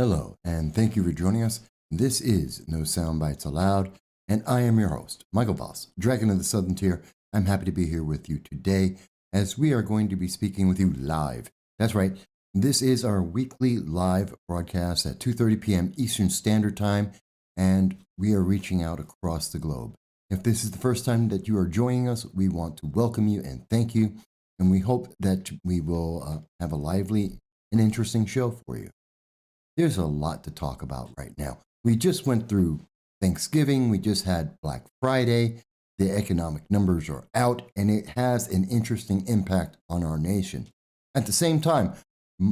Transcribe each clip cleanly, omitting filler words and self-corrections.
Hello, and thank you for joining us. This is No Soundbites Allowed, and I am your host, Michael Voss, Dragon of the Southern Tier. I'm happy to be here with you today as we are going to be speaking with you live. That's right, this is our weekly live broadcast at 2:30 p.m. Eastern Standard Time, and we are reaching out across the globe. If this is the first time that you are joining us, we want to welcome you and thank you, and we hope that we will have a lively and interesting show for you. There's a lot to talk about right now. We just went through Thanksgiving. We just had Black Friday. The economic numbers are out, and it has an interesting impact on our nation. At the same time,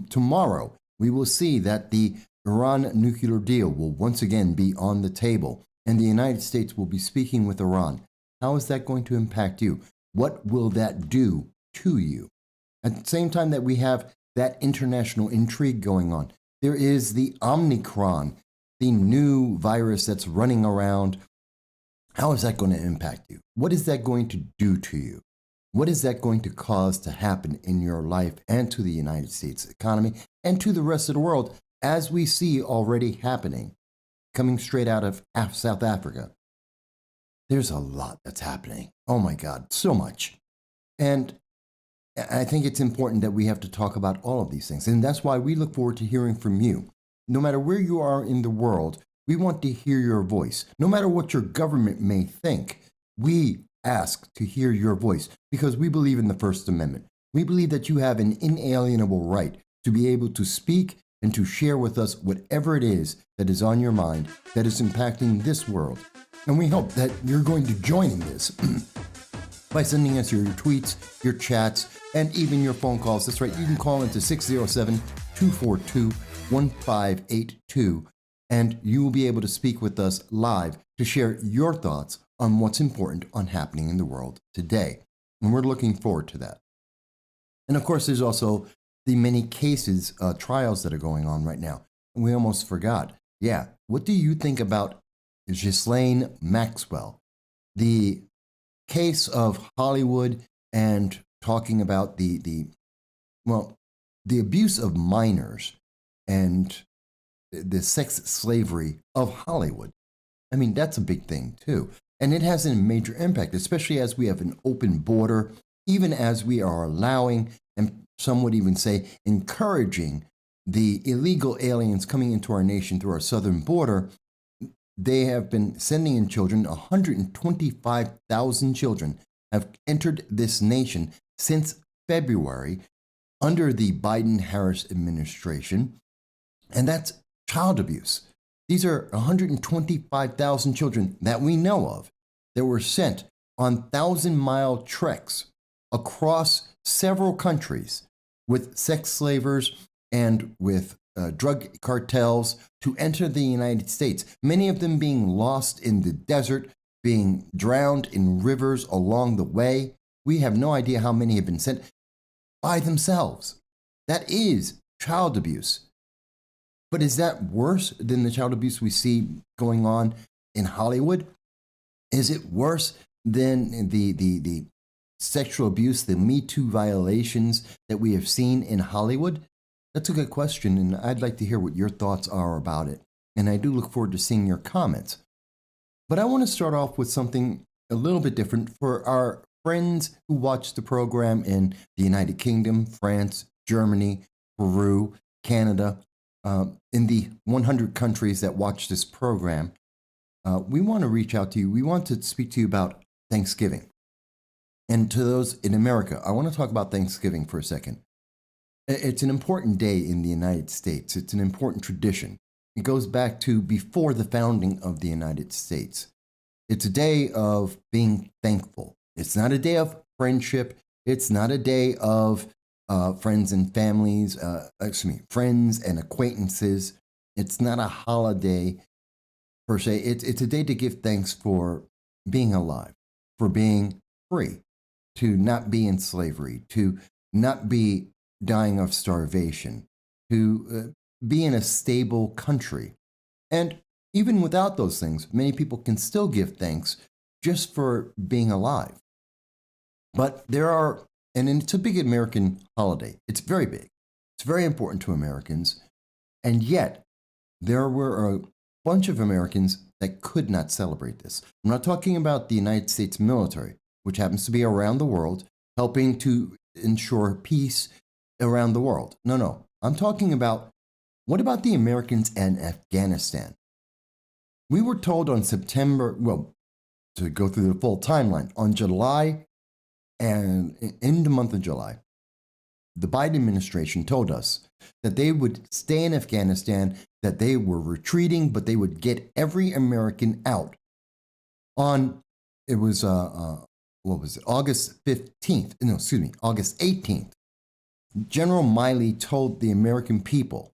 tomorrow, we will see that the Iran nuclear deal will once again be on the table, and the United States will be speaking with Iran. How is that going to impact you? What will that do to you? At the same time that we have that international intrigue going on, there is the Omnicron, the new virus that's running around. How is that going to impact you? What is that going to do to you? What is that going to cause to happen in your life and to the United States economy and to the rest of the world, as we see already happening, coming straight out of South Africa? There's a lot that's happening. Oh my God, so much. And I think it's important that we have to talk about all of these things. And that's why we look forward to hearing from you. No matter where you are in the world, we want to hear your voice. No matter what your government may think, we ask to hear your voice because we believe in the First Amendment. We believe that you have an inalienable right to be able to speak and to share with us whatever it is that is on your mind that is impacting this world. And we hope that you're going to join in this by sending us your tweets, your chats, and even your phone calls. That's right, you can call into 607-242-1582, and you will be able to speak with us live to share your thoughts on what's important on happening in the world today. And we're looking forward to that. And of course, there's also the many cases, trials that are going on right now. And we almost forgot. Yeah, what do you think about Ghislaine Maxwell, the case of Hollywood, and talking about the abuse of minors and the sex slavery of Hollywood? I mean, that's a big thing too. And it has a major impact, especially as we have an open border, even as we are allowing, and some would even say encouraging, the illegal aliens coming into our nation through our southern border. They have been sending in children. 125,000 children have entered this nation since February under the Biden-Harris administration. And that's child abuse. These are 125,000 children that we know of that were sent on 1,000-mile treks across several countries with sex slavers and with drug cartels to enter the United States, many of them being lost in the desert, being drowned in rivers along the way. We have no idea how many have been sent by themselves. That is child abuse. But is that worse than the child abuse we see going on in Hollywood? Is it worse than the sexual abuse, the Me Too violations that we have seen in Hollywood? That's a good question, and I'd like to hear what your thoughts are about it. And I do look forward to seeing your comments. But I want to start off with something a little bit different for our friends who watch the program in the United Kingdom, France, Germany, Peru, Canada, in the 100 countries that watch this program. We want to reach out to you. We want to speak to you about Thanksgiving. And to those in America, I want to talk about Thanksgiving for a second. It's an important day in the United States. It's an important tradition. It goes back to before the founding of the United States. It's a day of being thankful. It's not a day of friendship. It's not a day of friends and families, friends and acquaintances. It's not a holiday per se. It's a day to give thanks for being alive, for being free, to not be in slavery, to not be dying of starvation, to be in a stable country. And even without those things, many people can still give thanks just for being alive. But there are, and it's a big American holiday. It's very big. It's very important to Americans. And yet, there were a bunch of Americans that could not celebrate this. I'm not talking about the United States military, which happens to be around the world, helping to ensure peace around the world. No. I'm talking about, what about the Americans in Afghanistan? We were told on September, well, to go through the full timeline, on July and in the month of July, the Biden administration told us that they would stay in Afghanistan, that they were retreating, but they would get every American out. It was August 15th, no, excuse me, August 18th. General Miley told the American people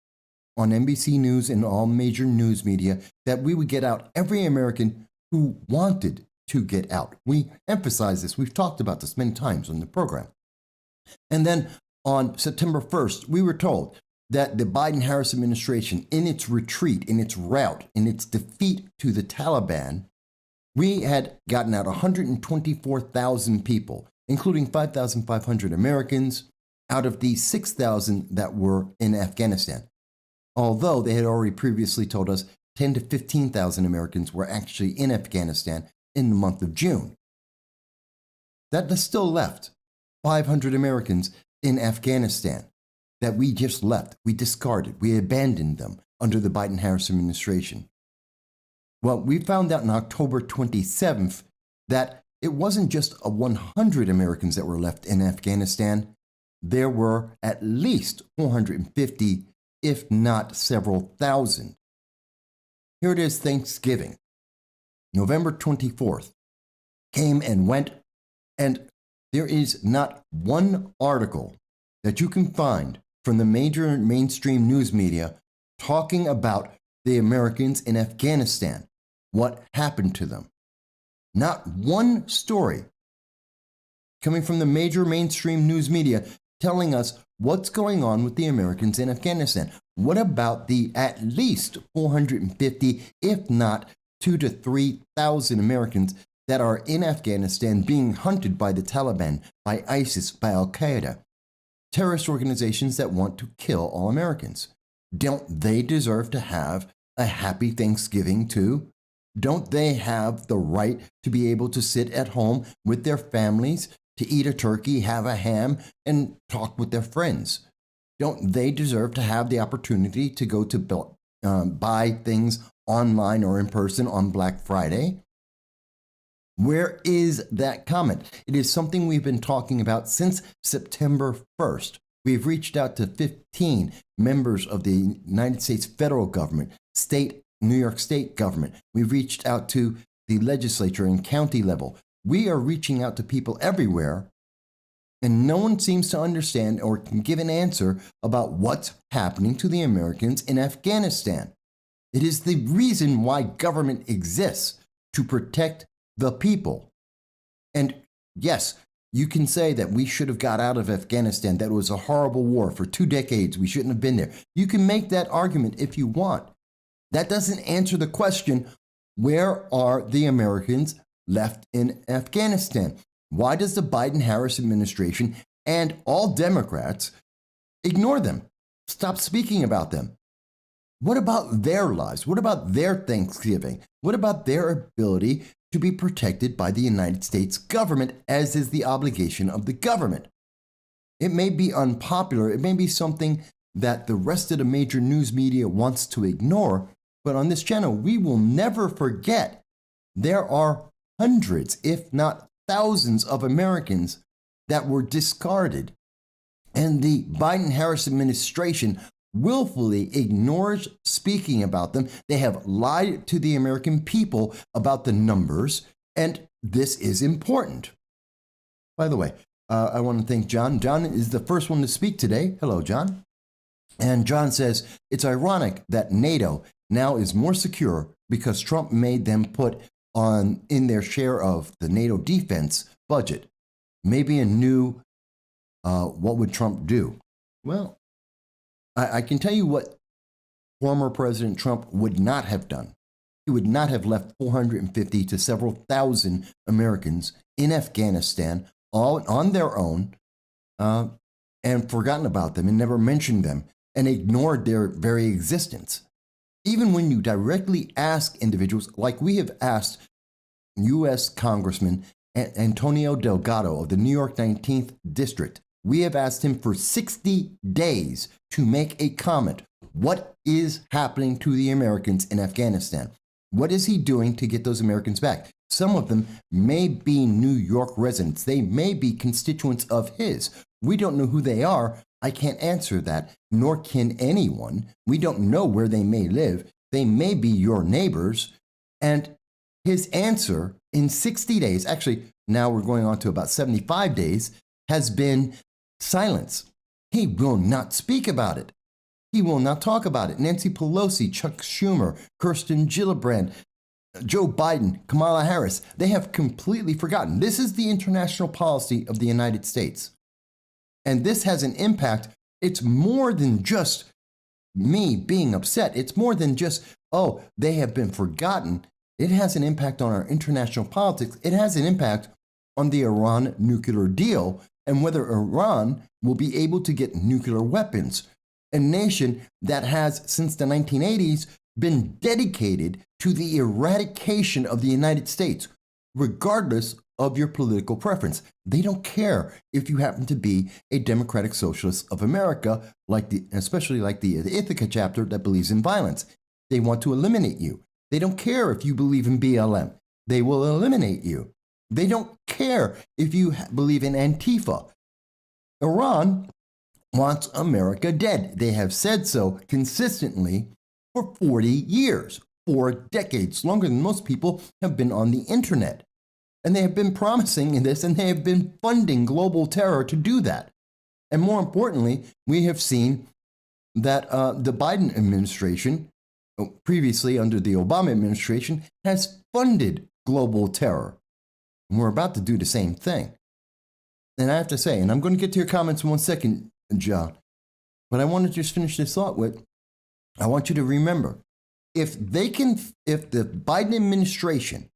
on NBC News and all major news media that we would get out every American who wanted to get out. We emphasize this. We've talked about this many times on the program. And then on September 1st, we were told that the Biden-Harris administration, in its retreat, in its rout, in its defeat to the Taliban, we had gotten out 124,000 people, including 5,500 Americans, out of the 6,000 that were in Afghanistan. Although they had already previously told us 10 to 15,000 Americans were actually in Afghanistan in the month of June. That still left 500 Americans in Afghanistan that we just left. We discarded. We abandoned them under the Biden-Harris administration. Well, we found out on October 27th that it wasn't just 100 Americans that were left in Afghanistan. There were at least 450, if not several thousand. Here it is, Thanksgiving. November 24th came and went, and there is not one article that you can find from the major mainstream news media talking about the Americans in Afghanistan, what happened to them. Not one story coming from the major mainstream news media telling us what's going on with the Americans in Afghanistan. What about the at least 450, if not 2,000 to 3,000 Americans that are in Afghanistan being hunted by the Taliban, by ISIS, by Al-Qaeda, terrorist organizations that want to kill all Americans? Don't they deserve to have a happy Thanksgiving too? Don't they have the right to be able to sit at home with their families, to eat a turkey, have a ham, and talk with their friends? Don't they deserve to have the opportunity to go to buy things online or in person on Black Friday? Where is that comment? It is something we've been talking about since September 1st. We've reached out to 15 members of the United States federal government, New York State government. We've reached out to the legislature and county level. We are reaching out to people everywhere, and no one seems to understand or can give an answer about what's happening to the Americans in Afghanistan. It is the reason why government exists, to protect the people. And yes, you can say that we should have got out of Afghanistan, that it was a horrible war for 2 decades, we shouldn't have been there. You can make that argument if you want. That doesn't answer the question, where are the Americans left in Afghanistan? Why does the Biden-Harris administration and all Democrats ignore them? Stop speaking about them. What about their lives? What about their Thanksgiving? What about their ability to be protected by the United States government, as is the obligation of the government? It may be unpopular. It may be something that the rest of the major news media wants to ignore. But on this channel, we will never forget there are hundreds, if not thousands, of Americans that were discarded. And the Biden-Harris administration willfully ignores speaking about them. They have lied to the American people about the numbers, and this is important. By the way, I want to thank John. John is the first one to speak today. Hello, John. And John says, it's ironic that NATO now is more secure because Trump made them put on in their share of the NATO defense budget. Maybe a new, what would Trump do? Well, I can tell you what former President Trump would not have done. He would not have left 450 to several thousand Americans in Afghanistan all on their own and forgotten about them and never mentioned them and ignored their very existence. even when you directly ask individuals, like we have asked U.S. Congressman Antonio Delgado of the New York 19th District, we have asked him for 60 days to make a comment. What is happening to the Americans in Afghanistan? What is he doing to get those Americans back? Some of them may be New York residents. They may be constituents of his. We don't know who they are. I can't answer that, nor can anyone. We don't know where they may live. They may be your neighbors. And his answer in 60 days, actually, now we're going on to about 75 days, has been silence. He will not speak about it. He will not talk about it. Nancy Pelosi, Chuck Schumer, Kirsten Gillibrand, Joe Biden, Kamala Harris, they have completely forgotten. This is the international policy of the United States. And this has an impact. It's more than just me being upset. It's more than just, oh, they have been forgotten. It has an impact on our international politics. It has an impact on the Iran nuclear deal and whether Iran will be able to get nuclear weapons. A nation that has, since the 1980s, been dedicated to the eradication of the United States, regardless of your political preference. They don't care if you happen to be a Democratic Socialist of America, especially like the Ithaca chapter that believes in violence. They want to eliminate you. They don't care if you believe in BLM. They will eliminate you. They don't care if you believe in Antifa. Iran wants America dead. They have said so consistently for 40 years, 4 decades, longer than most people have been on the internet. And they have been promising this, and they have been funding global terror to do that. And more importantly, we have seen that the Biden administration, previously under the Obama administration, has funded global terror. And we're about to do the same thing. And I have to say, and I'm going to get to your comments in 1 second, John, but I want to just finish this thought with, I want you to remember, if the Biden administration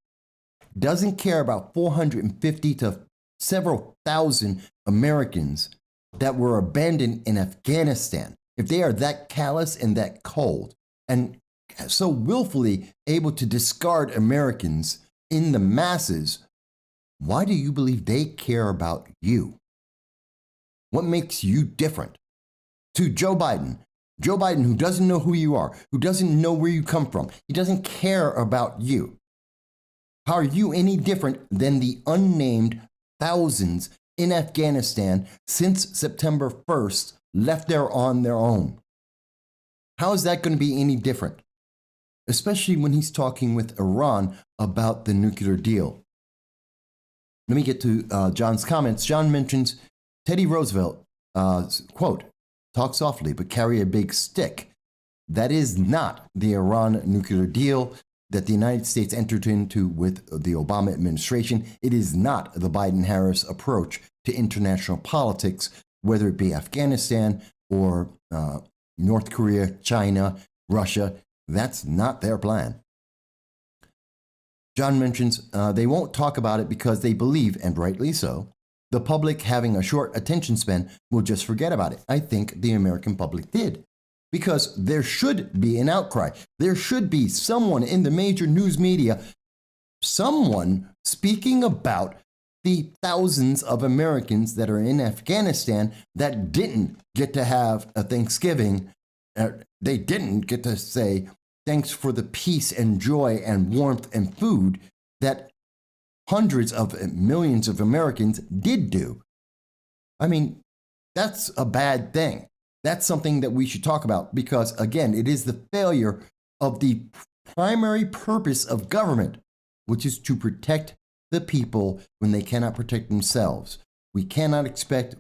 doesn't care about 450 to several thousand Americans that were abandoned in Afghanistan, if they are that callous and that cold and so willfully able to discard Americans in the masses, why do you believe they care about you? What makes you different? To Joe Biden, who doesn't know who you are, who doesn't know where you come from, he doesn't care about you. How are you any different than the unnamed thousands in Afghanistan since September 1st left there on their own? How is that going to be any different? Especially when he's talking with Iran about the nuclear deal. Let me get to John's comments. John mentions Teddy Roosevelt, quote, talk softly but carry a big stick. That is not the Iran nuclear deal that the United States entered into with the Obama administration. It is not the Biden-Harris approach to international politics, whether it be Afghanistan or North Korea, China, Russia. That's not their plan. John mentions they won't talk about it because they believe, and rightly so, the public having a short attention span will just forget about it. I think the American public did. Because there should be an outcry. There should be someone in the major news media, someone speaking about the thousands of Americans that are in Afghanistan that didn't get to have a Thanksgiving. They didn't get to say, thanks for the peace and joy and warmth and food that hundreds of millions of Americans did do. I mean, that's a bad thing. That's something that we should talk about because, again, it is the failure of the primary purpose of government, which is to protect the people when they cannot protect themselves. We cannot expect a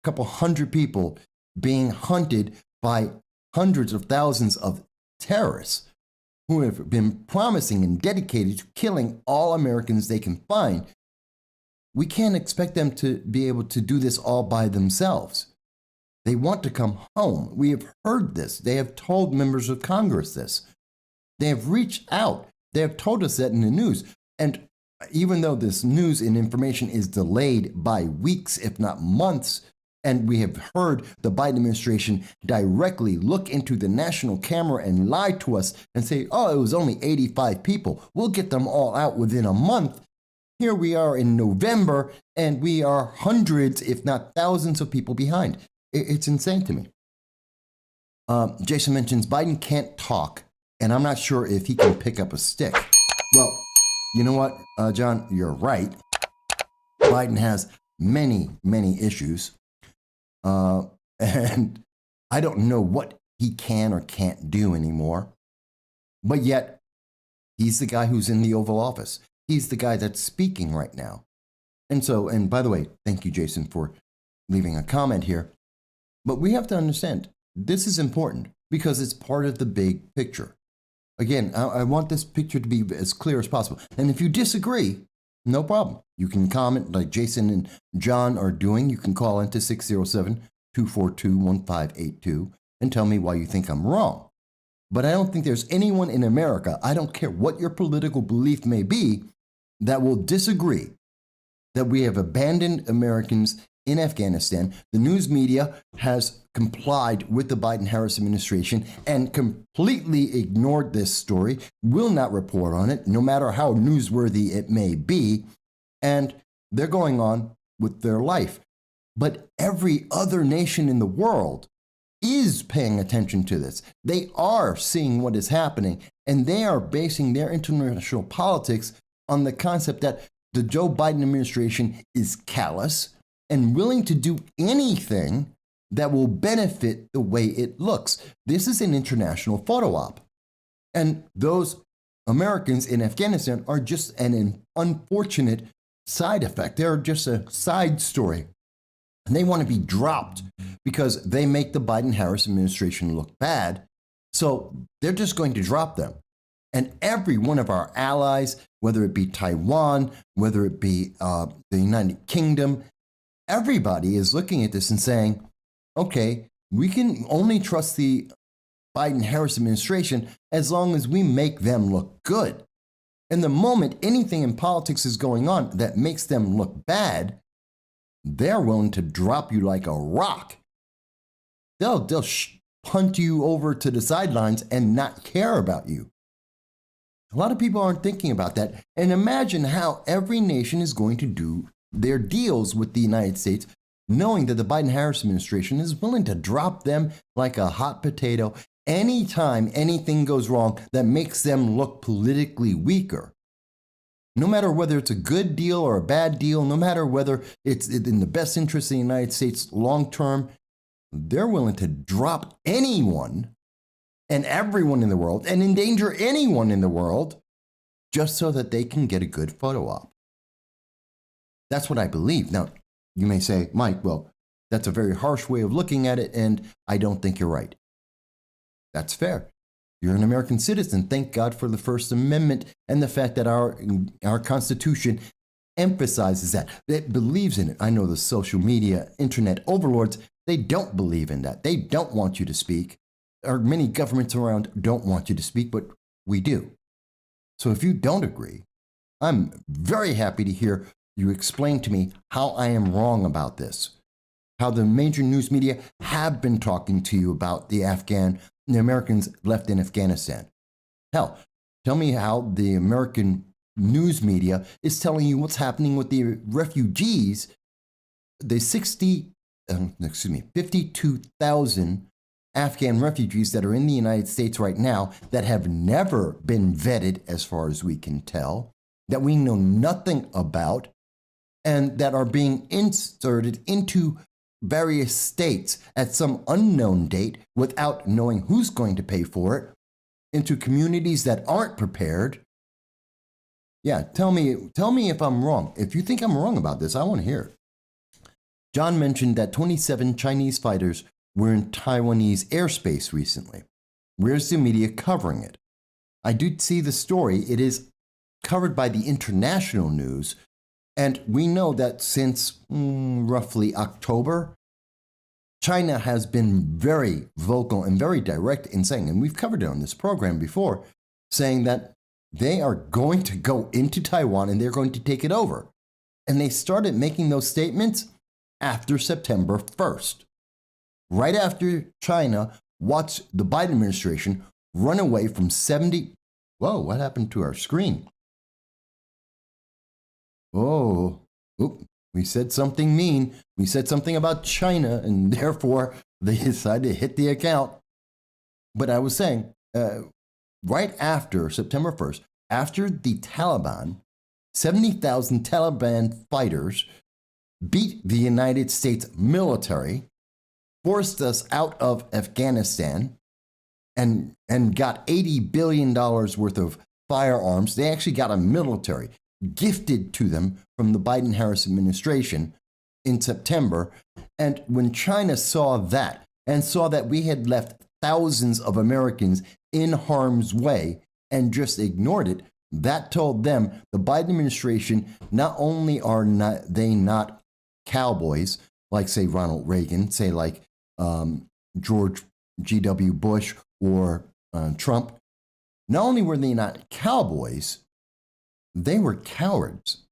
couple hundred people being hunted by hundreds of thousands of terrorists who have been promising and dedicated to killing all Americans they can find. We can't expect them to be able to do this all by themselves. They want to come home. We have heard this. They have told members of Congress this. They have reached out. They have told us that in the news. And even though this news and information is delayed by weeks, if not months, And we have heard the Biden administration directly look into the national camera and lie to us and say, oh, it was only 85 people. We'll get them all out within a month. Here we are in November, and we are hundreds, if not thousands of people behind. It's insane to me. Jason mentions Biden can't talk, and I'm not sure if he can pick up a stick. Well, you know what, John, you're right. Biden has many, many issues. And I don't know what he can or can't do anymore. But yet, he's the guy who's in the Oval Office. He's the guy that's speaking right now. And by the way, thank you, Jason, for leaving a comment here. But we have to understand, this is important because it's part of the big picture. Again, I want this picture to be as clear as possible. And if you disagree, no problem. You can comment like Jason and John are doing. You can call into 607-242-1582 and tell me why you think I'm wrong. But I don't think there's anyone in America, I don't care what your political belief may be, that will disagree that we have abandoned Americans in Afghanistan. The news media has complied with the Biden-Harris administration and completely ignored this story, will not report on it, no matter how newsworthy it may be, and they're going on with their life. But every other nation in the world is paying attention to this. They are seeing what is happening, and they are basing their international politics on the concept that the Joe Biden administration is callous and willing to do anything that will benefit the way it looks. This is an international photo op. And those Americans in Afghanistan are just an unfortunate side effect. They're just a side story. And they want to be dropped because they make the Biden-Harris administration look bad. So they're just going to drop them. And every one of our allies, whether it be Taiwan, whether it be the United Kingdom, everybody is looking at this and saying, okay, we can only trust the Biden-Harris administration as long as we make them look good. And the moment anything in politics is going on that makes them look bad, they're willing to drop you like a rock. They'll punt you over to the sidelines and not care about you. A lot of people aren't thinking about that. And imagine how every nation is going to do their deals with the United States, knowing that the Biden-Harris administration is willing to drop them like a hot potato anytime anything goes wrong that makes them look politically weaker. No matter whether it's a good deal or a bad deal, no matter whether it's in the best interest of the United States long term, they're willing to drop anyone and everyone in the world and endanger anyone in the world just so that they can get a good photo op. That's what I believe. Now, you may say, Mike, well, that's a very harsh way of looking at it, and I don't think you're right. That's fair. You're an American citizen. Thank God for the First Amendment and the fact that our Constitution emphasizes that. It believes in it. I know the social media, internet overlords, they don't believe in that. They don't want you to speak. Or many governments around don't want you to speak, but we do. So if you don't agree, I'm very happy to hear you explain to me how I am wrong about this, how the major news media have been talking to you about the Americans left in Afghanistan. Hell, tell me how the American news media is telling you what's happening with the refugees, the 52,000 Afghan refugees that are in the United States right now that have never been vetted, as far as we can tell, that we know nothing about, and that are being inserted into various states at some unknown date without knowing who's going to pay for it, into communities that aren't prepared. Yeah, tell me if I'm wrong. If you think I'm wrong about this, I want to hear it. John mentioned that 27 Chinese fighters were in Taiwanese airspace recently. Where's the media covering it? I did see the story. It is covered by the international news, and we know that since roughly October, China has been very vocal and very direct in saying, and we've covered it on this program before, saying that they are going to go into Taiwan and they're going to take it over. And they started making those statements after September 1st. Right after China watched the Biden administration run away from 70. Whoa, what happened to our screen? Oh, we said something mean. We said something about China, and therefore they decided to hit the account. But I was saying, right after September 1st, after the Taliban, 70,000 Taliban fighters beat the United States military, forced us out of Afghanistan, and got $80 billion worth of firearms. They actually got a military gifted to them from the Biden-Harris administration in September. And when China saw that and saw that we had left thousands of Americans in harm's way and just ignored it, that told them the Biden administration, not only are they not cowboys, like, say, Ronald Reagan, say, like George G.W. Bush or Trump, not only were they not cowboys, they were cowards.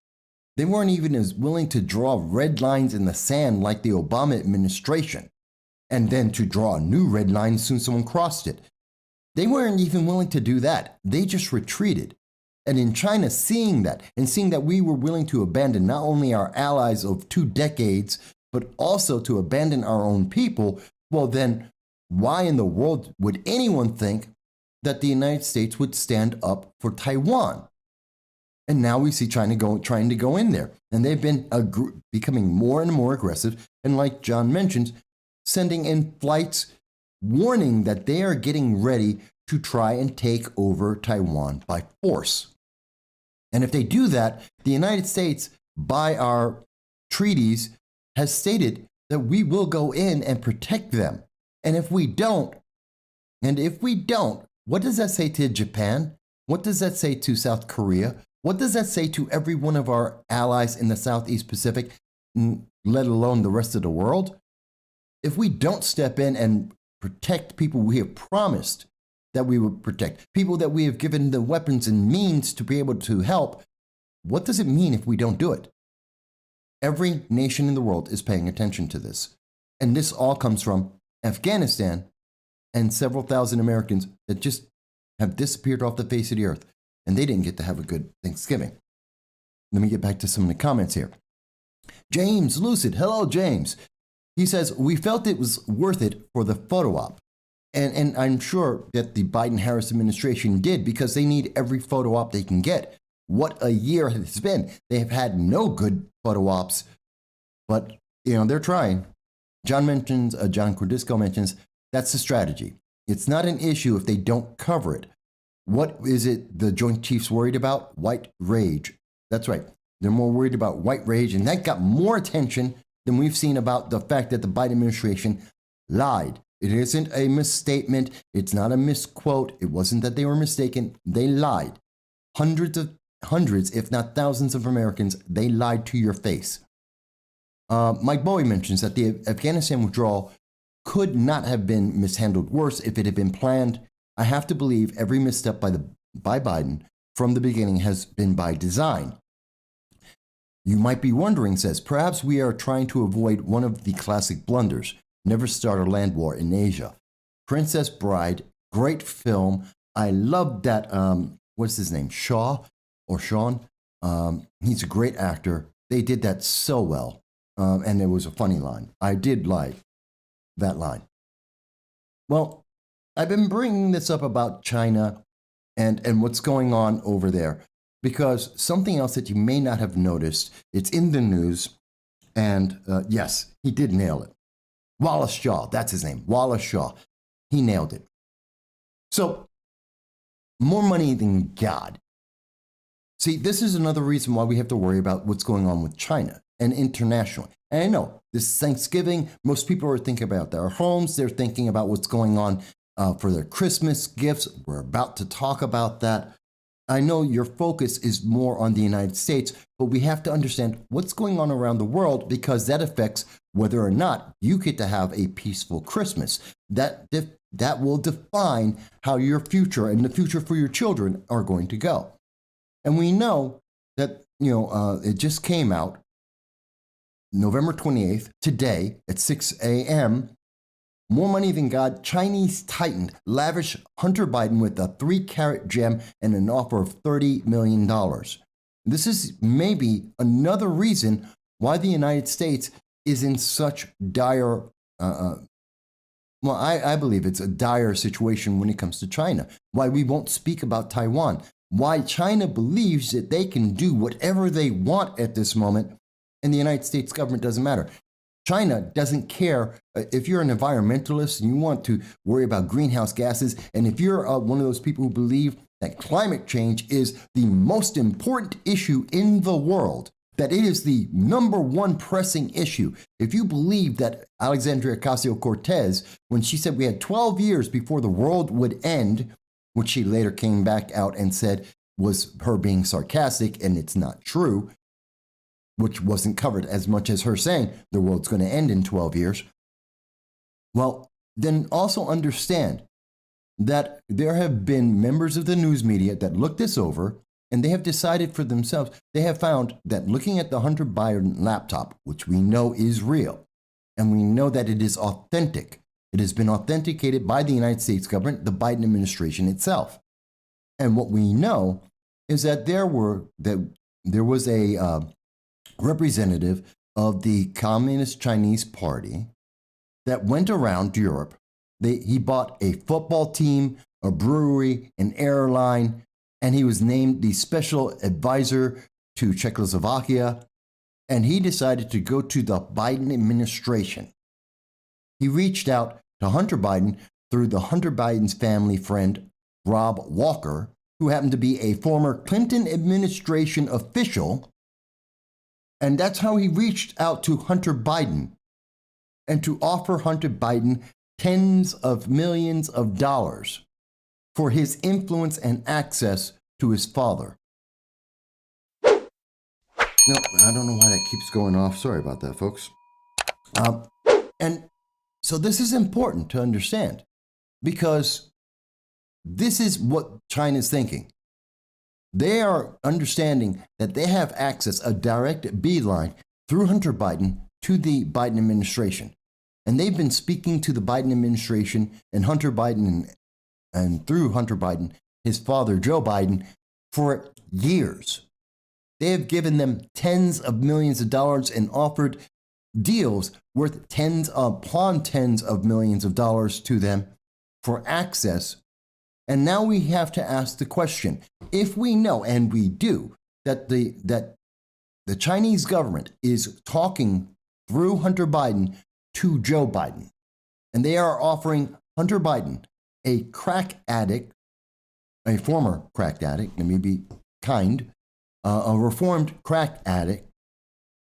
They weren't even as willing to draw red lines in the sand like the Obama administration, and then to draw a new red line as soon as someone crossed it. They weren't even willing to do that. They just retreated. And in China, seeing that, and seeing that we were willing to abandon not only our allies of 2 decades, but also to abandon our own people, well, then why in the world would anyone think that the United States would stand up for Taiwan? And now we see China trying to go in there. And they've been becoming more and more aggressive. And like John mentioned, sending in flights warning that they are getting ready to try and take over Taiwan by force. And if they do that, the United States, by our treaties, has stated that we will go in and protect them. And if we don't, what does that say to Japan? What does that say to South Korea? What does that say to every one of our allies in the Southeast Pacific, let alone the rest of the world? If we don't step in and protect people we have promised that we would protect, people that we have given the weapons and means to be able to help, what does it mean if we don't do it? Every nation in the world is paying attention to this. And this all comes from Afghanistan and several thousand Americans that just have disappeared off the face of the earth. And they didn't get to have a good Thanksgiving. Let me get back to some of the comments here. James Lucid. Hello, James. He says, we felt it was worth it for the photo op. And I'm sure that the Biden-Harris administration did, because they need every photo op they can get. What a year it's been. They have had no good photo ops, but they're trying. John Cordisco mentions that's the strategy. It's not an issue if they don't cover it. What is it the Joint Chiefs worried about? White rage. That's right. They're more worried about white rage, and that got more attention than we've seen about the fact that the Biden administration lied. It isn't a misstatement. It's not a misquote. It wasn't that they were mistaken. They lied. Hundreds, if not thousands of Americans, they lied to your face. Mike Bowie mentions that the Afghanistan withdrawal could not have been mishandled worse if it had been planned. I have to believe every misstep by Biden from the beginning has been by design. You might be wondering, says, perhaps we are trying to avoid one of the classic blunders. Never start a land war in Asia. Princess Bride, great film. I love that, what's his name, Shaw or Sean? He's a great actor. They did that so well. And it was a funny line. I did like that line. Well, I've been bringing this up about China and what's going on over there, because something else that you may not have noticed, it's in the news, and yes, he did nail it. Wallace Shaw, that's his name, Wallace Shaw. He nailed it. So, more money than God. See, this is another reason why we have to worry about what's going on with China and internationally. And I know, this is Thanksgiving. Most people are thinking about their homes. They're thinking about what's going on for their Christmas gifts. We're about to talk about that. I know your focus is more on the United States, but we have to understand what's going on around the world, because that affects whether or not you get to have a peaceful Christmas. That will define how your future and the future for your children are going to go. And we know that, it just came out November 28th, today at 6 a.m., more money than God, Chinese titan lavish Hunter Biden with a 3-carat gem and an offer of $30 million. This is maybe another reason why the United States is in such dire, I believe it's a dire situation when it comes to China. Why we won't speak about Taiwan. Why China believes that they can do whatever they want at this moment, and the United States government doesn't matter. China doesn't care if you're an environmentalist and you want to worry about greenhouse gases, and if you're one of those people who believe that climate change is the most important issue in the world, that it is the number one pressing issue. If you believe that Alexandria Ocasio-Cortez, when she said we had 12 years before the world would end, which she later came back out and said was her being sarcastic and it's not true, which wasn't covered as much as her saying the world's going to end in 12 years. Well, then also understand that there have been members of the news media that looked this over and they have decided for themselves, they have found that looking at the Hunter Biden laptop, which we know is real, and we know that it is authentic, it has been authenticated by the United States government, the Biden administration itself. And what we know is that there was a representative of the Communist Chinese Party that went around Europe. He bought a football team, a brewery, an airline, and he was named the special advisor to Czechoslovakia. And he decided to go to the Biden administration. He reached out to Hunter Biden through the Hunter Biden's family friend, Rob Walker, who happened to be a former Clinton administration official. And that's how he reached out to Hunter Biden and to offer Hunter Biden tens of millions of dollars for his influence and access to his father. No, I don't know why that keeps going off. Sorry about that, folks. And so this is important to understand because this is what China's thinking. They are understanding that they have access, a direct beeline through Hunter Biden to the Biden administration. And they've been speaking to the Biden administration and Hunter Biden and through Hunter Biden, his father, Joe Biden, for years. They have given them tens of millions of dollars and offered deals worth tens upon tens of millions of dollars to them for access. And now we have to ask the question, if we know, and we do, that the Chinese government is talking through Hunter Biden to Joe Biden, and they are offering Hunter Biden, a crack addict, a former crack addict, let me be kind, a reformed crack addict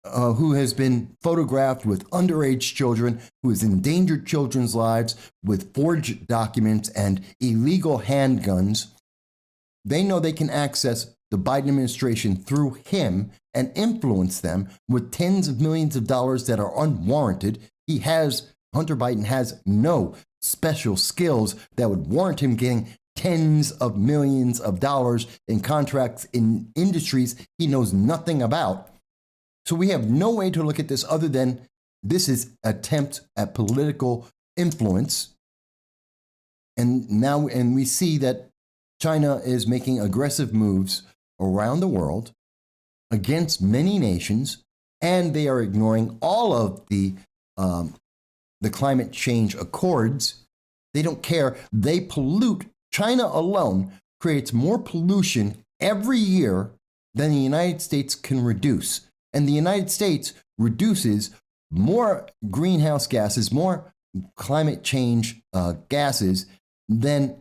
who has been photographed with underage children, who has endangered children's lives with forged documents and illegal handguns. They know they can access the Biden administration through him and influence them with tens of millions of dollars that are unwarranted. Hunter Biden has no special skills that would warrant him getting tens of millions of dollars in contracts in industries he knows nothing about. So we have no way to look at this other than this is attempt at political influence. And we see that China is making aggressive moves around the world against many nations, and they are ignoring all of the climate change accords. They don't care. They pollute. China alone creates more pollution every year than the United States can reduce. And the United States reduces more greenhouse gases, more climate change gases than,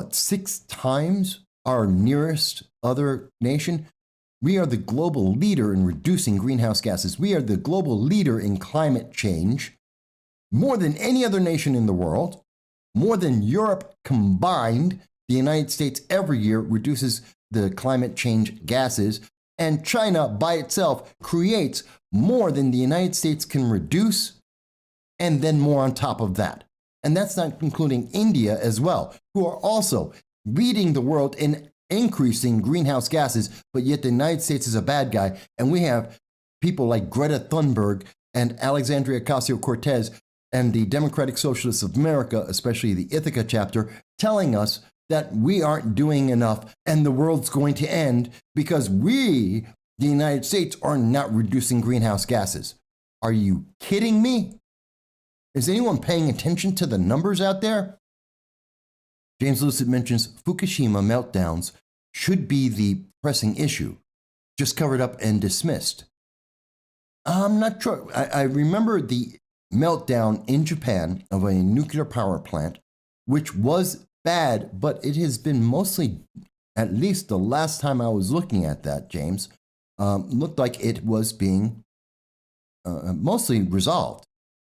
6 times our nearest other nation? We are the global leader in reducing greenhouse gases. We are the global leader in climate change, more than any other nation in the world, more than Europe combined. The United States every year reduces the climate change gases. And China by itself creates more than the United States can reduce, and then more on top of that. And that's not including India as well, who are also leading the world in increasing greenhouse gases, but yet the United States is a bad guy. And we have people like Greta Thunberg and Alexandria Ocasio-Cortez and the Democratic Socialists of America, especially the Ithaca chapter, telling us that we aren't doing enough and the world's going to end because we, the United States, are not reducing greenhouse gases. Are you kidding me? Is anyone paying attention to the numbers out there? James Lucid mentions Fukushima meltdowns should be the pressing issue, just covered up and dismissed. I'm not sure. I remember the meltdown in Japan of a nuclear power plant, which was bad, but it has been mostly, at least the last time I was looking at that, James, looked like it was being mostly resolved.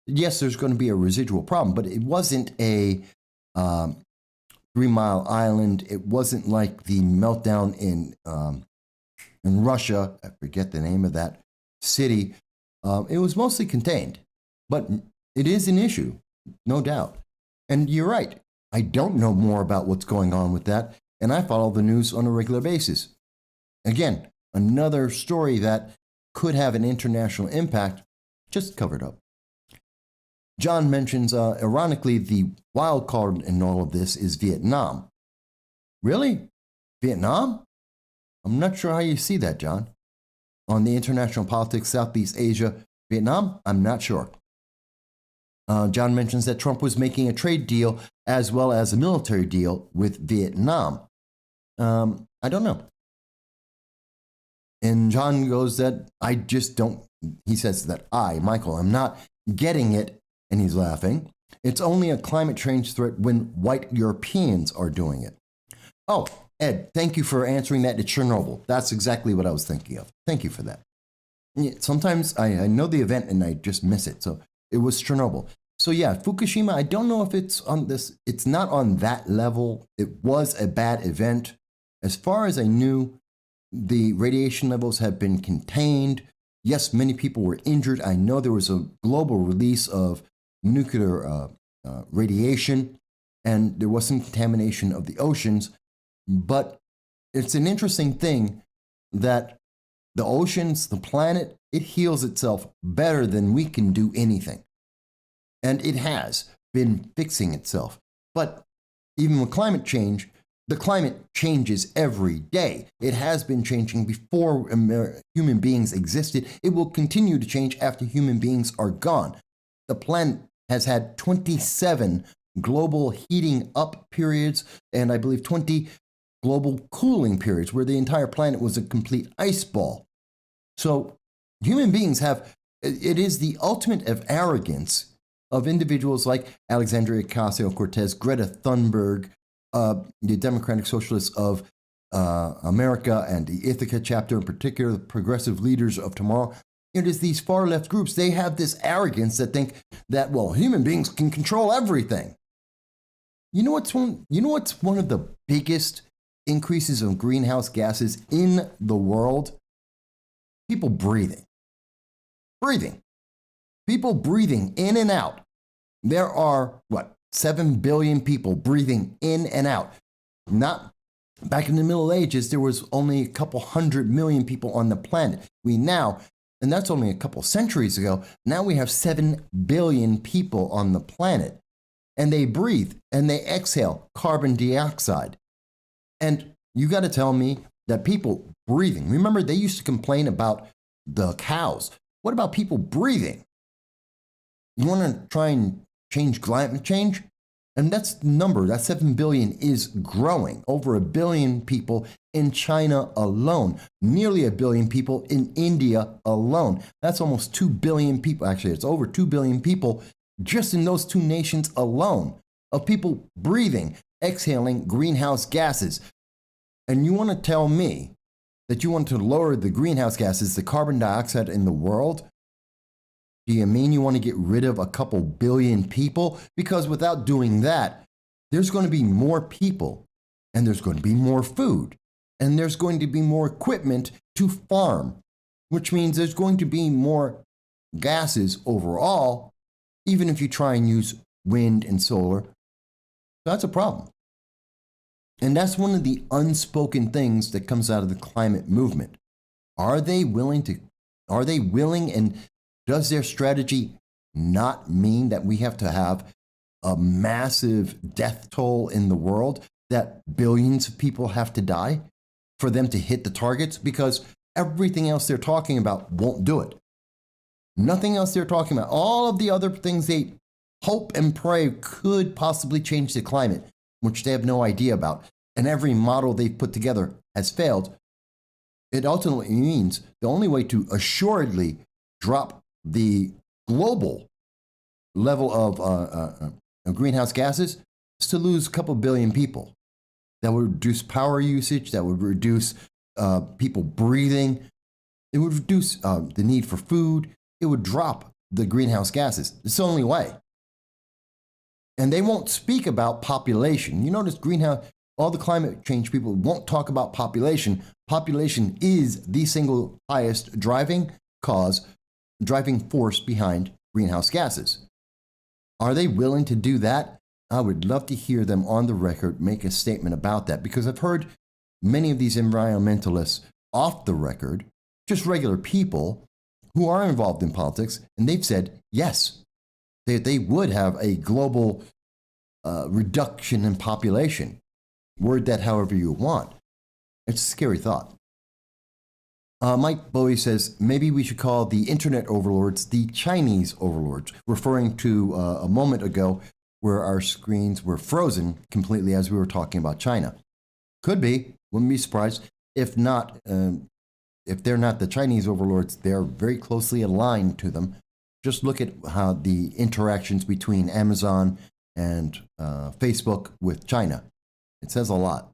Yes, there's going to be a residual problem, but it wasn't a 3 Mile Island. It wasn't like the meltdown in Russia. I forget the name of that city. It was mostly contained, but it is an issue, no doubt. And you're right. I don't know more about what's going on with that, and I follow the news on a regular basis. Again, another story that could have an international impact, just covered up. John mentions, ironically, the wild card in all of this is Vietnam. Really? Vietnam? I'm not sure how you see that, John. On the international politics, Southeast Asia, Vietnam? I'm not sure. John mentions that Trump was making a trade deal as well as a military deal with Vietnam. I don't know. And John goes that I just don't, he says that Michael, I'm not getting it. And he's laughing. It's only a climate change threat when white Europeans are doing it. Oh, Ed, thank you for answering that to Chernobyl. That's exactly what I was thinking of. Thank you for that. Sometimes I know the event and I just miss it. So it was Chernobyl. So yeah, Fukushima, I don't know if it's on this. It's not on that level. It was a bad event. As far as I knew, the radiation levels have been contained. Yes, many people were injured. I know there was a global release of nuclear radiation, and there was some contamination of the oceans. But it's an interesting thing that the oceans, the planet, it heals itself better than we can do anything. And it has been fixing itself. But even with climate change, the climate changes every day. It has been changing before human beings existed. It will continue to change after human beings are gone. The planet has had 27 global heating up periods, and I believe 20 global cooling periods where the entire planet was a complete ice ball. So human beings have, it is the ultimate of arrogance of individuals like Alexandria Ocasio-Cortez, Greta Thunberg, the Democratic Socialists of America, and the Ithaca chapter in particular, the progressive leaders of tomorrow. It is these far left groups. They have this arrogance that think that, well, human beings can control everything. You know what's one of the biggest increases of greenhouse gases in the world? People breathing. People breathing in and out. There are, 7 billion people breathing in and out. Not back in the Middle Ages, there was only a couple 100 million people on the planet. We now, and that's only a couple centuries ago, now we have 7 billion people on the planet. And they breathe and they exhale carbon dioxide. And you got to tell me that people breathing, remember they used to complain about the cows. What about people breathing? You want to try and change climate change? And that's the number, that 7 billion is growing. Over 1 billion people in China alone. Nearly 1 billion people in India alone. That's almost 2 billion people. Actually, it's over 2 billion people just in those two nations alone of people breathing, exhaling greenhouse gases. And you want to tell me that you want to lower the greenhouse gases, the carbon dioxide in the world? Do you mean you want to get rid of a couple billion people? Because without doing that, there's going to be more people, and there's going to be more food, and there's going to be more equipment to farm, which means there's going to be more gases overall, even if you try and use wind and solar. That's a problem. And that's one of the unspoken things that comes out of the climate movement. Are they willing to Are they willing, and does their strategy not mean that we have to have a massive death toll in the world, that billions of people have to die for them to hit the targets? Because everything else they're talking about won't do it. Nothing else they're talking about. All of the other things they hope and pray could possibly change the climate, which they have no idea about, and every model they've put together has failed. It ultimately means the only way to assuredly drop the global level of greenhouse gases is to lose a couple billion people. That would reduce power usage, that would reduce people breathing, it would reduce the need for food, it would drop the greenhouse gases. It's the only way. And they won't speak about population. You notice all the climate change people won't talk about population. Population is the single highest driving force behind greenhouse gases. Are they willing to do that? I would love to hear them on the record make a statement about that, because I've heard many of these environmentalists off the record, just regular people who are involved in politics, and they've said yes, they would have a global reduction in population. Word that however you want. It's a scary thought. Mike Bowie says, maybe we should call the internet overlords the Chinese overlords, referring to a moment ago where our screens were frozen completely as we were talking about China. Could be, wouldn't be surprised. If not, if they're not the Chinese overlords, they're very closely aligned to them. Just look at how the interactions between Amazon and Facebook with China. It says a lot.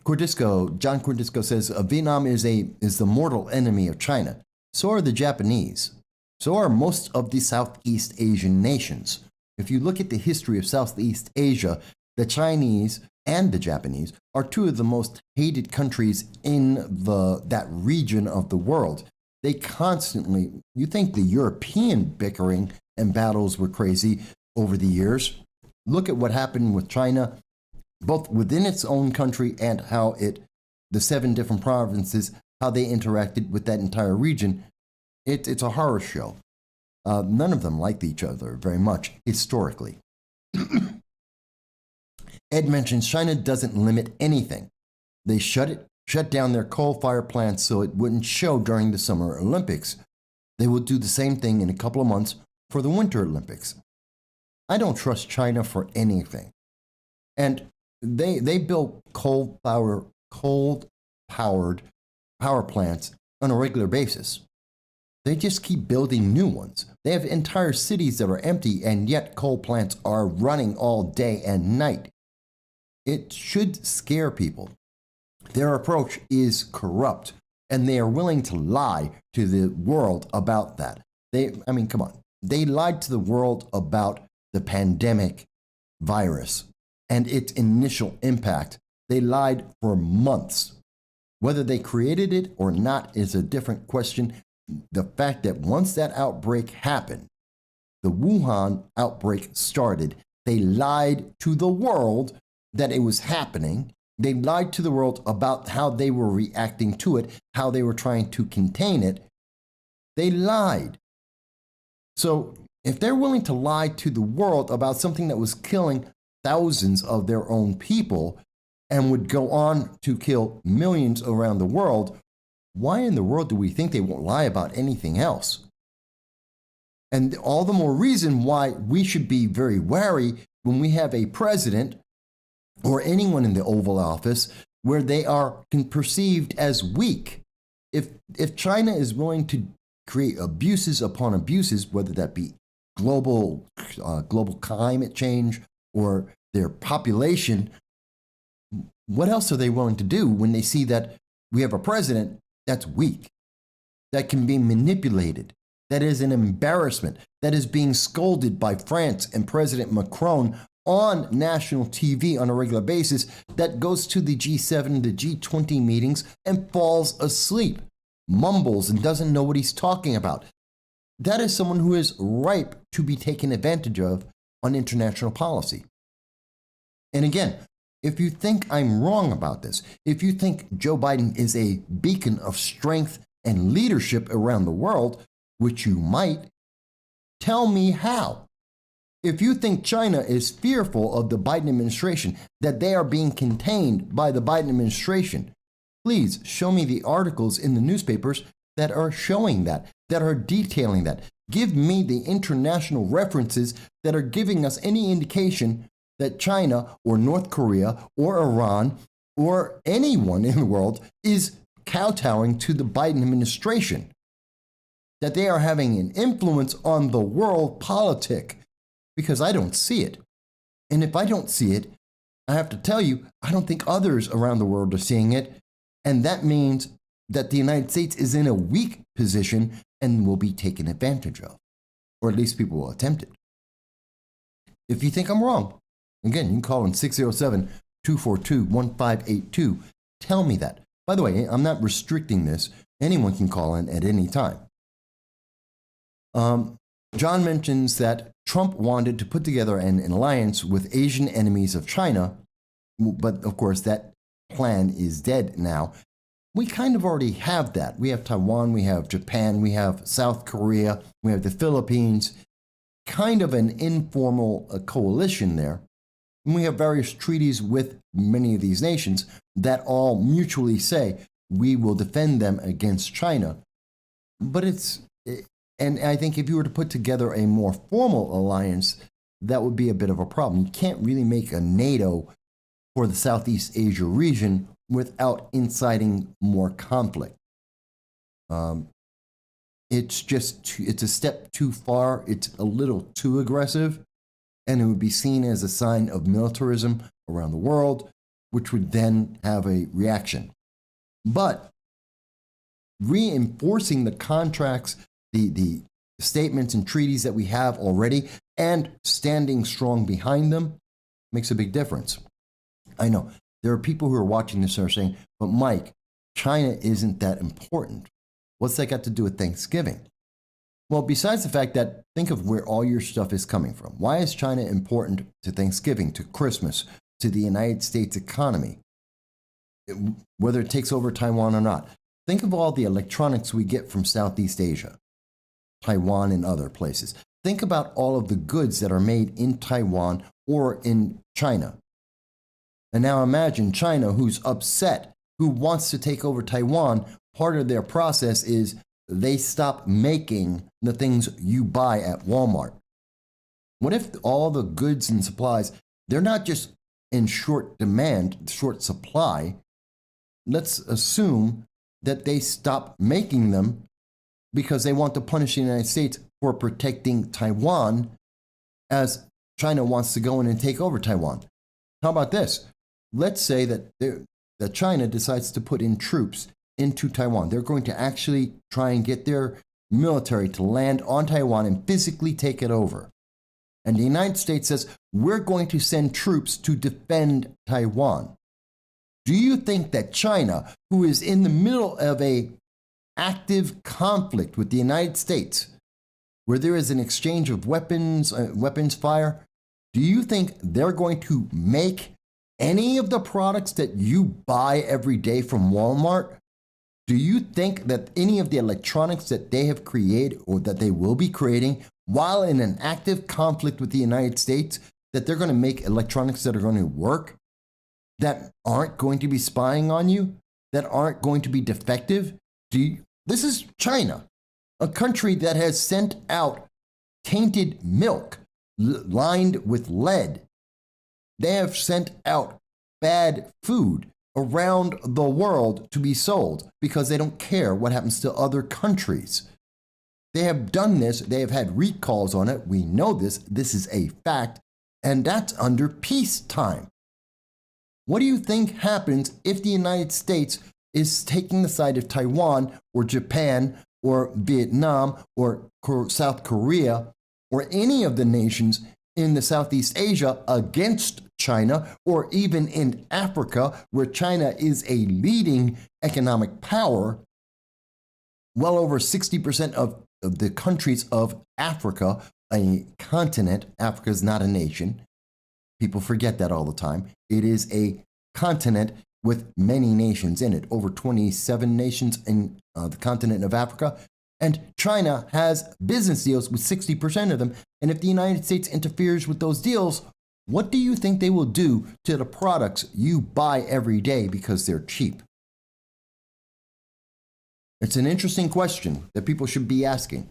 John Cordisco says, Vietnam is the mortal enemy of China. So are the Japanese. So are most of the Southeast Asian nations. If you look at the history of Southeast Asia, the Chinese and the Japanese are two of the most hated countries in that region of the world. They constantly, you think the European bickering and battles were crazy over the years. Look at what happened with China, both within its own country and how the 7 different provinces, how they interacted with that entire region. It's a horror show. None of them liked each other very much historically. Ed mentions China doesn't limit anything. They shut down their coal-fired plants so it wouldn't show during the Summer Olympics. They will do the same thing in a couple of months for the Winter Olympics. I don't trust China for anything. And they build coal-powered power plants on a regular basis. They just keep building new ones. They have entire cities that are empty, and yet coal plants are running all day and night. It should scare people. Their approach is corrupt, and they are willing to lie to the world about that. Come on. They lied to the world about the pandemic virus and its initial impact. They lied for months. Whether they created it or not is a different question. The fact that once that outbreak happened, the Wuhan outbreak started, they lied to the world that it was happening. They lied to the world about how they were reacting to it, how they were trying to contain it. They lied. So if they're willing to lie to the world about something that was killing thousands of their own people and would go on to kill millions around the world, why in the world do we think they won't lie about anything else? And all the more reason why we should be very wary when we have a president or anyone in the Oval Office where they are perceived as weak. If China is willing to create abuses upon abuses, whether that be global climate change or their population, what else are they willing to do when they see that we have a president that's weak, that can be manipulated, that is an embarrassment, that is being scolded by France and President Macron on national TV on a regular basis, that goes to the G7, the G20 meetings and falls asleep, mumbles and doesn't know what he's talking about. That is someone who is ripe to be taken advantage of on international policy. And again, if you think I'm wrong about this, if you think Joe Biden is a beacon of strength and leadership around the world, which you might, tell me how. If you think China is fearful of the Biden administration, that they are being contained by the Biden administration, please show me the articles in the newspapers that are showing that are detailing that. Give me the international references that are giving us any indication that China or North Korea or Iran or anyone in the world is kowtowing to the Biden administration, that they are having an influence on the world politic, because I don't see it. And if I don't see it, I have to tell you, I don't think others around the world are seeing it. And that means that the United States is in a weak position and will be taken advantage of, or at least people will attempt it. If you think I'm wrong, again, you can call in 607-242-1582. Tell me that. By the way, I'm not restricting this. Anyone can call in at any time. John mentions that Trump wanted to put together an alliance with Asian enemies of China, but of course that plan is dead now. We kind of already have that. We have Taiwan, we have Japan, we have South Korea, we have the Philippines, kind of an informal coalition there. And we have various treaties with many of these nations that all mutually say we will defend them against China. But and I think if you were to put together a more formal alliance, that would be a bit of a problem. You can't really make a NATO for the Southeast Asia region without inciting more conflict. It's a step too far. It's a little too aggressive, and it would be seen as a sign of militarism around the world, which would then have a reaction. But reinforcing the contracts, the statements and treaties that we have already, and standing strong behind them makes a big difference. I know there are people who are watching this and are saying, but Mike, China isn't that important. What's that got to do with Thanksgiving? Well, besides the fact that, think of where all your stuff is coming from. Why is China important to Thanksgiving, to Christmas, to the United States economy? Whether it takes over Taiwan or not. Think of all the electronics we get from Southeast Asia, Taiwan and other places. Think about all of the goods that are made in Taiwan or in China. And now imagine China, who's upset, who wants to take over Taiwan. Part of their process is they stop making the things you buy at Walmart. What if all the goods and supplies, they're not just in short demand, short supply? Let's assume that they stop making them because they want to punish the United States for protecting Taiwan, as China wants to go in and take over Taiwan. How about this? Let's say that China decides to put in troops into Taiwan. They're going to actually try and get their military to land on Taiwan and physically take it over. And the United States says, we're going to send troops to defend Taiwan. Do you think that China, who is in the middle of an active conflict with the United States, where there is an exchange of weapons fire, do you think they're going to make any of the products that you buy every day from Walmart? Do you think that any of the electronics that they have created or that they will be creating while in an active conflict with the United States, that they're going to make electronics that are going to work, that aren't going to be spying on you, that aren't going to be defective? This is China, a country that has sent out tainted milk lined with lead. They have sent out bad food around the world to be sold because they don't care what happens to other countries. They have done this. They have had recalls on it. We know this. This is a fact. And that's under peacetime. What do you think happens if the United States is taking the side of Taiwan or Japan or Vietnam or South Korea or any of the nations in the Southeast Asia against China, or even in Africa, where China is a leading economic power? Well over 60% of the countries of Africa, a continent, Africa is not a nation. People forget that all the time. It is a continent, with many nations in it, over 27 nations in the continent of Africa. And China has business deals with 60% of them. And if the United States interferes with those deals, what do you think they will do to the products you buy every day because they're cheap? It's an interesting question that people should be asking.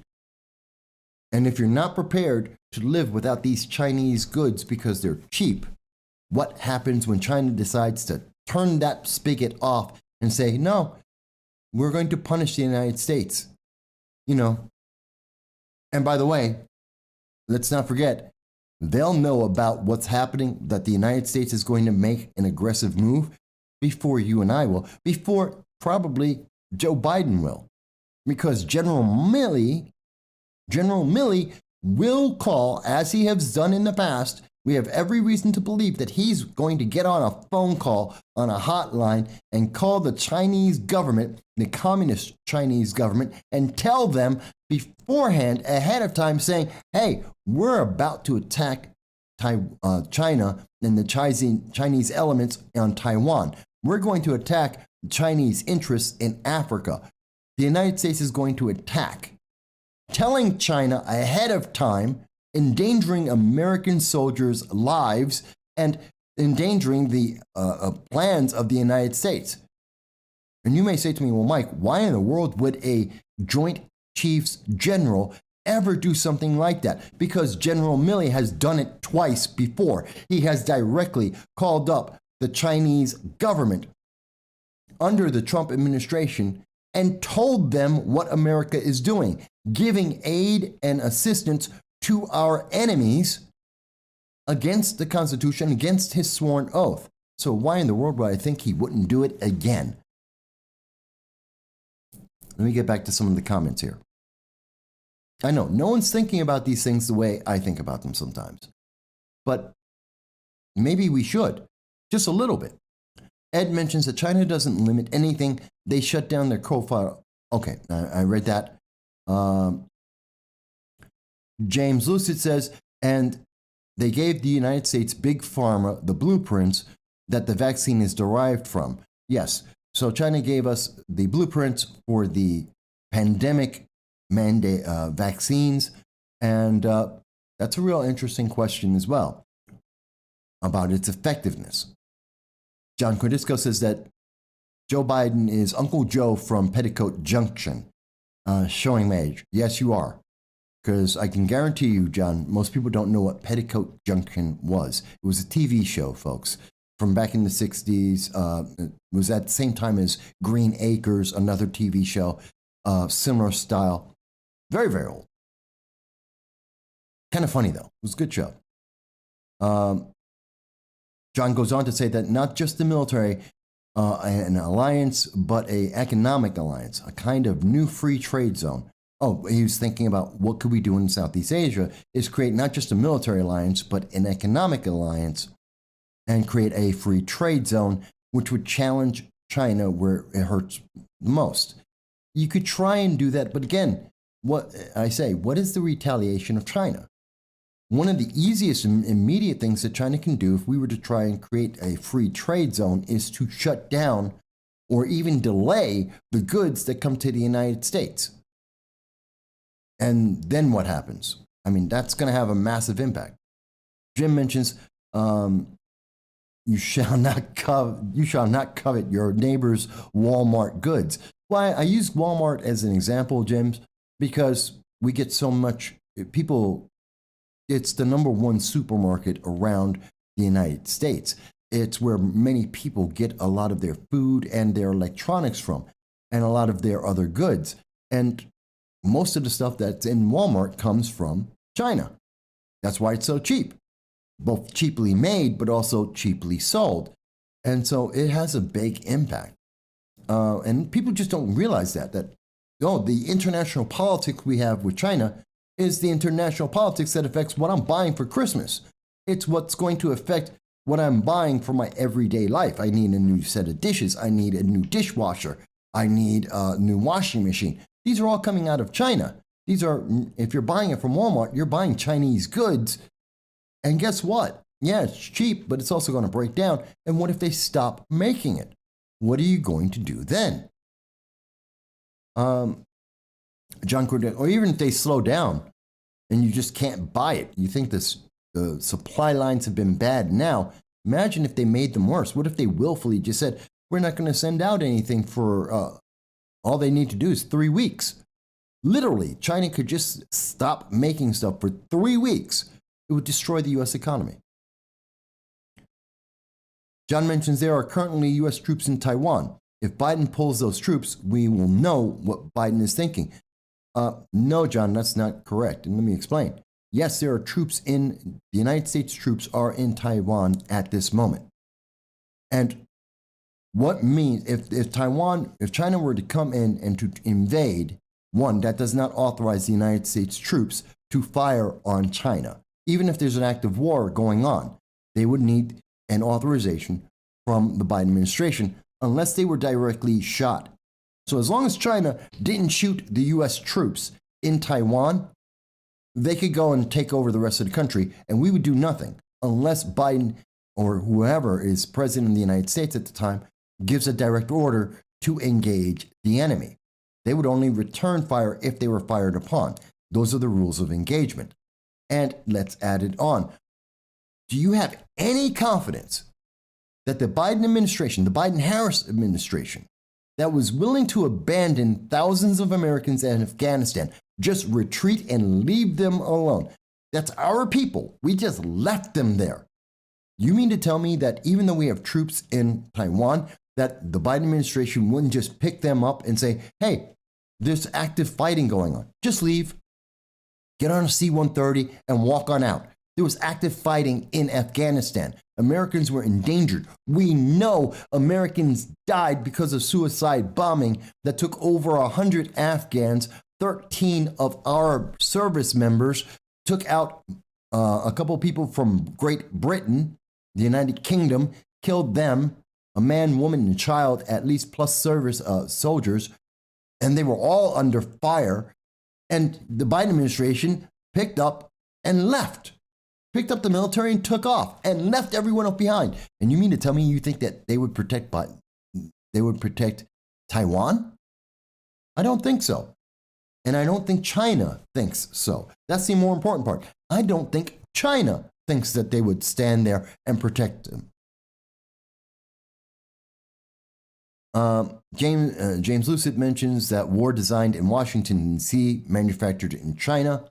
And if you're not prepared to live without these Chinese goods because they're cheap, what happens when China decides to turn that spigot off and say, no, we're going to punish the United States? You know, and by the way, let's not forget, they'll know about what's happening, that the United States is going to make an aggressive move before you and I will, before probably Joe Biden will. Because General Milley will call, as he has done in the past. We have every reason to believe that he's going to get on a phone call on a hotline and call the Chinese government, the communist Chinese government, and tell them beforehand, ahead of time, saying, hey, we're about to attack China and the Chinese elements on Taiwan. We're going to attack Chinese interests in Africa. The United States is going to attack. Telling China ahead of time, endangering American soldiers' lives and endangering the plans of the United States. And you may say to me, well, Mike, why in the world would a Joint Chiefs General ever do something like that? Because General Milley has done it twice before. He has directly called up the Chinese government under the Trump administration and told them what America is doing, giving aid and assistance to our enemies against the Constitution, against his sworn oath. So why in the world would I think he wouldn't do it again? Let me get back to some of the comments here. I know no one's thinking about these things the way I think about them sometimes, but maybe we should, just a little bit. Ed mentions that China doesn't limit anything. They shut down their coal-fired. Okay, I read that. James Lucid says, and they gave the United States Big Pharma the blueprints that the vaccine is derived from. Yes, so China gave us the blueprints for the pandemic mandate vaccines, and that's a real interesting question as well about its effectiveness. John Cordisco says that Joe Biden is Uncle Joe from Petticoat Junction, showing my age. Yes, you are. Because I can guarantee you, John, most people don't know what Petticoat Junction was. It was a TV show, folks, from back in the 60s. It was at the same time as Green Acres, another TV show, similar style. Very, very old. Kind of funny, though. It was a good show. John goes on to say that not just the military, an alliance, but an economic alliance, a kind of new free trade zone. Oh, he was thinking about what could we do in Southeast Asia is create not just a military alliance, but an economic alliance and create a free trade zone, which would challenge China where it hurts the most. You could try and do that, but again, what is the retaliation of China? One of the easiest and immediate things that China can do if we were to try and create a free trade zone is to shut down or even delay the goods that come to the United States. And then what happens? I mean, that's going to have a massive impact. Jim mentions, you shall not covet your neighbor's Walmart goods. Why I use Walmart as an example, Jim, because we get so much people. It's the number one supermarket around the United States. It's where many people get a lot of their food and their electronics from, and a lot of their other goods. And most of the stuff that's in Walmart comes from China. That's why it's so cheap, both cheaply made, but also cheaply sold. And so it has a big impact. And people just don't realize that the international politics we have with China is the international politics that affects what I'm buying for Christmas. It's what's going to affect what I'm buying for my everyday life. I need a new set of dishes. I need a new dishwasher. I need a new washing machine. These are all coming out of China. These are, if you're buying it from Walmart, you're buying Chinese goods. And guess what? Yeah, it's cheap, but it's also going to break down. And what if they stop making it? what are you going to do then? John Cordell, or even if they slow down and you just can't buy it, you think the supply lines have been bad now. Imagine if they made them worse. What if they willfully just said, we're not going to send out anything for all they need to do is 3 weeks? Literally, China could just stop making stuff for 3 weeks. It would destroy the U.S. economy. John mentions there are currently U.S. troops in Taiwan. If Biden pulls those troops, we will know what Biden is thinking. No, John, that's not correct. And let me explain. Yes, there are troops the United States troops are in Taiwan at this moment. And what means, if China were to come in and to invade, one, that does not authorize the United States troops to fire on China. Even if there's an active war going on, they would need an authorization from the Biden administration unless they were directly shot. So as long as China didn't shoot the U.S. troops in Taiwan, they could go and take over the rest of the country, and we would do nothing unless Biden or whoever is president of the United States at the time gives a direct order to engage the enemy. They would only return fire if they were fired upon. Those are the rules of engagement. And let's add it on. Do you have any confidence that the Biden administration, the Biden-Harris administration, that was willing to abandon thousands of Americans in Afghanistan, just retreat and leave them alone? That's our people. We just left them there. You mean to tell me that even though we have troops in Taiwan, that the Biden administration wouldn't just pick them up and say, hey, there's active fighting going on. Just leave. Get on a C-130 and walk on out. There was active fighting in Afghanistan. Americans were endangered. We know Americans died because of suicide bombing that took over 100 Afghans. 13 of our service members took out a couple of people from Great Britain, the United Kingdom, killed them, a man, woman, and child, at least, plus service soldiers, and they were all under fire. And the Biden administration picked up and left. Picked up the military and took off and left everyone else behind. And you mean to tell me you think that they would protect Taiwan? I don't think so. And I don't think China thinks so. That's the more important part. I don't think China thinks that they would stand there and protect them. James Lucid mentions that war designed in Washington, D.C., manufactured in China.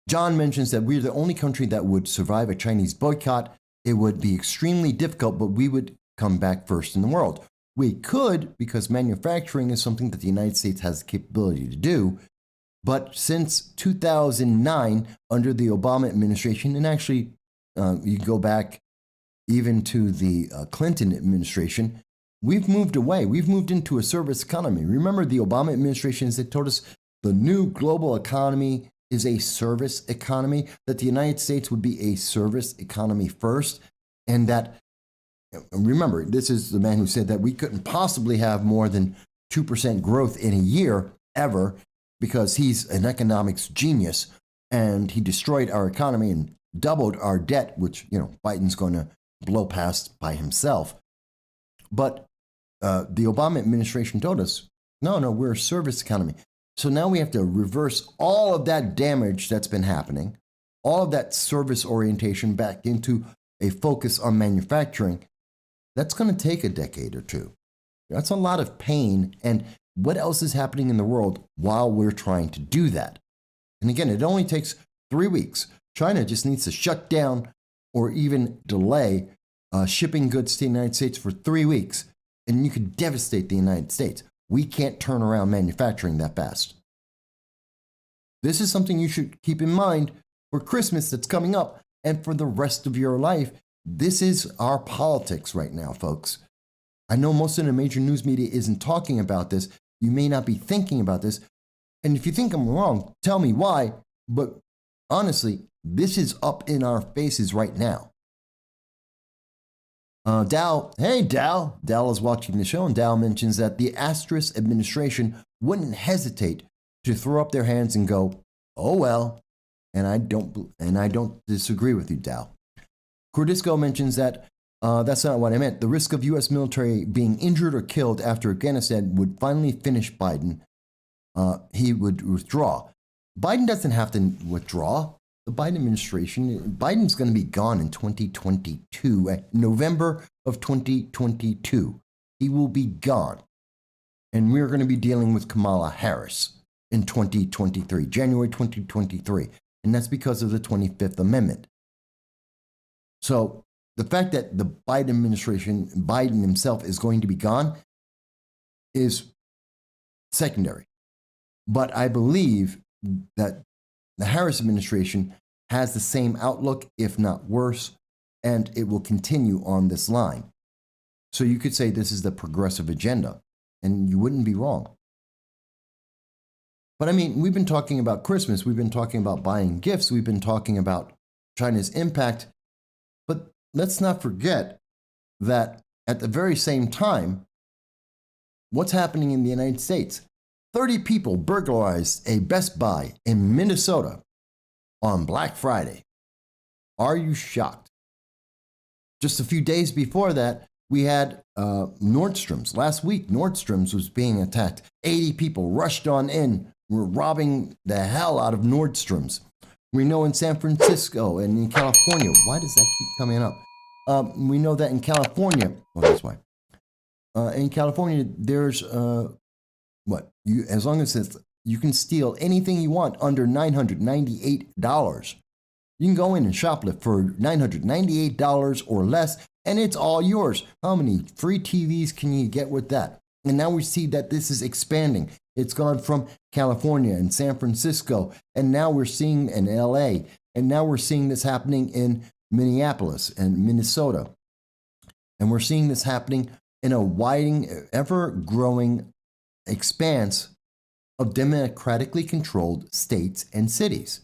John mentions that we're the only country that would survive a Chinese boycott. It would be extremely difficult, but we would come back first in the world. We could, because manufacturing is something that the United States has the capability to do. But since 2009, under the Obama administration, and actually you go back even to the Clinton administration, we've moved away. We've moved into a service economy. Remember the Obama administration that told us the new global economy is a service economy, that the United States would be a service economy first, and that, remember, this is the man who said that we couldn't possibly have more than 2% growth in a year ever because he's an economics genius, and he destroyed our economy and doubled our debt, which, Biden's going to blow past by himself. But the Obama administration told us, no, we're a service economy. So now we have to reverse all of that damage that's been happening, all of that service orientation back into a focus on manufacturing. That's going to take a decade or two. That's a lot of pain. And what else is happening in the world while we're trying to do that? And again, it only takes 3 weeks. China just needs to shut down or even delay shipping goods to the United States for 3 weeks, and you could devastate the United States. We can't turn around manufacturing that fast. This is something you should keep in mind for Christmas that's coming up and for the rest of your life. This is our politics right now, folks. I know most of the major news media isn't talking about this. You may not be thinking about this. And if you think I'm wrong, tell me why. But honestly, this is up in our faces right now. Dow, hey Dow. Dow is watching the show, and Dow mentions that the Asterisk administration wouldn't hesitate to throw up their hands and go, oh well. And I don't disagree with you, Dow. Cordisco mentions that That's not what I meant. The risk of U.S. military being injured or killed after Afghanistan would finally finish Biden. He would withdraw. Biden doesn't have to withdraw. The Biden administration, Biden's going to be gone in 2022, November of 2022. He will be gone. And we're going to be dealing with Kamala Harris in 2023, January 2023. And that's because of the 25th Amendment. So the fact that the Biden administration, Biden himself is going to be gone is secondary. But I believe that the Harris administration has the same outlook, if not worse, and it will continue on this line. So you could say this is the progressive agenda, and you wouldn't be wrong. But I mean, we've been talking about Christmas, we've been talking about buying gifts, we've been talking about China's impact, but let's not forget that at the very same time, what's happening in the United States? 30 people burglarized a Best Buy in Minnesota on Black Friday. Are you shocked? Just a few days before that, we had Nordstrom's. Last week, Nordstrom's was being attacked. 80 people rushed on in, were robbing the hell out of Nordstrom's. We know in San Francisco and in California. Why does that keep coming up? We know that in California. Well, that's why. In California, there's as long as you can steal anything you want under $998. You can go in and shoplift for $998 or less, and it's all yours. How many free TVs can you get with that? And now we see that this is expanding. It's gone from California and San Francisco, and now we're seeing in LA, and now we're seeing this happening in Minneapolis and Minnesota. And we're seeing this happening in a widening, ever-growing expanse of democratically controlled states and cities,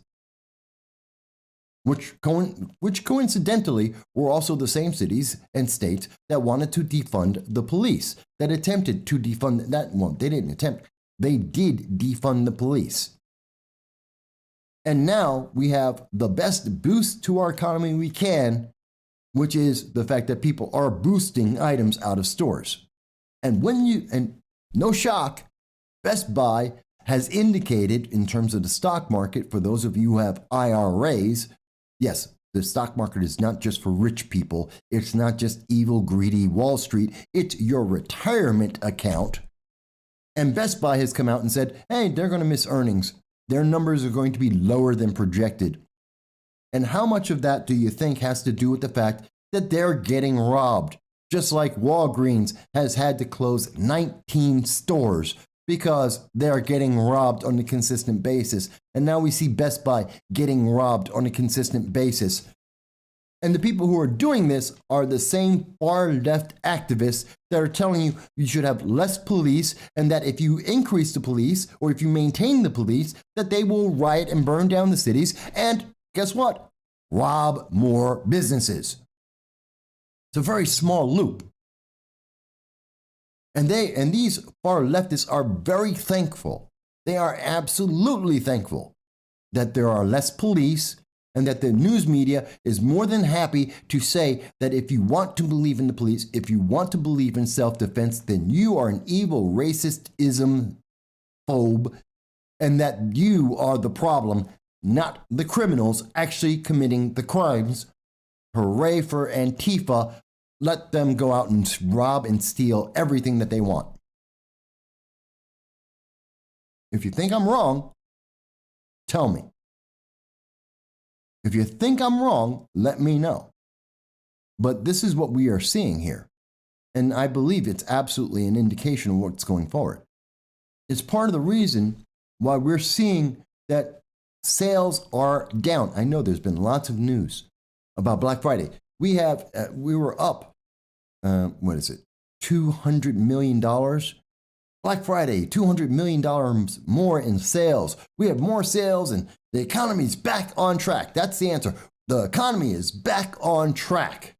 which coincidentally were also the same cities and states that wanted to defund the police, that attempted to defund that. Well, they didn't attempt, they did defund the police. And now we have the best boost to our economy we can, which is the fact that people are boosting items out of stores. And no shock, Best Buy has indicated in terms of the stock market, for those of you who have IRAs, yes, the stock market is not just for rich people. It's not just evil, greedy Wall Street. It's your retirement account. And Best Buy has come out and said, hey, they're going to miss earnings. Their numbers are going to be lower than projected. And how much of that do you think has to do with the fact that they're getting robbed? Just like Walgreens has had to close 19 stores because they're getting robbed on a consistent basis. And now we see Best Buy getting robbed on a consistent basis. And the people who are doing this are the same far left activists that are telling you you should have less police, and that if you increase the police or if you maintain the police, that they will riot and burn down the cities and, guess what? Rob more businesses. It's a very small loop. And these far leftists are very thankful. They are absolutely thankful that there are less police, and that the news media is more than happy to say that if you want to believe in the police, if you want to believe in self-defense, then you are an evil racist-ism phobe, and that you are the problem, not the criminals actually committing the crimes. Hooray for Antifa. Let them go out and rob and steal everything that they want. If you think I'm wrong, tell me. If you think I'm wrong, let me know. But this is what we are seeing here. And I believe it's absolutely an indication of what's going forward. It's part of the reason why we're seeing that sales are down. I know there's been lots of news about Black Friday. We were up, $200 million. Black Friday, $200 million more in sales. We have more sales and the economy's back on track. That's the answer. The economy is back on track.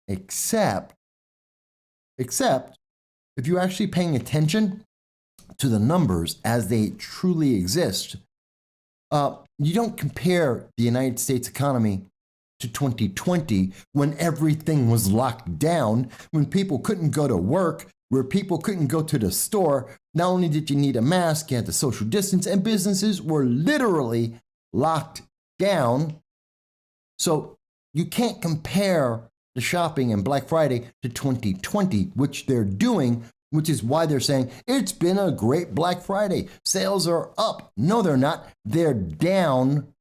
Except if you're actually paying attention to the numbers as they truly exist, you don't compare the United States economy to 2020 when everything was locked down, when people couldn't go to work, where people couldn't go to the store. Not only did you need a mask, you had to social distance, and businesses were literally locked down. So you can't compare the shopping and Black Friday to 2020, which they're doing, which is why they're saying it's been a great Black Friday. Sales are up. No, they're not. They're down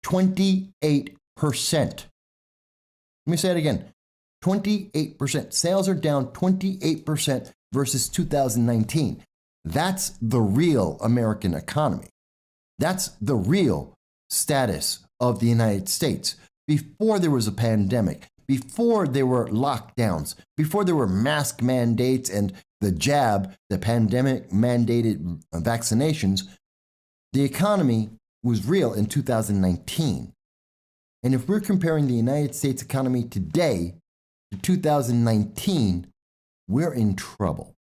28%. Let me say it again. 28%. Sales are down 28% versus 2019. That's the real American economy. That's the real status of the United States. Before there was a pandemic, before there were lockdowns, before there were mask mandates and the jab, the pandemic mandated vaccinations, the economy was real in 2019. And if we're comparing the United States economy today to 2019, we're in trouble.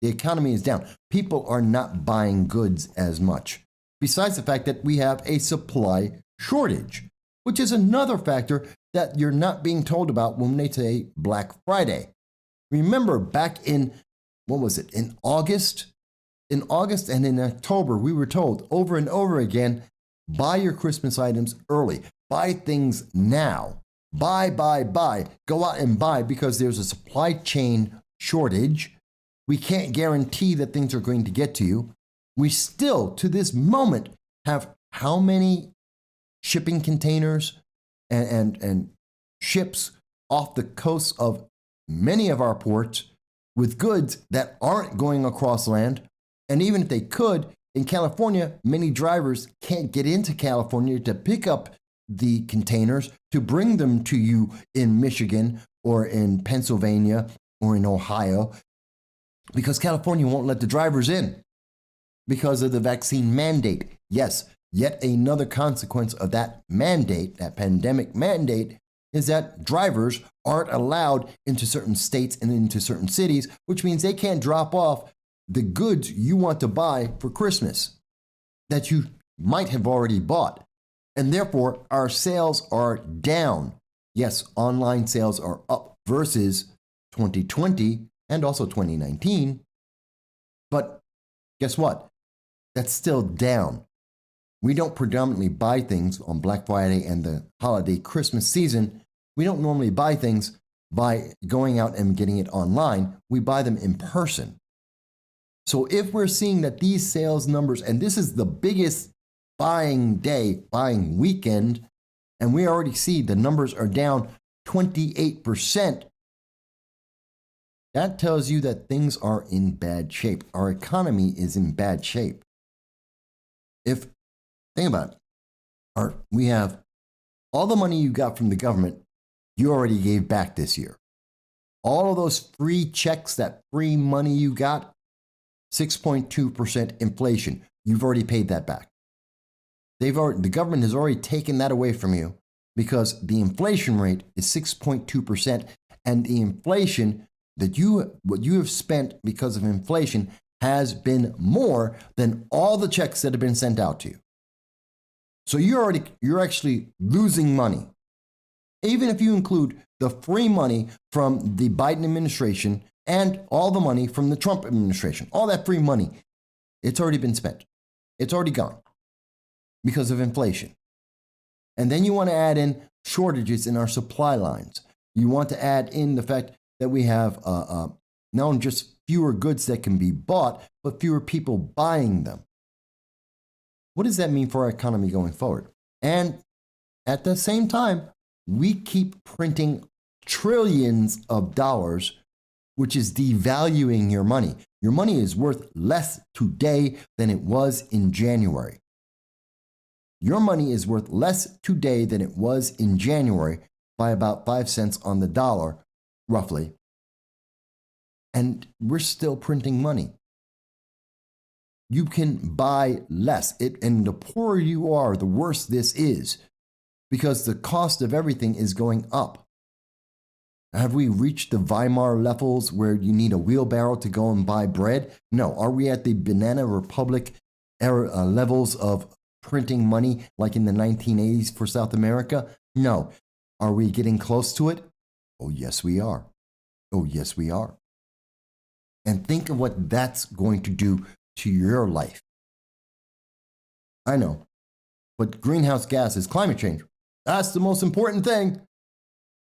The economy is down. People are not buying goods as much. Besides the fact that we have a supply shortage, which is another factor that you're not being told about when they say Black Friday. Remember back in, in August? In August and in October, we were told over and over again, buy your Christmas items early. Buy things now. Buy. Go out and buy because there's a supply chain shortage. We can't guarantee that things are going to get to you. We still, to this moment, have how many shipping containers and ships off the coasts of many of our ports with goods that aren't going across land. And even if they could, in California, many drivers can't get into California to pick up the containers to bring them to you in Michigan or in Pennsylvania or in Ohio because California won't let the drivers in because of the vaccine mandate. Yes, yet another consequence of that mandate, that pandemic mandate, is that drivers aren't allowed into certain states and into certain cities, which means they can't drop off the goods you want to buy for Christmas that you might have already bought. And therefore, our sales are down. Yes, online sales are up versus 2020 and also 2019. But guess what? That's still down. We don't predominantly buy things on Black Friday and the holiday Christmas season. We don't normally buy things by going out and getting it online. We buy them in person. So if we're seeing that these sales numbers, and this is the biggest buying day, buying weekend, and we already see the numbers are down 28%, that tells you that things are in bad shape. Our economy is in bad shape. Think about it. We have all the money you got from the government, you already gave back this year. All of those free checks, that free money you got, 6.2% inflation. You've already paid that back. The government has already taken that away from you because the inflation rate is 6.2%, and the inflation what you have spent because of inflation has been more than all the checks that have been sent out to you. So you're actually losing money. Even if you include the free money from the Biden administration and all the money from the Trump administration, all that free money, it's already been spent. It's already gone because of inflation. And then you want to add in shortages in our supply lines. You want to add in the fact that we have not just fewer goods that can be bought, but fewer people buying them. What does that mean for our economy going forward? And at the same time, we keep printing trillions of dollars, which is devaluing your money. Your money is worth less today than it was in January. Your money is worth less today than it was in January by about 5 cents on the dollar, roughly. And we're still printing money. You can buy less. And the poorer you are, the worse this is, because the cost of everything is going up. Have we reached the Weimar levels where you need a wheelbarrow to go and buy bread? No. Are we at the Banana Republic era, levels of printing money like in the 1980s for South America? No. Are we getting close to it? Oh, yes, we are. Oh, yes, we are. And think of what that's going to do to your life. I know, but greenhouse gas is climate change. That's the most important thing.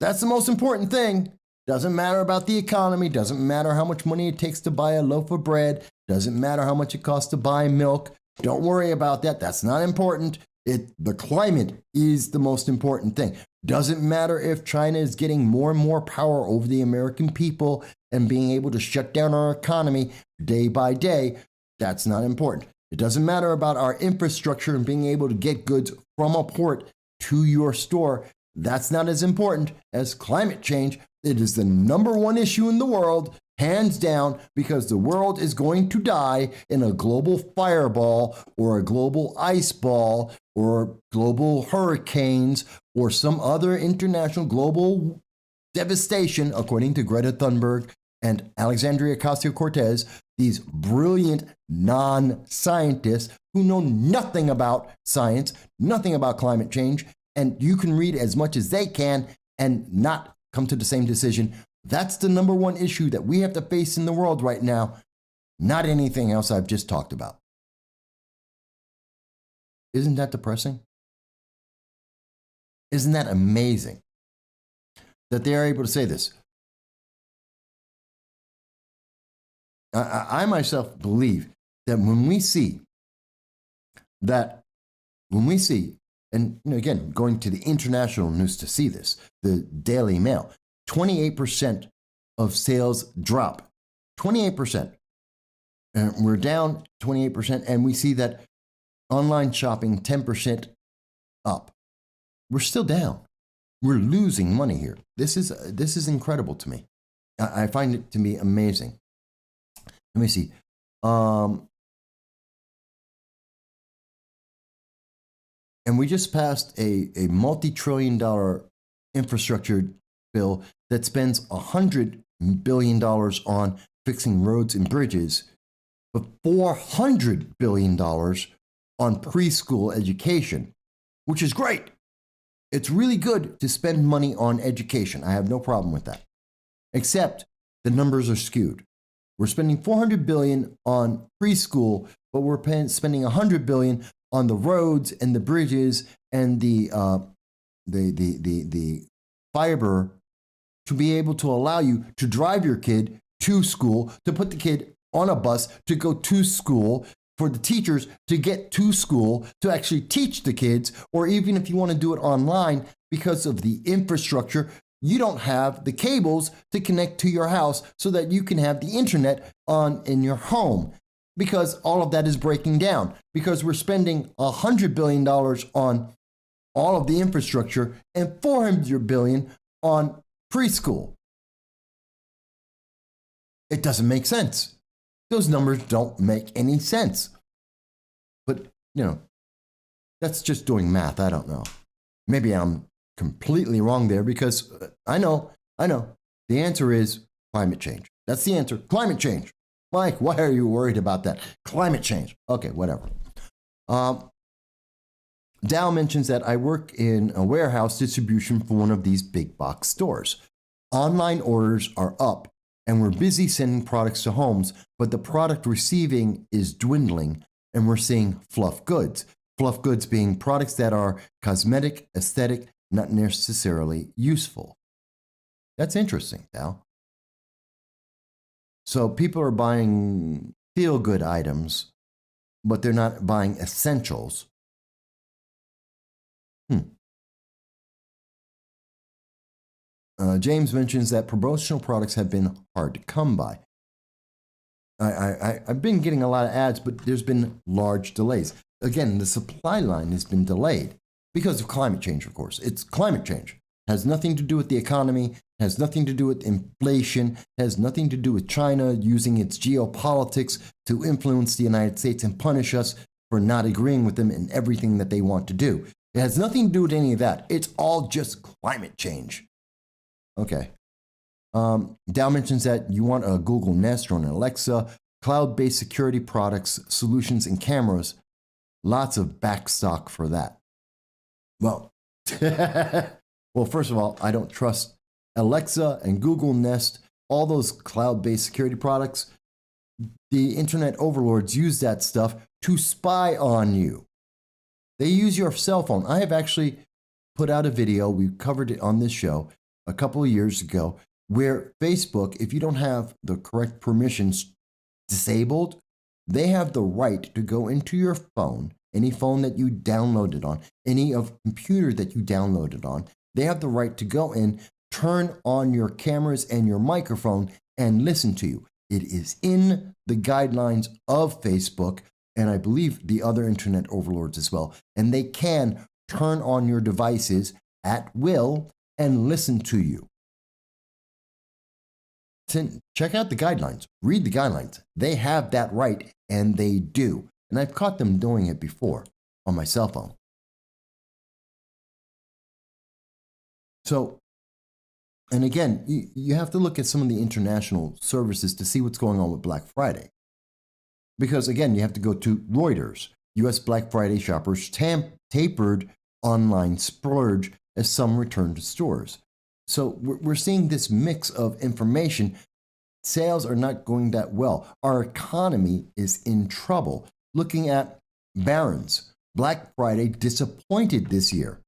That's the most important thing. Doesn't matter about the economy. Doesn't matter how much money it takes to buy a loaf of bread. Doesn't matter how much it costs to buy milk. Don't worry about that. That's not important. The climate is the most important thing. Doesn't matter if China is getting more and more power over the American people and being able to shut down our economy day by day. That's not important. It doesn't matter about our infrastructure and being able to get goods from a port to your store. That's not as important as climate change. It is the number one issue in the world, hands down, because the world is going to die in a global fireball or a global ice ball or global hurricanes or some other international global devastation, according to Greta Thunberg and Alexandria Ocasio-Cortez, these brilliant non-scientists who know nothing about science, nothing about climate change, and you can read as much as they can and not come to the same decision. That's the number one issue that we have to face in the world right now, not anything else I've just talked about. Isn't that depressing? Isn't that amazing that they are able to say this? I myself believe that when we see, and again, going to the international news to see this, the Daily Mail, 28% of sales drop. 28%. We're down 28%, and we see that online shopping 10% up. We're still down. We're losing money here. This is incredible to me. I find it to be amazing. Let me see. And we just passed a multi-trillion-dollar infrastructure bill that spends $100 billion on fixing roads and bridges, but $400 billion on preschool education, which is great. It's really good to spend money on education. I have no problem with that. Except the numbers are skewed. We're spending $400 billion on preschool, but we're spending $100 billion on the roads and the bridges and the fiber to be able to allow you to drive your kid to school, to put the kid on a bus to go to school, for the teachers to get to school, to actually teach the kids, or even if you want to do it online, because of the infrastructure, you don't have the cables to connect to your house so that you can have the internet on in your home, because all of that is breaking down, because we're spending $100 billion on all of the infrastructure and $400 billion on preschool. It doesn't make sense. Those numbers don't make any sense. But, that's just doing math. I don't know. Maybe I'm completely wrong there, because I know. The answer is climate change. That's the answer. Climate change. Mike, why are you worried about that? Climate change. Okay, whatever. Dow mentions that I work in a warehouse distribution for one of these big box stores. Online orders are up, and we're busy sending products to homes, but the product receiving is dwindling, and we're seeing fluff goods. Fluff goods being products that are cosmetic, aesthetic, not necessarily useful. That's interesting, Dow. So people are buying feel-good items, but they're not buying essentials. James mentions that promotional products have been hard to come by. I've been getting a lot of ads, but there's been large delays. Again, the supply line has been delayed because of climate change, of course. It's climate change. It has nothing to do with the economy, has nothing to do with inflation, has nothing to do with China using its geopolitics to influence the United States and punish us for not agreeing with them in everything that they want to do. It has nothing to do with any of that. It's all just climate change. Okay. Dow mentions that you want a Google Nest or an Alexa, cloud-based security products, solutions, and cameras. Lots of backstock for that. Well, Well, first of all, I don't trust Alexa and Google Nest, all those cloud-based security products. The internet overlords use that stuff to spy on you. They use your cell phone. I have actually put out a video, we covered it on this show a couple of years ago, where Facebook, if you don't have the correct permissions disabled, they have the right to go into your phone, any phone that you downloaded on, any of computer that you downloaded on. They have the right to go in, turn on your cameras and your microphone and listen to you. It is in the guidelines of Facebook and I believe the other internet overlords as well. And they can turn on your devices at will and listen to you. Check out the guidelines. Read the guidelines. They have that right, and they do. And I've caught them doing it before on my cell phone. So, and again, you have to look at some of the international services to see what's going on with Black Friday. Because again, you have to go to Reuters. U.S. Black Friday shoppers tapered online splurge as some return to stores. So we're seeing this mix of information. Sales are not going that well. Our economy is in trouble. Looking at Barron's, Black Friday disappointed this year,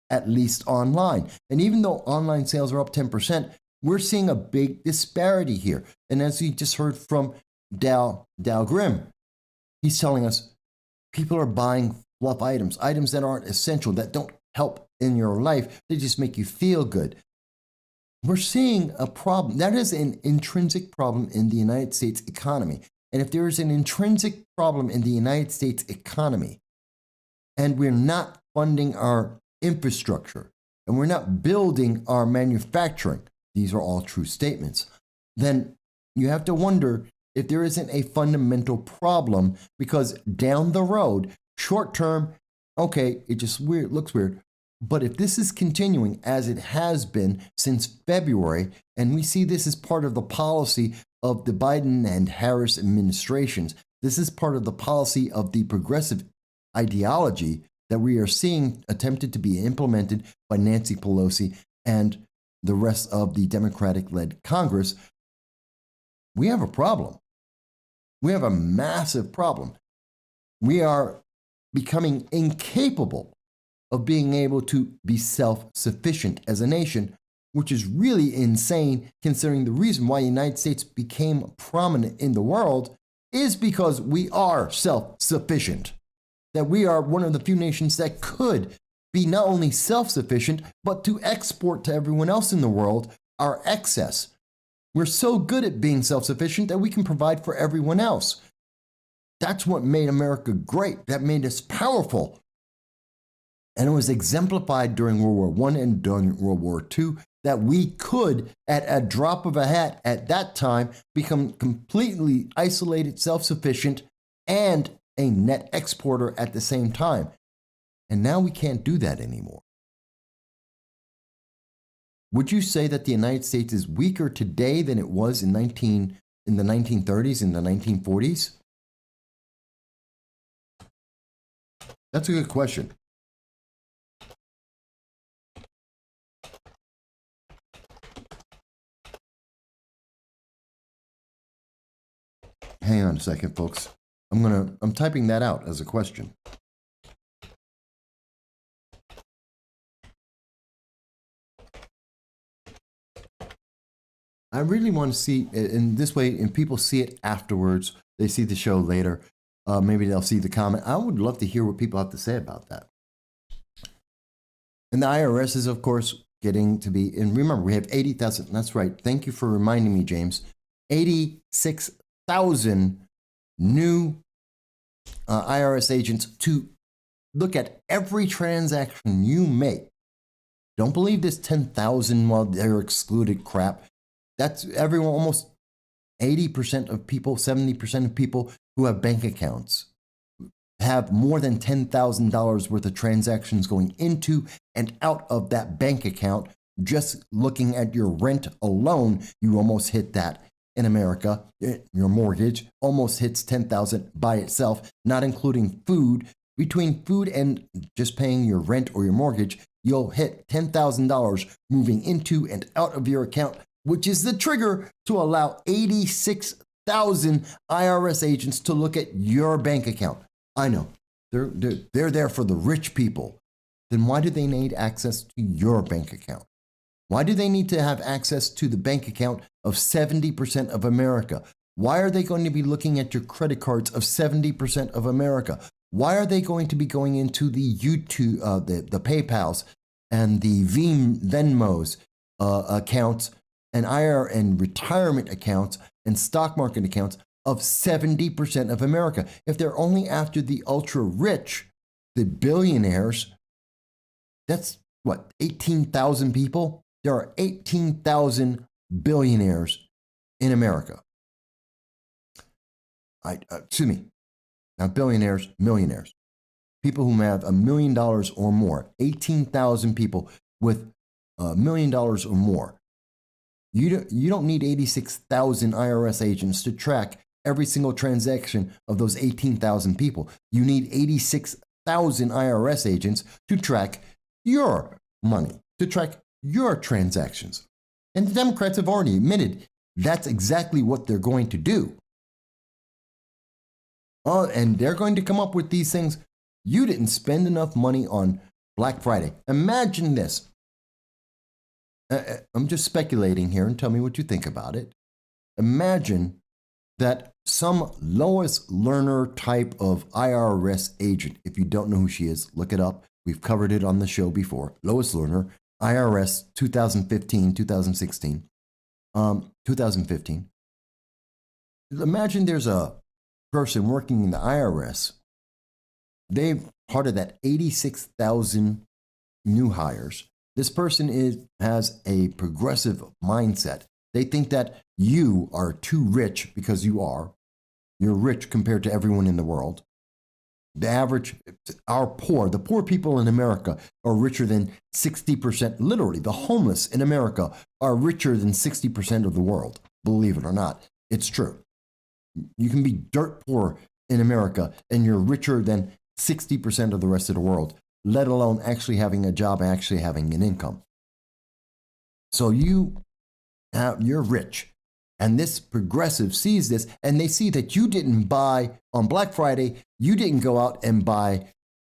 at least online. And even though online sales are up 10%, we're seeing a big disparity here. And as you just heard from Dow Grimm, he's telling us people are buying fluff items, items that aren't essential, that don't help in your life. They just make you feel good. We're seeing a problem. That is an intrinsic problem in the United States economy. And if there is an intrinsic problem in the United States economy, and we're not funding our infrastructure, and we're not building our manufacturing, these are all true statements, then you have to wonder if there isn't a fundamental problem, because down the road, short term, okay, it just looks weird. But if this is continuing as it has been since February, and we see this as part of the policy of the Biden and Harris administrations, this is part of the policy of the progressive ideology that we are seeing attempted to be implemented by Nancy Pelosi and the rest of the Democratic-led Congress, we have a problem. We have a massive problem. We are becoming incapable of being able to be self-sufficient as a nation, which is really insane considering the reason why the United States became prominent in the world is because we are self-sufficient. That we are one of the few nations that could be not only self-sufficient, but to export to everyone else in the world our excess. We're so good at being self-sufficient that we can provide for everyone else. That's what made America great. That made us powerful. And it was exemplified during World War I and during World War II that we could, at a drop of a hat at that time, become completely isolated, self-sufficient, and a net exporter at the same time. And now we can't do that anymore. Would you say that the United States is weaker today than it was in the 1930s, in the 1940s? That's a good question. Hang on a second, folks. I'm typing that out as a question. I really want to see, in this way, and people see it afterwards. They see the show later. Maybe they'll see the comment. I would love to hear what people have to say about that. And the IRS is, of course, getting to be, and remember, we have 80,000. That's right. Thank you for reminding me, James. 86,000 new IRS agents to look at every transaction you make. Don't believe this 10,000 while they're excluded crap. That's everyone, almost 80% of people, 70% of people who have bank accounts have more than $10,000 worth of transactions going into and out of that bank account. Just looking at your rent alone, you almost hit that. In America, your mortgage almost hits $10,000 by itself, not including food, Between food and just paying your rent or your mortgage, you'll hit $10,000 moving into and out of your account, which is the trigger to allow 86,000 IRS agents to look at your bank account. I know, they're there for the rich people. Then why do they need access to your bank account? Why do they need to have access to the bank account of 70% of America? Why are they going to be looking at your credit cards of 70% of America? Why are they going to be going into the YouTube, the PayPals and the Venmos accounts and IR and retirement accounts and stock market accounts of 70% of America? If they're only after the ultra rich, the billionaires, that's what, 18,000 people? There are 18,000 billionaires in America. Excuse me, not billionaires, millionaires. People who have $1 million or more, 18,000 people with $1 million or more. You don't need 86,000 IRS agents to track every single transaction of those 18,000 people. You need 86,000 IRS agents to track your money, to track your transactions. And the Democrats have already admitted that's exactly what they're going to do. And they're going to come up with these things. You didn't spend enough money on Black Friday. Imagine this. I'm just speculating here, and tell me what you think about it. Imagine that some Lois Lerner type of IRS agent, if you don't know who she is, look it up. We've covered it on the show before. Lois Lerner, IRS 2015, 2016, 2015. Imagine there's a person working in the IRS. They're part of that 86,000 new hires. This person has a progressive mindset. They think that you are too rich because you are. You're rich compared to everyone in the world. The average, the poor people in America are richer than 60%. Literally, the homeless in America are richer than 60% of the world. Believe it or not, it's true. You can be dirt poor in America and you're richer than 60% of the rest of the world, let alone actually having a job, actually having an income. So you're rich. And this progressive sees this, and they see that you didn't buy on Black Friday, you didn't go out and buy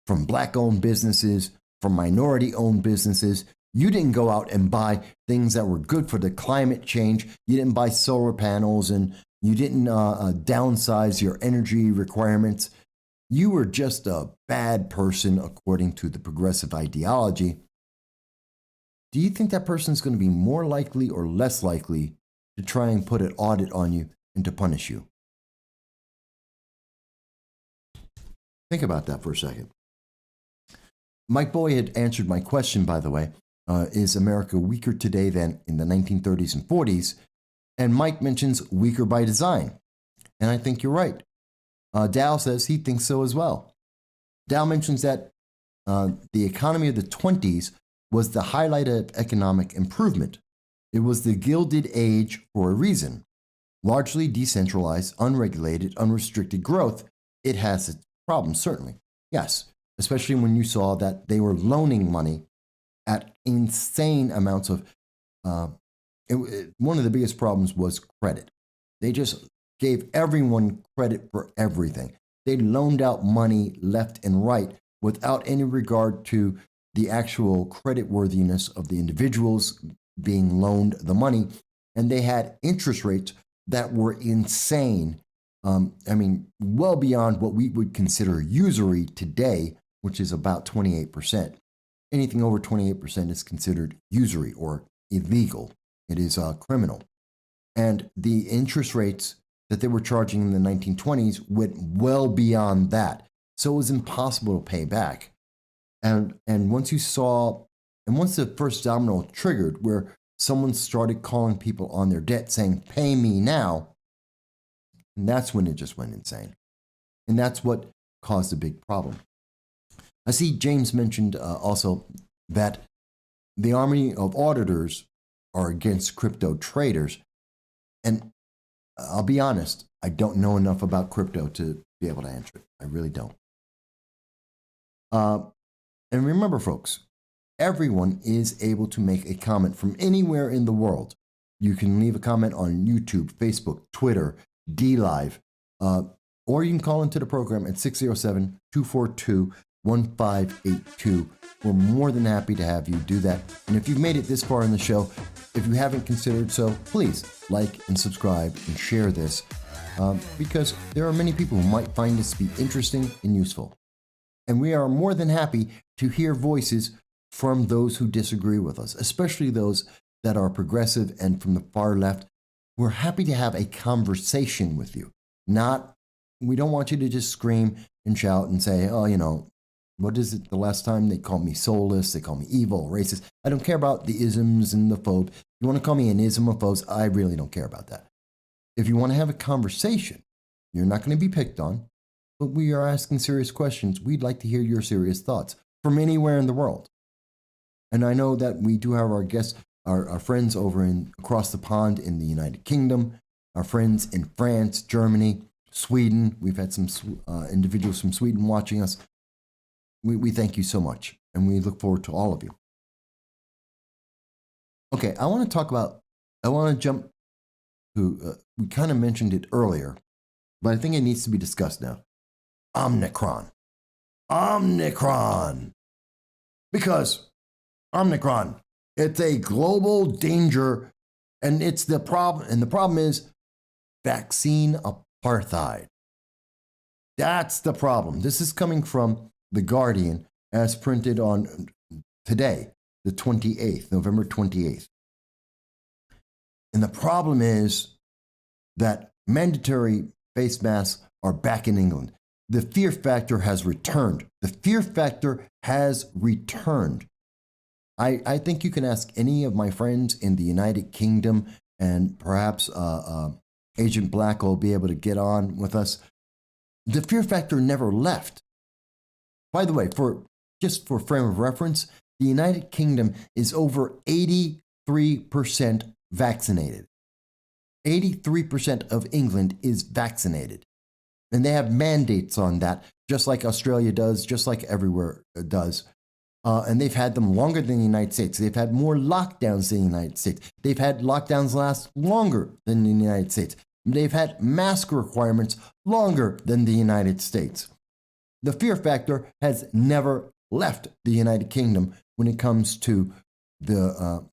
from Black-owned businesses, from minority-owned businesses. You didn't go out and buy things that were good for the climate change. You didn't buy solar panels, and you didn't downsize your energy requirements. You were just a bad person according to the progressive ideology. Do you think that person's going to be more likely or less likely to try and put an audit on you and to punish you? Think about that for a second. Mike Boy had answered my question, by the way. Is America weaker today than in the 1930s and 40s? And Mike mentions weaker by design. And I think you're right. Dow says he thinks so as well. Dow mentions that the economy of the 20s was the highlight of economic improvement. It was the Gilded Age for a reason. Largely decentralized, unregulated, unrestricted growth. It has its problems, certainly. Yes, especially when you saw that they were loaning money at insane amounts of. One of the biggest problems was credit. They just gave everyone credit for everything. They loaned out money left and right without any regard to the actual credit worthiness of the individuals being loaned the money. And they had interest rates that were insane. Well beyond what we would consider usury today, which is about 28%. Anything over 28% is considered usury or illegal. It is criminal. And the interest rates that they were charging in the 1920s went well beyond that. So it was impossible to pay back. And once the first domino triggered, where someone started calling people on their debt saying, pay me now, and that's when it just went insane. And that's what caused a big problem. I see James mentioned also that the army of auditors are against crypto traders. And I'll be honest, I don't know enough about crypto to be able to answer it. I really don't. Uh, and remember, folks, everyone is able to make a comment from anywhere in the world. You can leave a comment on YouTube, Facebook, Twitter, DLive, or you can call into the program at 607-242-1582. We're more than happy to have you do that. And if you've made it this far in the show, if you haven't considered so, please like and subscribe and share this because there are many people who might find this to be interesting and useful. And we are more than happy to hear voices from those who disagree with us, especially those that are progressive and from the far left. We're happy to have a conversation with you. We don't want you to just scream and shout and say, oh, what is it the last time they called me soulless, they called me evil, racist. I don't care about the isms and the phobes. If you want to call me an ism or phobes, I really don't care about that. If you want to have a conversation, you're not going to be picked on, but we are asking serious questions. We'd like to hear your serious thoughts from anywhere in the world. And I know that we do have our guests, our friends over across the pond in the United Kingdom, our friends in France, Germany, Sweden. We've had some individuals from Sweden watching us. We thank you so much, and we look forward to all of you. Okay, I want to jump to, we kind of mentioned it earlier, but I think it needs to be discussed now. Omnicron. Because Omnicron, it's a global danger, and it's the problem. And the problem is vaccine apartheid. That's the problem. This is coming from The Guardian, as printed on today, the 28th, November 28th. And the problem is that mandatory face masks are back in England. The fear factor has returned. I think you can ask any of my friends in the United Kingdom, and perhaps Agent Black will be able to get on with us. The fear factor never left. By the way, just for frame of reference, the United Kingdom is over 83% vaccinated. 83% of England is vaccinated. And they have mandates on that, just like Australia does, just like everywhere does. And they've had them longer than the United States. They've had more lockdowns than the United States. They've had lockdowns last longer than the United States. They've had mask requirements longer than the United States. The fear factor has never left the United Kingdom when it comes to the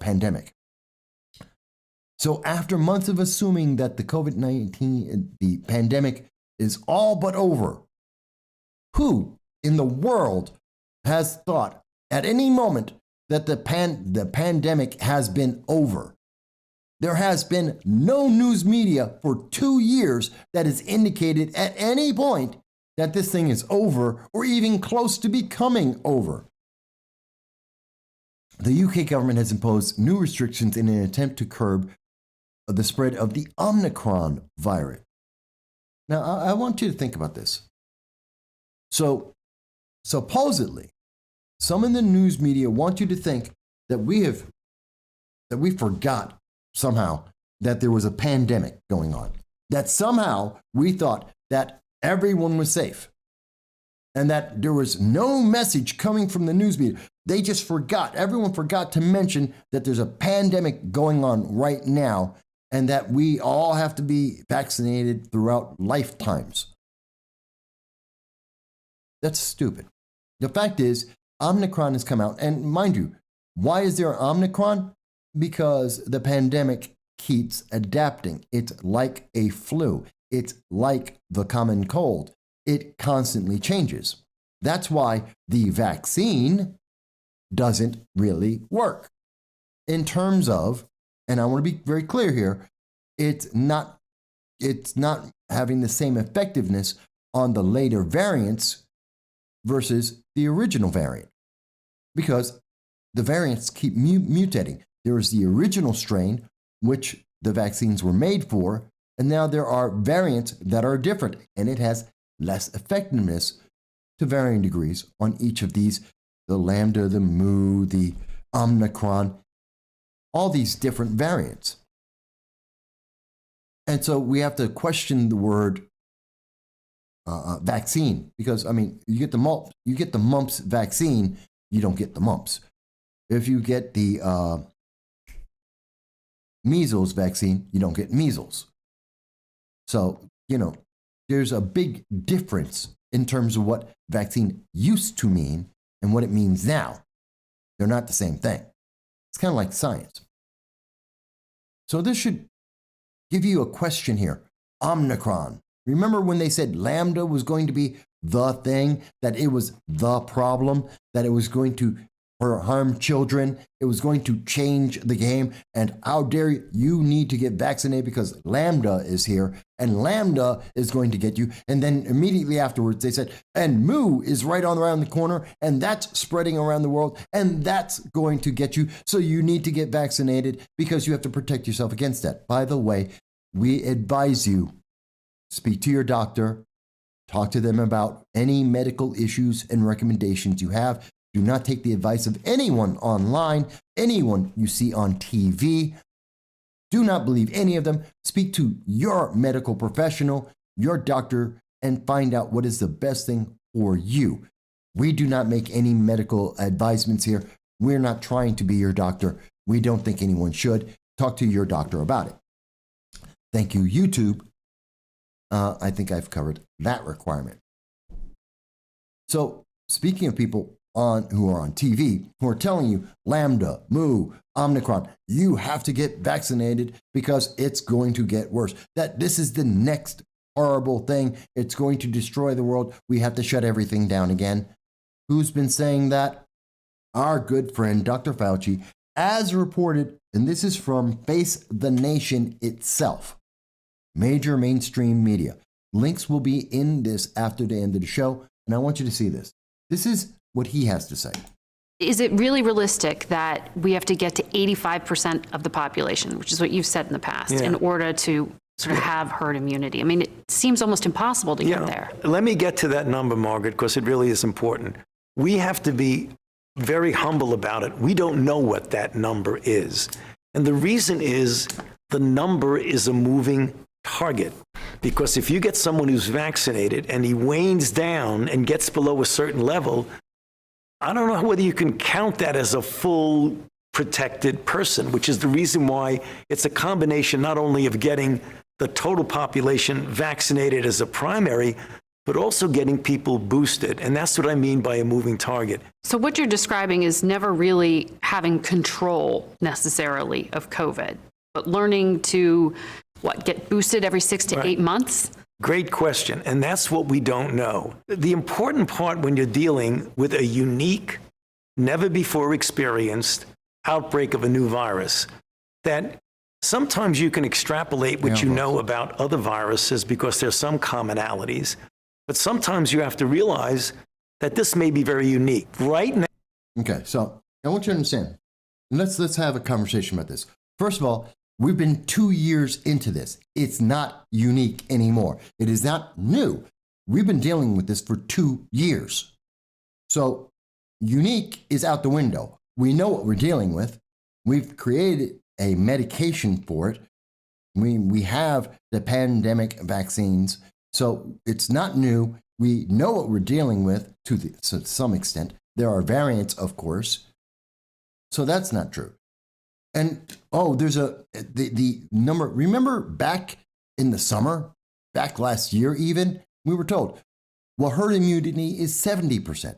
pandemic. So after months of assuming that the COVID-19, the pandemic is all but over, who in the world has thought at any moment that the pandemic has been over? There has been no news media for 2 years that has indicated at any point that this thing is over or even close to becoming over. The UK government has imposed new restrictions in an attempt to curb the spread of the Omnicron virus. Now, I want you to think about this. So, supposedly, some in the news media want you to think that we forgot somehow that there was a pandemic going on, that somehow we thought that everyone was safe and that there was no message coming from the news media. They just forgot. Everyone forgot to mention that there's a pandemic going on right now and that we all have to be vaccinated throughout lifetimes. That's stupid. The fact is, Omnicron has come out, and mind you, why is there Omnicron? Because the pandemic keeps adapting. It's like a flu. It's like the common cold. It constantly changes. That's why the vaccine doesn't really work. In terms of, and I want to be very clear here, it's not having the same effectiveness on the later variants versus the original variant, because the variants keep mutating. There is the original strain, which the vaccines were made for, and now there are variants that are different, and it has less effectiveness to varying degrees on each of these, the Lambda, the Mu, the Omnicron, all these different variants. And so we have to question the word vaccine, because I mean, you get the mumps vaccine, you don't get the mumps. If you get the measles vaccine, you don't get measles. So, there's a big difference in terms of what vaccine used to mean and what it means now. They're not the same thing. It's kind of like science. So this should give you a question here. Omnicron. Remember when they said Lambda was going to be the thing, that it was the problem, that it was going to harm children, it was going to change the game, and how dare you need to get vaccinated because Lambda is here, and Lambda is going to get you. And then immediately afterwards they said, and Mu is right on around the corner, and that's spreading around the world, and that's going to get you, so you need to get vaccinated because you have to protect yourself against that. By the way, we advise you, speak to your doctor, talk to them about any medical issues and recommendations you have. Do not take the advice of anyone online, anyone you see on TV. Do not believe any of them. Speak to your medical professional, your doctor, and find out what is the best thing for you. We do not make any medical advisements here. We're not trying to be your doctor. We don't think anyone should. Talk to your doctor about it. Thank you, YouTube. I think I've covered that requirement. So, speaking of people who are on TV, who are telling you Lambda, Mu, Omnicron, you have to get vaccinated because it's going to get worse. That this is the next horrible thing. It's going to destroy the world. We have to shut everything down again. Who's been saying that? Our good friend, Dr. Fauci, as reported, and this is from Face the Nation itself, major mainstream media. Links will be in this after the end of the show, and I want you to see this. This is what he has to say. Is it really realistic that we have to get to 85% of the population, which is what you've said in the past, in order to sort of have herd immunity? I mean, it seems almost impossible to get there. Let me get to that number, Margaret, because it really is important. We have to be very humble about it. We don't know what that number is. And the reason is the number is a moving target. Because if you get someone who's vaccinated and he wanes down and gets below a certain level, I don't know whether you can count that as a full protected person, which is the reason why it's a combination not only of getting the total population vaccinated as a primary, but also getting people boosted. And that's what I mean by a moving target. So what you're describing is never really having control necessarily of COVID, but learning to, get boosted every 6 to 8 months? Great question. And that's what we don't know. The important part when you're dealing with a unique, never before experienced outbreak of a new virus, that sometimes you can extrapolate what you know about other viruses because there's some commonalities. But sometimes you have to realize that this may be very unique. Right now. Okay, so I want you to understand. Let's have a conversation about this. First of all, we've been 2 years into this. It's not unique anymore. It is not new. We've been dealing with this for 2 years. So unique is out the window. We know what we're dealing with. We've created a medication for it. We have the pandemic vaccines. So it's not new. We know what we're dealing with to some extent. There are variants, of course. So that's not true. And, there's the number. Remember back in the summer, back last year even, we were told, well, herd immunity is 70%.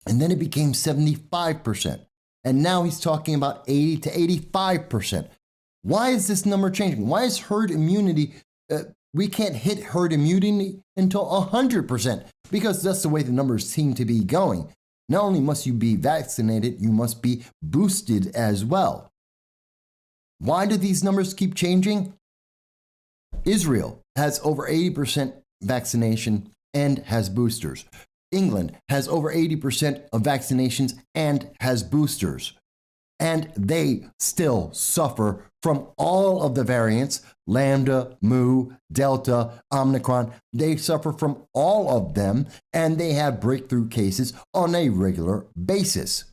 And then it became 75%. And now he's talking about 80 to 85%. Why is this number changing? Why is herd immunity, we can't hit herd immunity until 100%, because that's the way the numbers seem to be going. Not only must you be vaccinated, you must be boosted as well. Why do these numbers keep changing? Israel has over 80% vaccination and has boosters. England has over 80% of vaccinations and has boosters. And they still suffer from all of the variants, Lambda, Mu, Delta, Omnicron. They suffer from all of them, and they have breakthrough cases on a regular basis.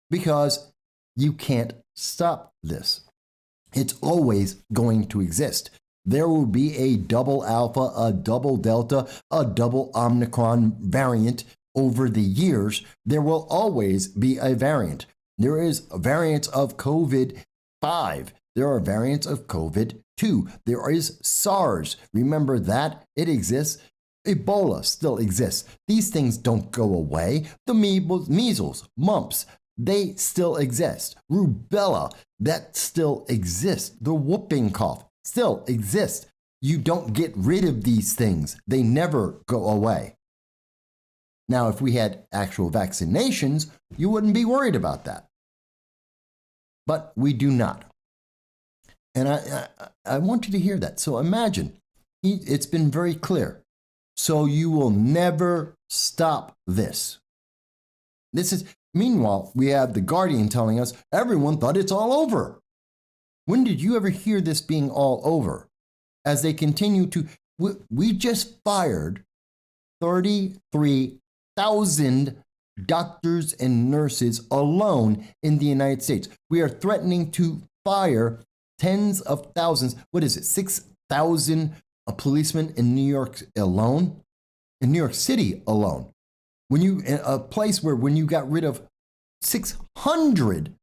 Because you can't stop this. It's always going to exist. there will be a double alpha, a double delta, a double Omnicron variant over the years. There will always be a variant. There is variants of COVID-5. There are variants of COVID-2. There is SARS. Remember that? It exists. Ebola still exists. These things don't go away. The measles, mumps, they still exist. Rubella, that still exists. The whooping cough still exists. You don't get rid of these things. They never go away. Now, if we had actual vaccinations, you wouldn't be worried about that. But we do not. And I want you to hear that. So imagine, it's been very clear. So you will never stop this. Meanwhile, we have The Guardian telling us everyone thought it's all over. When did you ever hear this being all over? As they continue to, we just fired 33,000 doctors and nurses alone in the United States. We are threatening to fire tens of thousands. What is it? 6,000 policemen in New York alone, in New York City alone. A place where when you got rid of 600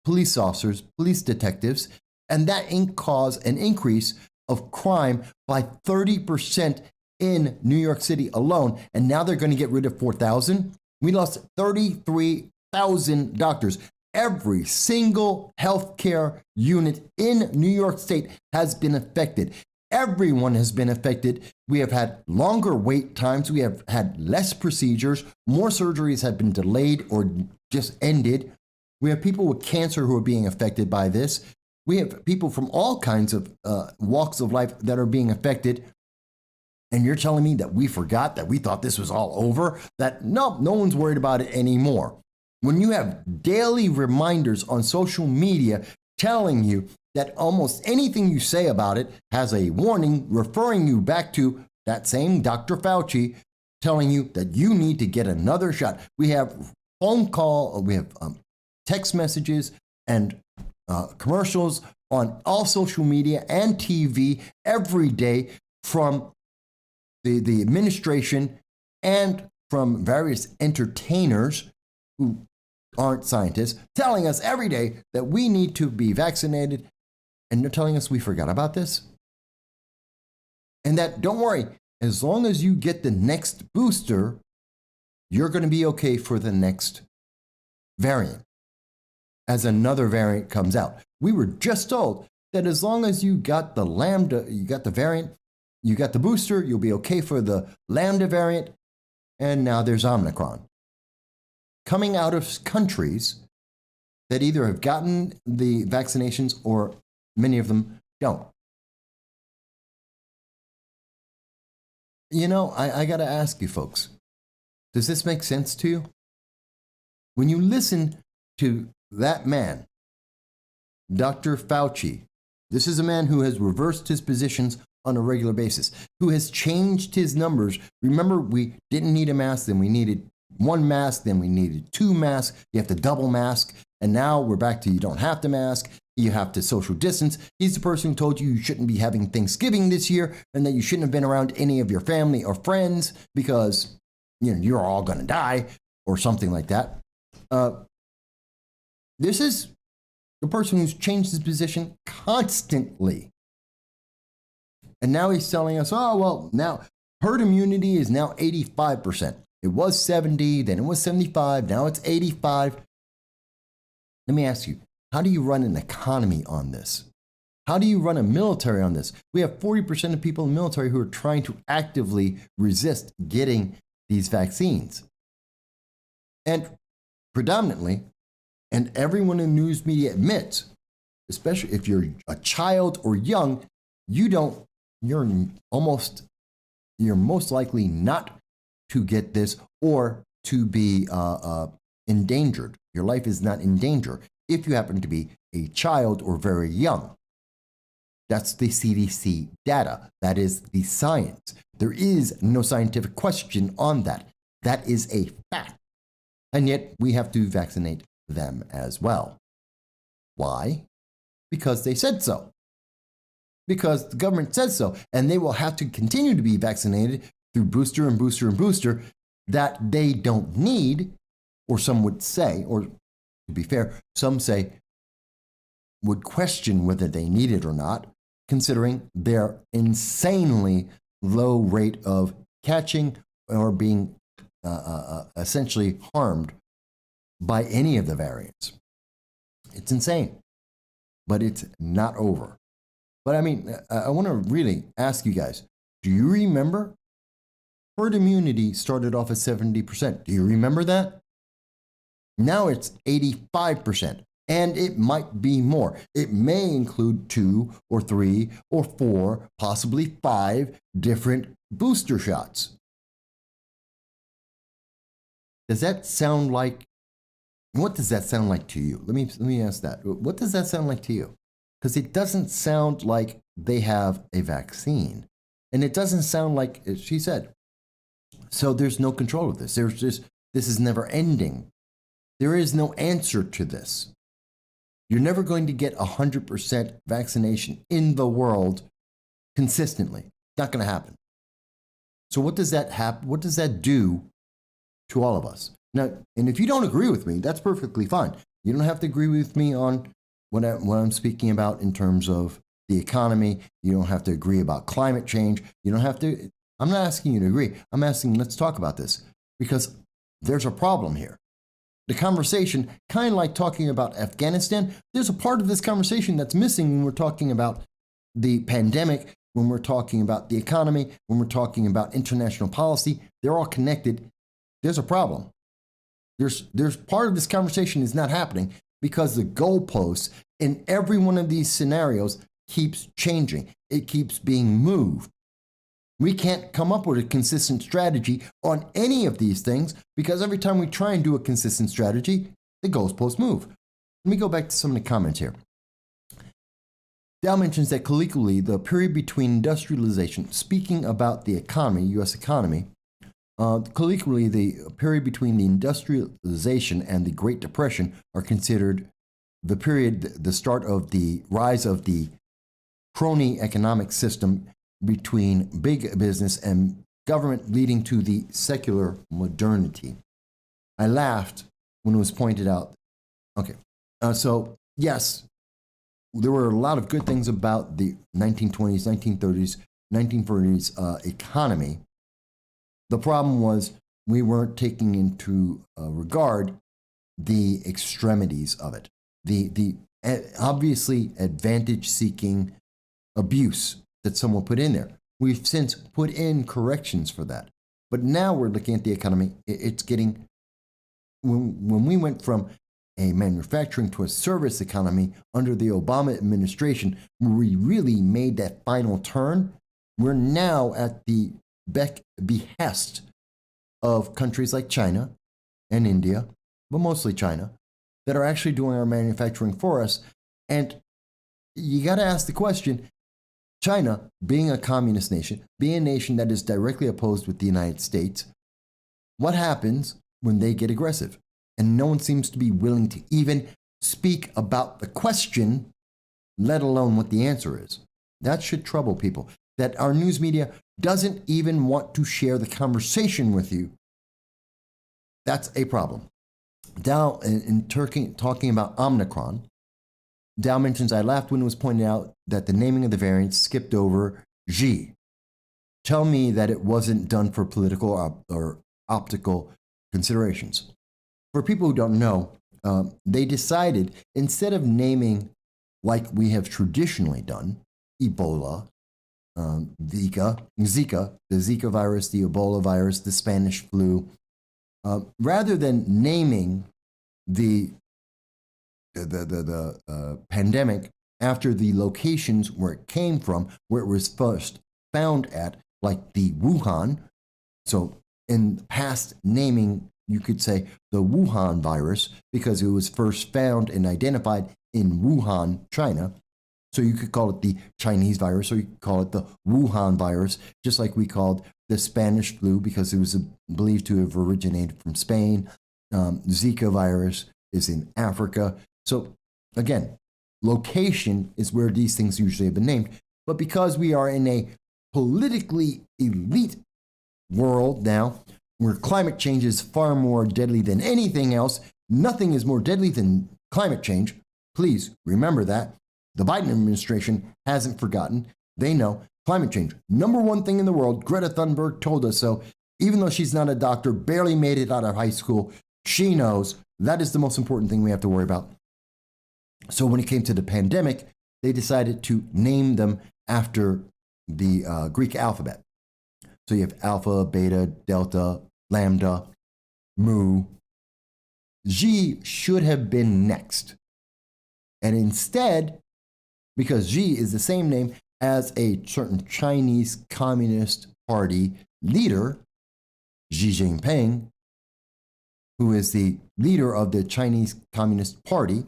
police officers, police detectives, and that caused an increase of crime by 30% in New York City alone. And now they're going to get rid of 4,000. We lost 33,000 doctors. Every single healthcare unit in New York State has been affected. Everyone has been affected. We have had longer wait times. We have had less procedures. More surgeries have been delayed or just ended. We have people with cancer who are being affected by this. We have people from all kinds of walks of life that are being affected. And you're telling me that we forgot, that we thought this was all over? That no one's worried about it anymore. When you have daily reminders on social media telling you that almost anything you say about it has a warning referring you back to that same Dr. Fauci telling you that you need to get another shot. We have we have text messages and commercials on all social media and TV every day from the administration and from various entertainers who aren't scientists telling us every day that we need to be vaccinated. And they're telling us we forgot about this. And that, don't worry, as long as you get the next booster, you're going to be okay for the next variant as another variant comes out. We were just told that as long as you got the Lambda, you got the variant, you got the booster, you'll be okay for the Lambda variant. And now there's Omnicron coming out of countries that either have gotten the vaccinations or many of them don't. You know, I got to ask you folks, does this make sense to you? When you listen to that man, Dr. Fauci, this is a man who has reversed his positions on a regular basis, who has changed his numbers. Remember, we didn't need a mask, then we needed one mask, then we needed two masks. You have to double mask. And now we're back to you don't have to mask. You have to social distance. He's the person who told you shouldn't be having Thanksgiving this year and that you shouldn't have been around any of your family or friends because you're all going to die or something like that. This is the person who's changed his position constantly. And now he's telling us, oh, well, now herd immunity is now 85%. It was 70, then it was 75, now it's 85. Let me ask you, how do you run an economy on this? How do you run a military on this? We have 40% of people in the military who are trying to actively resist getting these vaccines. And predominantly, and everyone in news media admits, especially if you're a child or young, you're most likely not to get this or to be endangered. Your life is not in danger if you happen to be a child or very young. That's the CDC data. That is the science. There is no scientific question on that. That is a fact. And yet we have to vaccinate them as well. Why? Because they said so. because the government says so. And they will have to continue to be vaccinated through booster and booster and booster that they don't need, or some would say, or to be fair, some say would question whether they need it or not, considering their insanely low rate of catching or being essentially harmed by any of the variants. It's insane, but it's not over. But I mean, I want to really ask you guys, do you remember herd immunity started off at 70%? Do you remember that? Now it's 85%, and it might be more. It may include 2 or 3 or 4, possibly 5 different booster shots. Does that sound like, what does that sound like to you? Let me ask that. What does that sound like to you? Because it doesn't sound like they have a vaccine. And it doesn't sound like, as she said, so there's no control of this. This is never ending. There is no answer to this. You're never going to get 100% vaccination in the world consistently. Not going to happen. So what does that happen? What does that do to all of us? Now, and if you don't agree with me, that's perfectly fine. You don't have to agree with me on what I'm speaking about in terms of the economy. You don't have to agree about climate change. You don't have to. I'm not asking you to agree. I'm asking, let's talk about this, because there's a problem here. The conversation, kind of like talking about Afghanistan, there's a part of this conversation that's missing when we're talking about the pandemic, when we're talking about the economy, when we're talking about international policy. They're all connected. There's a problem. There's part of this conversation is not happening because the goalposts in every one of these scenarios keeps changing. It keeps being moved. We can't come up with a consistent strategy on any of these things because every time we try and do a consistent strategy, the goalposts move. Let me go back to some of the comments here. Dow mentions that colloquially, the period between industrialization, speaking about the economy, U.S. economy, colloquially, the period between the industrialization and the Great Depression are considered the period, the start of the rise of the crony economic system between big business and government, leading to the secular modernity. I laughed when it was pointed out. Okay, so yes, there were a lot of good things about the 1920s, 1930s, 1940s economy. The problem was we weren't taking into regard the extremities of it, the obviously advantage-seeking abuse that someone put in there. We've since put in corrections for that. But now we're looking at the economy. It's getting, when we went from a manufacturing to a service economy under the Obama administration, where we really made that final turn, we're now at the behest of countries like China and India, but mostly China, that are actually doing our manufacturing for us. And you got to ask the question, China, being a communist nation, being a nation that is directly opposed with the United States, what happens when they get aggressive? And no one seems to be willing to even speak about the question, let alone what the answer is. That should trouble people, that our news media doesn't even want to share the conversation with you. That's a problem. Dow, in Turkey, talking about Omnicron, Dow mentions, I laughed when it was pointed out that the naming of the variants skipped over Xi. Tell me that it wasn't done for political or optical considerations. For people who don't know, they decided, instead of naming like we have traditionally done, Ebola, Zika, the Zika virus, the Ebola virus, the Spanish flu, rather than naming the pandemic after the locations where it came from, where it was first found at, like the Wuhan. So in past naming, you could say the Wuhan virus because it was first found and identified in Wuhan, China. So you could call it the Chinese virus, or you could call it the Wuhan virus, just like we called the Spanish flu because it was believed to have originated from Spain. Zika virus is in Africa. So again, location is where these things usually have been named. But because we are in a politically elite world now, where climate change is far more deadly than anything else, nothing is more deadly than climate change. Please remember that. The Biden administration hasn't forgotten. They know climate change, number one thing in the world. Greta Thunberg told us so. Even though she's not a doctor, barely made it out of high school, she knows that is the most important thing we have to worry about. So when it came to the pandemic, they decided to name them after the Greek alphabet. So you have alpha, beta, delta, lambda, mu. Xi should have been next. And instead, because Xi is the same name as a certain Chinese Communist Party leader, Xi Jinping, who is the leader of the Chinese Communist Party,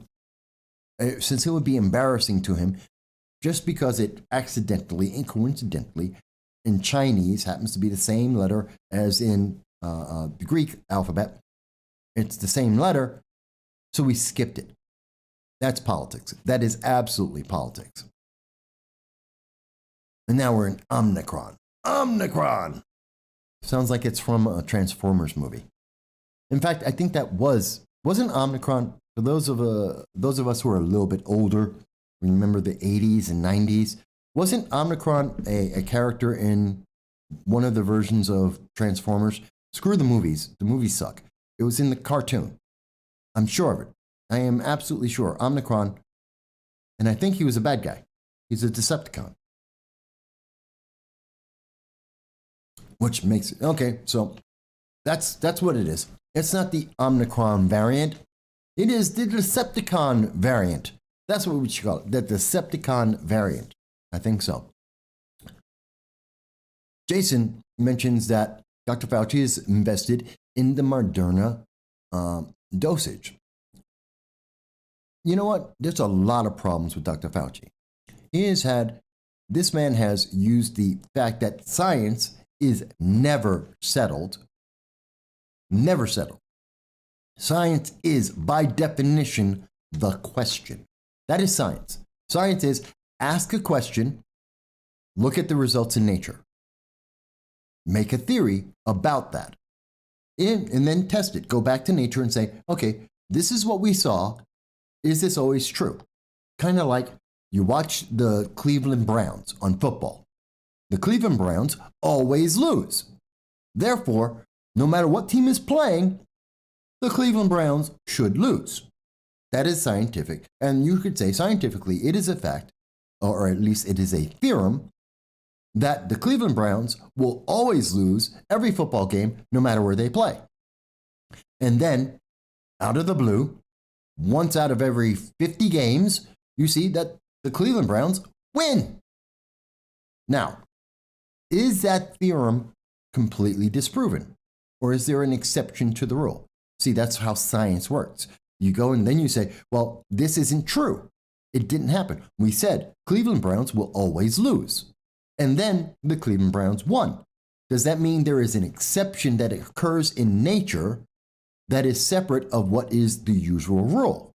since it would be embarrassing to him, just because it accidentally and coincidentally in Chinese happens to be the same letter as in the Greek alphabet. It's the same letter, so we skipped it. That's politics. That is absolutely politics. And now we're in Omnicron. Omnicron! Sounds like it's from a Transformers movie. In fact, I think that wasn't Omnicron, for those of us who are a little bit older, remember the 80s and 90s, wasn't Omnicron a character in one of the versions of Transformers? Screw the movies. The movies suck. It was in the cartoon. I'm sure of it. I am absolutely sure. Omnicron, and I think he was a bad guy. He's a Decepticon. Which makes it, okay, so that's what it is. It's not the Omnicron variant. It is the Decepticon variant. That's what we should call it, the Decepticon variant. I think so. Jason mentions that Dr. Fauci is invested in the Moderna dosage. You know what? There's a lot of problems with Dr. Fauci. This man has used the fact that science is never settled. Never settled. Science is, by definition, the question. That is science. Science is ask a question, look at the results in nature, make a theory about that, and then test it. Go back to nature and say, okay, this is what we saw. Is this always true? Kind of like you watch the Cleveland Browns on football. The Cleveland Browns always lose. Therefore, no matter what team is playing, the Cleveland Browns should lose. That is scientific. And you could say scientifically, it is a fact, or at least it is a theorem, that the Cleveland Browns will always lose every football game, no matter where they play. And then, out of the blue, once out of every 50 games, you see that the Cleveland Browns win. Now, is that theorem completely disproven? Or is there an exception to the rule? See, that's how science works. You go and then you say, well, this isn't true. It didn't happen. We said Cleveland Browns will always lose. And then the Cleveland Browns won. Does that mean there is an exception that occurs in nature that is separate of what is the usual rule?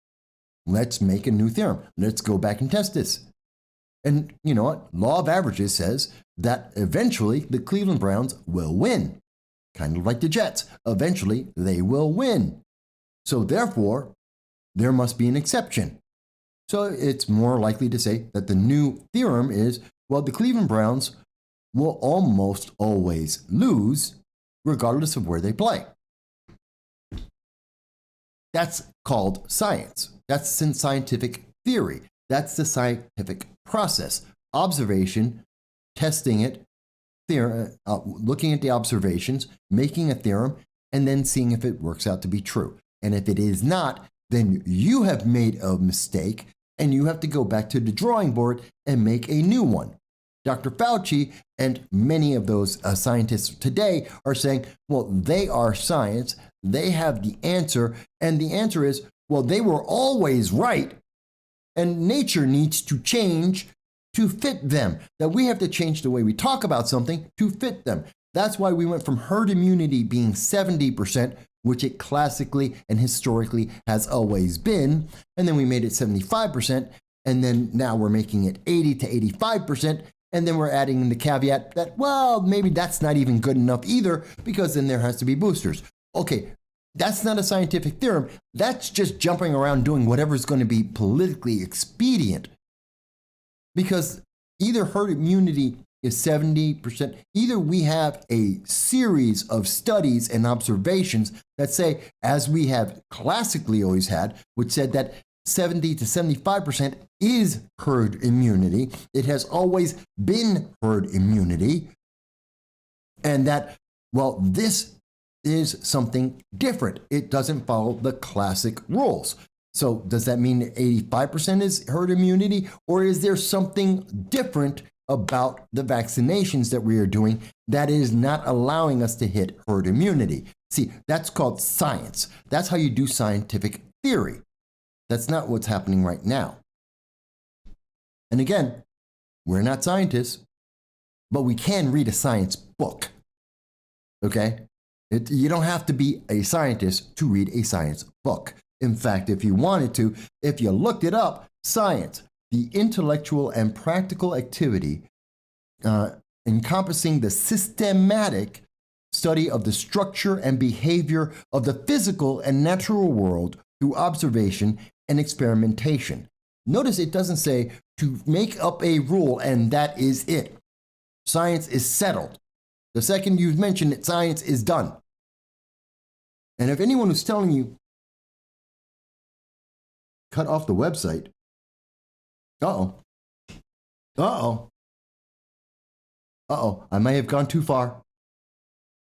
Let's make a new theorem. Let's go back and test this. And you know what? Law of averages says that eventually the Cleveland Browns will win. Kind of like the Jets. Eventually they will win. So therefore, there must be an exception. So it's more likely to say that the new theorem is, well, the Cleveland Browns will almost always lose regardless of where they play. That's called science. That's scientific theory. That's the scientific process. Observation, testing it, looking at the observations, making a theorem, and then seeing if it works out to be true. And if it is not, then you have made a mistake and you have to go back to the drawing board and make a new one. Dr. Fauci and many of those scientists today are saying, well, they are science, they have the answer, and the answer is, well, they were always right, and nature needs to change to fit them, that we have to change the way we talk about something to fit them. That's why we went from herd immunity being 70%, which it classically and historically has always been, and then we made it 75%, And then now we're making it 80 to 85%. And then we're adding in the caveat that, well, maybe that's not even good enough either, because then there has to be boosters. Okay, that's not a scientific theorem. That's just jumping around doing whatever's going to be politically expedient. Because either herd immunity is 70%, either we have a series of studies and observations that say, as we have classically always had, which said that 70 to 75% is herd immunity. It has always been herd immunity. And that, well, this is something different. It doesn't follow the classic rules. So does that mean 85% is herd immunity? Or is there something different about the vaccinations that we are doing that is not allowing us to hit herd immunity? See, that's called science. That's how you do scientific theory. That's not what's happening right now. And again, we're not scientists, but we can read a science book. Okay? You don't have to be a scientist to read a science book. In fact, if you wanted to, if you looked it up, science, the intellectual and practical activity encompassing the systematic study of the structure and behavior of the physical and natural world through observation and experimentation. Notice it doesn't say to make up a rule and that is it. Science is settled. The second you've mentioned it, science is done. And if anyone who's telling you, cut off the website, I might have gone too far.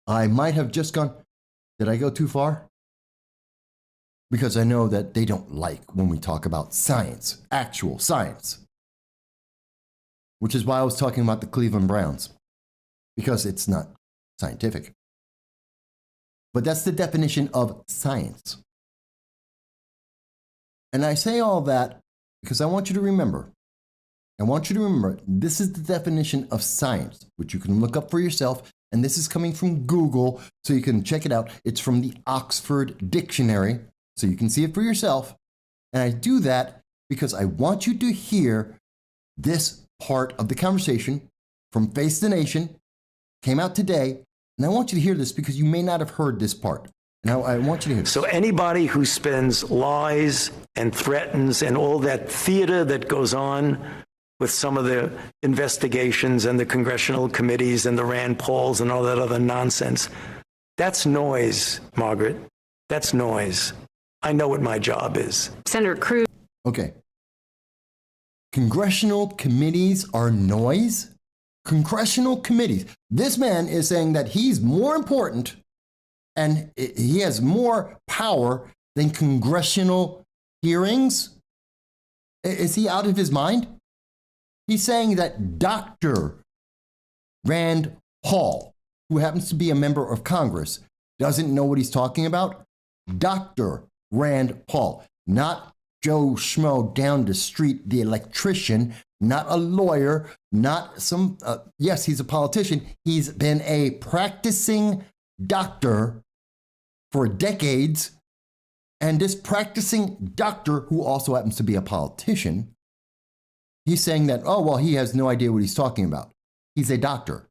I might have just gone, did I go too far? Because I know that they don't like when we talk about science, actual science. Which is why I was talking about the Cleveland Browns, because it's not scientific. But that's the definition of science. And I say all that because I want you to remember. This is the definition of science, which you can look up for yourself. And this is coming from Google, so you can check it out. It's from the Oxford Dictionary, so you can see it for yourself. And I do that because I want you to hear this part of the conversation from Face the Nation, came out today. And I want you to hear this because you may not have heard this part. Now, I want you to hear this. So anybody who spends lies and threatens and all that theater that goes on with some of the investigations and the congressional committees and the Rand Pauls and all that other nonsense, that's noise, Margaret. That's noise. I know what my job is. Senator Cruz. Okay. Congressional committees are noise? Congressional committees. This man is saying that he's more important and he has more power than congressional hearings. Is he out of his mind? He's saying that Dr. Rand Paul, who happens to be a member of Congress, doesn't know what he's talking about. Dr. Rand Paul, not Joe Schmo down the street, the electrician, not a lawyer, not some, yes, he's a politician. He's been a practicing doctor for decades. And this practicing doctor, who also happens to be a politician, he's saying that, oh, well, he has no idea what he's talking about. He's a doctor.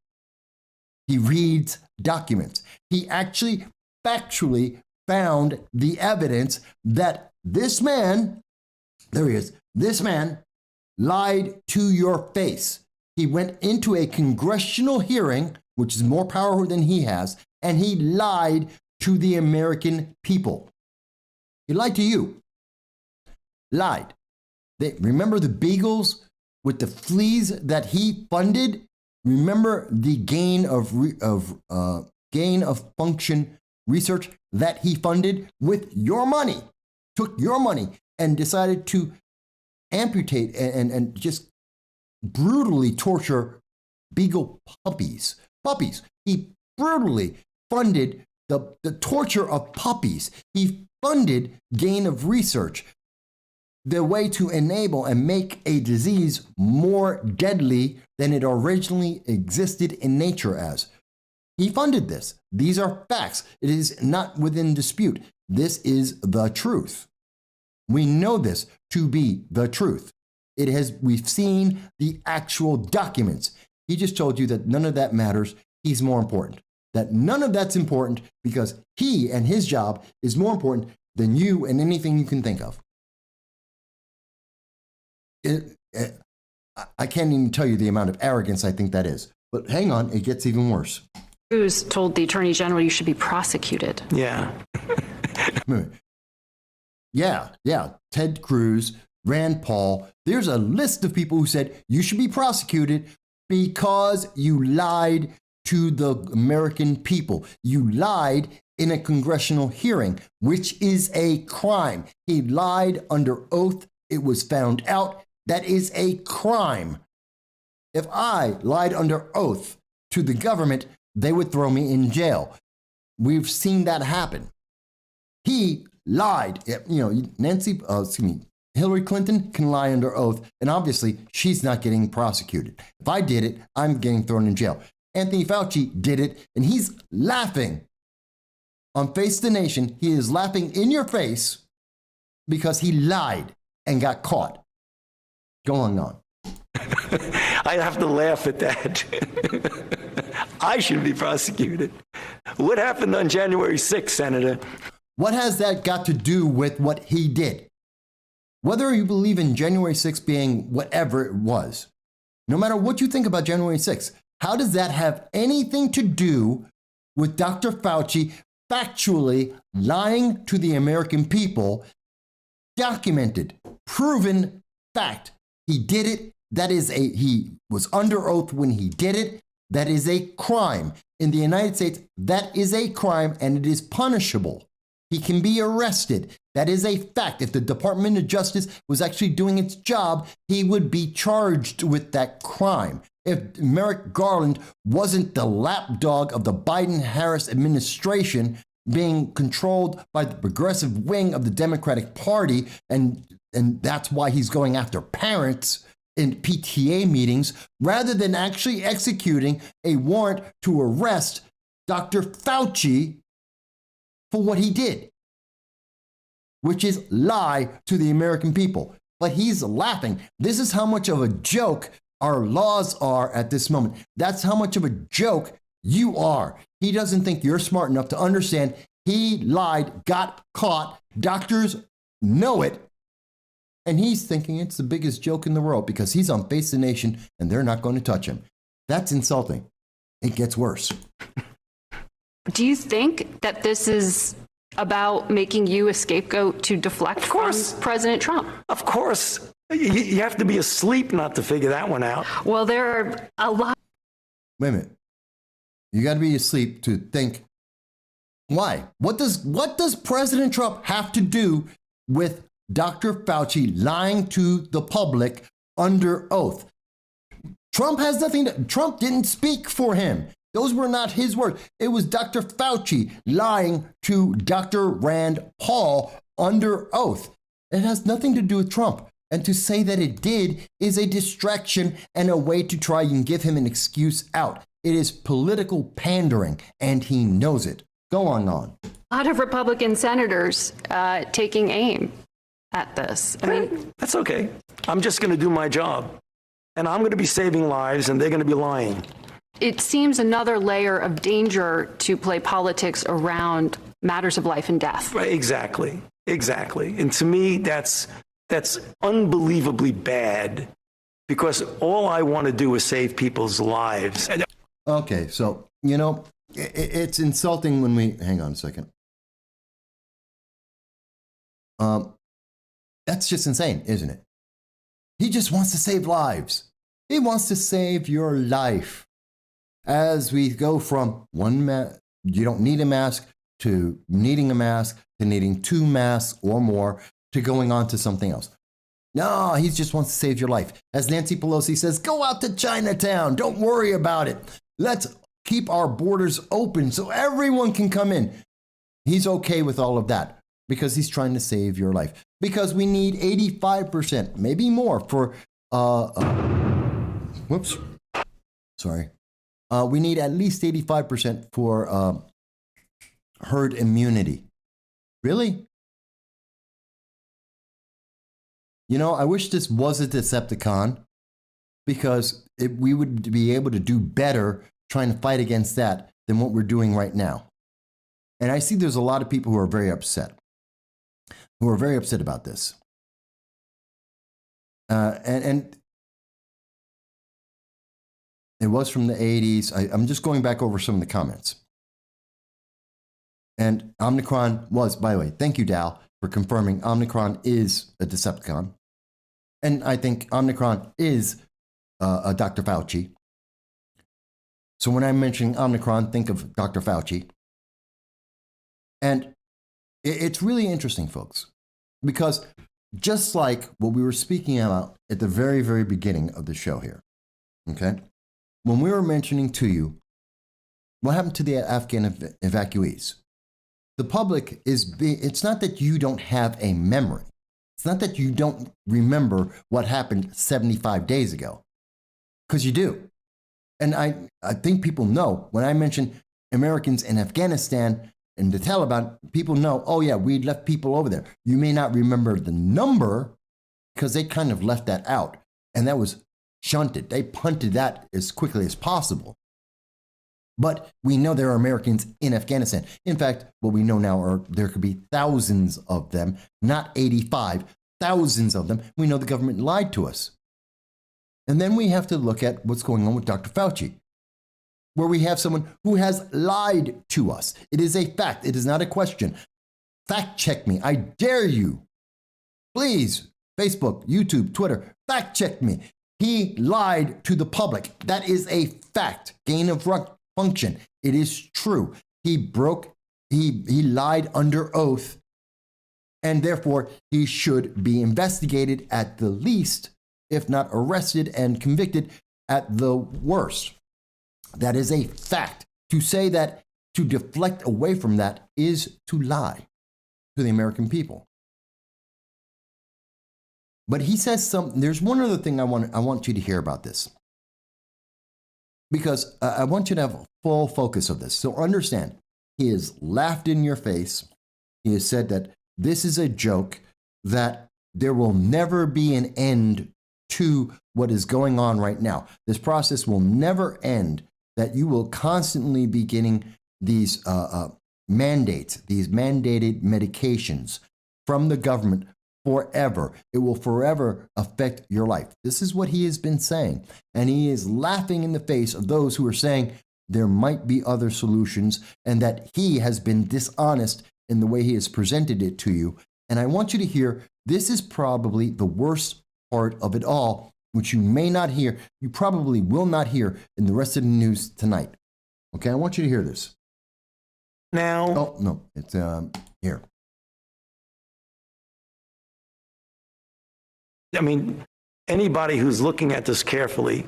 He reads documents. He actually factually found the evidence that this man, there he is, this man lied to your face. He went into a congressional hearing, which is more power than he has, and he lied to the American people. He lied to you. Lied. Remember the beagles with the fleas that he funded? Remember the gain of function research that he funded with your money? Took your money and decided to amputate and just brutally torture beagle puppies. He brutally funded the torture of puppies. He funded gain of research, the way to enable and make a disease more deadly than it originally existed in nature as. He funded this. These are facts. It is not within dispute. This is the truth. We know this to be the truth. We've seen the actual documents. He just told you that none of that matters. He's more important. That none of that's important because he and his job is more important than you and anything you can think of. I can't even tell you the amount of arrogance I think that is. But hang on, it gets even worse. Cruz told the Attorney General you should be prosecuted. Yeah. Yeah. Ted Cruz, Rand Paul. There's a list of people who said you should be prosecuted because you lied to the American people. You lied in a congressional hearing, which is a crime. He lied under oath. It was found out. That is a crime. If I lied under oath to the government, they would throw me in jail. We've seen that happen. He lied. Hillary Clinton can lie under oath, and obviously she's not getting prosecuted. If I did it, I'm getting thrown in jail. Anthony Fauci did it, and he's laughing. On Face the Nation, he is laughing in your face because he lied and got caught. Going on. I have to laugh at that. I should be prosecuted. What happened on January 6th, Senator? What has that got to do with what he did? Whether you believe in January 6th being whatever it was, no matter what you think about January 6th, how does that have anything to do with Dr. Fauci factually lying to the American people? Documented, proven fact. He did it. He was under oath when he did it. That is a crime. In the United States, that is a crime and it is punishable. He can be arrested. That is a fact. If the Department of Justice was actually doing its job, he would be charged with that crime. If Merrick Garland wasn't the lapdog of the Biden-Harris administration being controlled by the progressive wing of the Democratic Party, and that's why he's going after parents in PTA meetings, rather than actually executing a warrant to arrest Dr. Fauci for what he did, which is lie to the American people. But he's laughing. This is how much of a joke our laws are at this moment. That's how much of a joke you are. He doesn't think you're smart enough to understand he lied, got caught. Doctors know it. And he's thinking it's the biggest joke in the world because he's on Face the Nation and they're not going to touch him. That's insulting. It gets worse. Do you think that this is about making you a scapegoat to deflect from President Trump? Of course. You have to be asleep not to figure that one out. Well, there are a lot. Wait a minute. You got to be asleep to think, why? What does President Trump have to do with Dr. Fauci lying to the public under oath? Trump has nothing to, Trump didn't speak for him. Those were not his words. It was Dr. Fauci lying to Dr. Rand Paul under oath. It has nothing to do with Trump. And to say that it did is a distraction and a way to try and give him an excuse out. It is political pandering, and he knows it. Go on. A lot of Republican senators taking aim at this. I mean, that's okay. I'm just going to do my job. And I'm going to be saving lives, and they're going to be lying. It seems another layer of danger to play politics around matters of life and death. Right, exactly. And to me, that's unbelievably bad because all I want to do is save people's lives. Okay, so, it's insulting when we, hang on a second. That's just insane, isn't it? He just wants to save lives. He wants to save your life. As we go from you don't need a mask, to needing a mask, to needing 2 masks or more, to going on to something else. No, he just wants to save your life. As Nancy Pelosi says, go out to Chinatown. Don't worry about it. Let's keep our borders open so everyone can come in. He's okay with all of that because he's trying to save your life. Because we need 85%, maybe more for, we need at least 85% for herd immunity. Really? You know, I wish this was a Decepticon because we would be able to do better trying to fight against that than what we're doing right now. And I see there's a lot of people who are very upset about this. And it was from the 80s. I'm just going back over some of the comments. And Omnicron was, by the way, thank you, Dal, for confirming Omnicron is a Decepticon. And I think Omnicron is a Dr. Fauci. So when I'm mentioning Omnicron, think of Dr. Fauci. And it's really interesting, folks, because just like what we were speaking about at the very, very beginning of the show here, okay? When we were mentioning to you what happened to the Afghan evacuees, the public it's not that you don't have a memory. It's not that you don't remember what happened 75 days ago, because you do. And I think people know when I mention Americans in Afghanistan and the Taliban, people know, oh yeah, we left people over there. You may not remember the number because they kind of left that out. And that was shunted. They punted that as quickly as possible. But we know there are Americans in Afghanistan. In fact, what we know now are there could be thousands of them, not 85, thousands of them. We know the government lied to us. And then we have to look at what's going on with Dr. Fauci, where we have someone who has lied to us. It is a fact. It is not a question. Fact check me. I dare you. Please, Facebook, YouTube, Twitter, fact check me. He lied to the public. That is a fact. Gain of function. It is true. He lied under oath, and therefore he should be investigated at the least, if not arrested and convicted at the worst. That is a fact. To say that, to deflect away from that, is to lie to the American people. But he says something. There's one other thing I want you to hear about this, because I want you to have a full focus of this. So understand, he has laughed in your face. He has said that this is a joke, that there will never be an end to what is going on right now. This process will never end, that you will constantly be getting these mandates, these mandated medications from the government forever. It will forever affect your life. This is what he has been saying. And he is laughing in the face of those who are saying there might be other solutions and that he has been dishonest in the way he has presented it to you. And I want you to hear, this is probably the worst part of it all, which you may not hear. You probably will not hear in the rest of the news tonight. Okay, I want you to hear this. Now. Oh, no, it's here. I mean, anybody who's looking at this carefully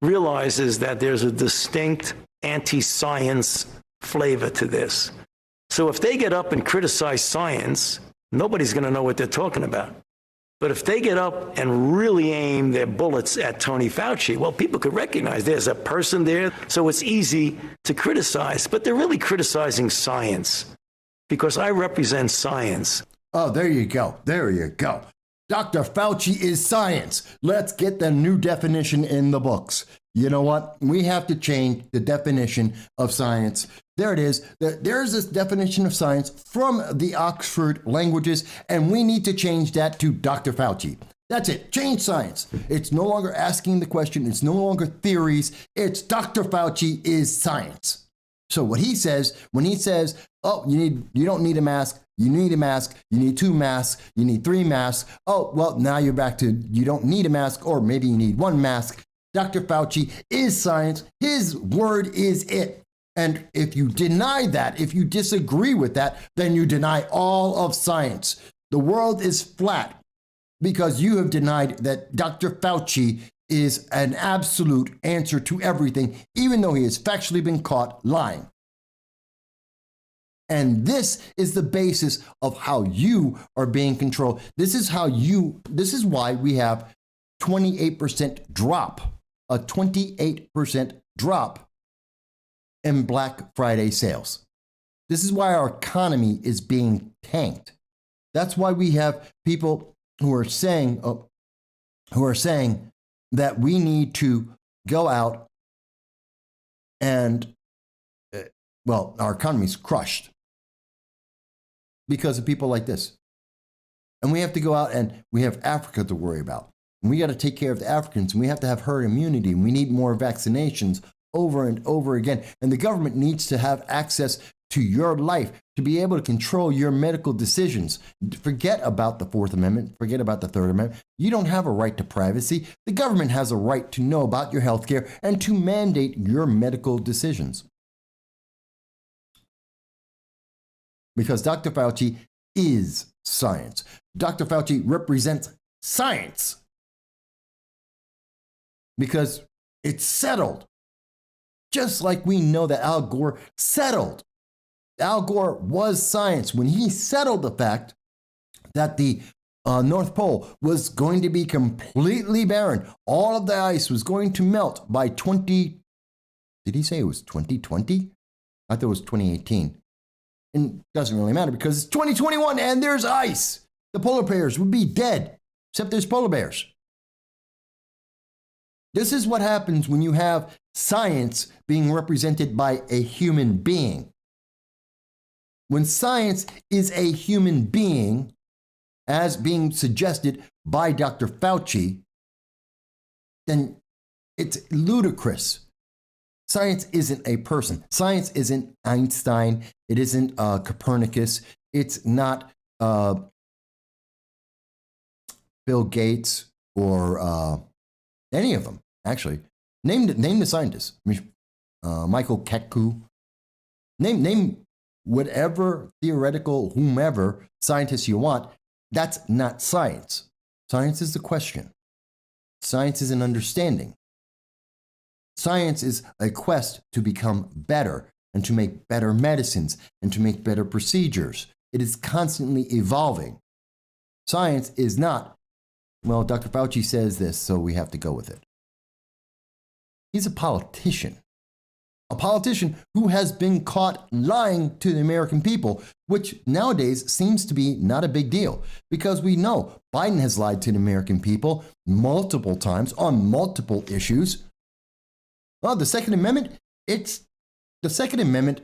realizes that there's a distinct anti-science flavor to this. So if they get up and criticize science, nobody's going to know what they're talking about. But if they get up and really aim their bullets at Tony Fauci, well, people could recognize there's a person there, so it's easy to criticize. But they're really criticizing science, because I represent science. Oh, there you go. There you go. Dr. Fauci is science. Let's get the new definition in the books. You know what? We have to change the definition of science. There it is. There's this definition of science from the Oxford languages, and we need to change that to Dr. Fauci. That's it. Change science. It's no longer asking the question. It's no longer theories. It's Dr. Fauci is science. So what he says, when he says, oh, you don't need a mask, you need a mask, you need 2 masks, you need 3 masks. Oh, well, now you're back to you don't need a mask, or maybe you need 1 mask. Dr. Fauci is science. His word is it. And if you deny that, if you disagree with that, then you deny all of science. The world is flat because you have denied that Dr. Fauci is an absolute answer to everything, even though he has factually been caught lying. And this is the basis of how you are being controlled. This is why we have 28% drop, a 28% drop in Black Friday sales. This is why our economy is being tanked. That's why we have people who are saying that we need to go out and, well, our economy's crushed because of people like this. And we have to go out and we have Africa to worry about. And we got to take care of the Africans, and we have to have herd immunity, and we need more vaccinations over and over again. And the government needs to have access to your life to be able to control your medical decisions. Forget about the Fourth Amendment. Forget about the Third Amendment. You don't have a right to privacy. The government has a right to know about your health care and to mandate your medical decisions. Because Dr. Fauci is science. Dr. Fauci represents science. Because it's settled. Just like we know that Al Gore settled. Al Gore was science when he settled the fact that the North Pole was going to be completely barren. All of the ice was going to melt by 20. Did he say it was 2020? I thought it was 2018. And it doesn't really matter because it's 2021 and there's ice. The polar bears would be dead, except there's polar bears. This is what happens when you have science being represented by a human being. When science is a human being, as being suggested by Dr. Fauci, then it's ludicrous. Science isn't a person. Science isn't Einstein. It isn't Copernicus. It's not Bill Gates or any of them. Actually, name the scientists. Michael Ketku. Name whatever theoretical whomever scientist you want. That's not science. Science is the question. Science is an understanding. Science is a quest to become better and to make better medicines and to make better procedures. It is constantly evolving. Science is not, well, Dr. Fauci says this, so we have to go with it. He's a politician who has been caught lying to the American people, which nowadays seems to be not a big deal because we know Biden has lied to the American people multiple times on multiple issues. Well, the Second Amendment, the Second Amendment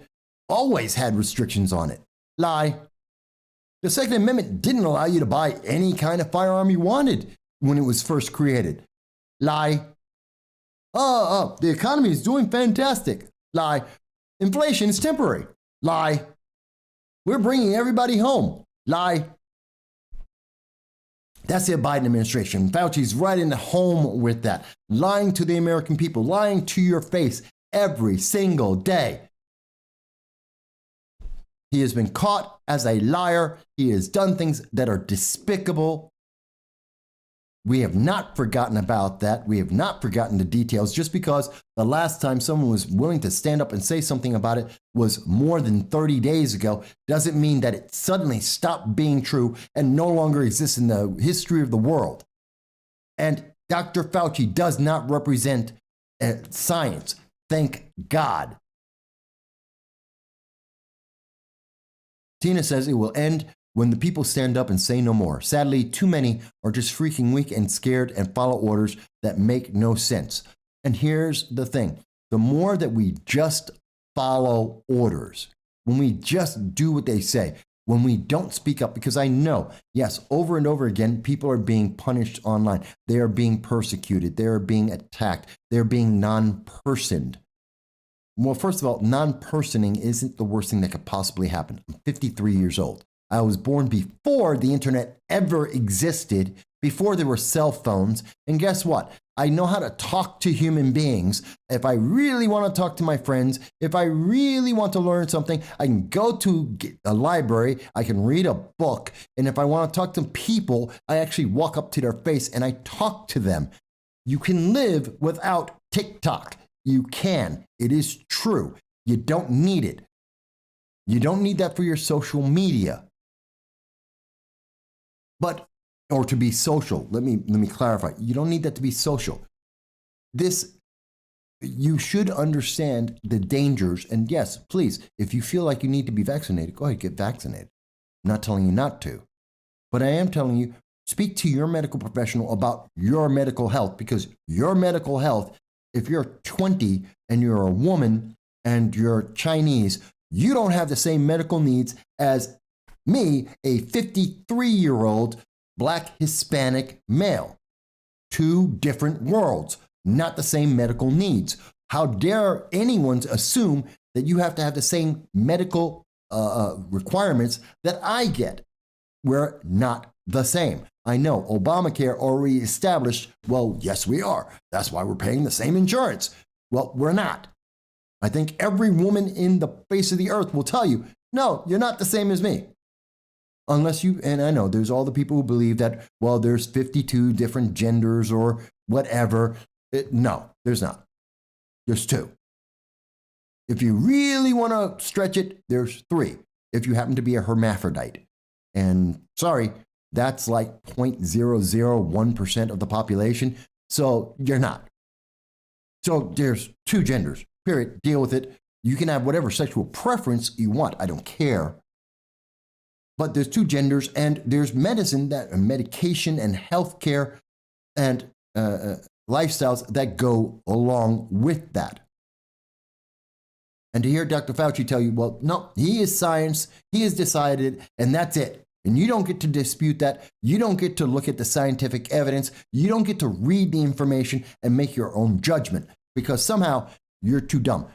always had restrictions on it. Lie. The Second Amendment didn't allow you to buy any kind of firearm you wanted when it was first created. Lie. The economy is doing fantastic. Lie. Inflation is temporary. Lie. We're bringing everybody home. Lie. That's the Biden administration. Fauci's right in the home with that. Lying to the American people, lying to your face every single day. He has been caught as a liar. He has done things that are despicable. We have not forgotten about that. We have not forgotten the details. Just because the last time someone was willing to stand up and say something about it was more than 30 days ago doesn't mean that it suddenly stopped being true and no longer exists in the history of the world. And Dr. Fauci does not represent science. Thank God. Tina says it will end when the people stand up and say no more. Sadly, too many are just freaking weak and scared and follow orders that make no sense. And here's the thing. The more that we just follow orders, when we just do what they say, when we don't speak up, because I know, yes, over and over again, people are being punished online. They are being persecuted. They are being attacked. They're being non-personed. Well, first of all, non-personing isn't the worst thing that could possibly happen. I'm 53 years old. I was born before the internet ever existed, before there were cell phones. And guess what? I know how to talk to human beings. If I really want to talk to my friends, if I really want to learn something, I can go to a library, I can read a book. And if I want to talk to people, I actually walk up to their face and I talk to them. You can live without TikTok. You can. It is true. You don't need it. You don't need that for your social media. But, or to be social, let me clarify. You don't need that to be social. You should understand the dangers. And yes, please, if you feel like you need to be vaccinated, go ahead, get vaccinated. I'm not telling you not to. But I am telling you, Speak to your medical professional about your medical health, because your medical health, if you're 20 and you're a woman and you're Chinese, you don't have the same medical needs as me, a 53-year-old Black Hispanic male. Two different worlds, not the same medical needs. How dare anyone assume that you have to have the same medical requirements that I get? We're not the same. I know Obamacare already established, well, yes, we are. That's why we're paying the same insurance. Well, we're not. I think every woman in the face of the earth will tell you, no, you're not the same as me. Unless you, and I know there's all the people who believe that, well, there's 52 different genders or whatever. No, there's not. There's two. If you really want to stretch it, there's three. If you happen to be a hermaphrodite. And sorry, that's like 0.001% of the population. So you're not. So there's two genders, period. Deal with it. You can have whatever sexual preference you want. I don't care. But there's two genders, and there's medicine, that medication and healthcare and lifestyles that go along with that. And to hear Dr. Fauci tell you, well, no, he is science, he has decided, and that's it. And you don't get to dispute that. You don't get to look at the scientific evidence. You don't get to read the information and make your own judgment because somehow you're too dumb.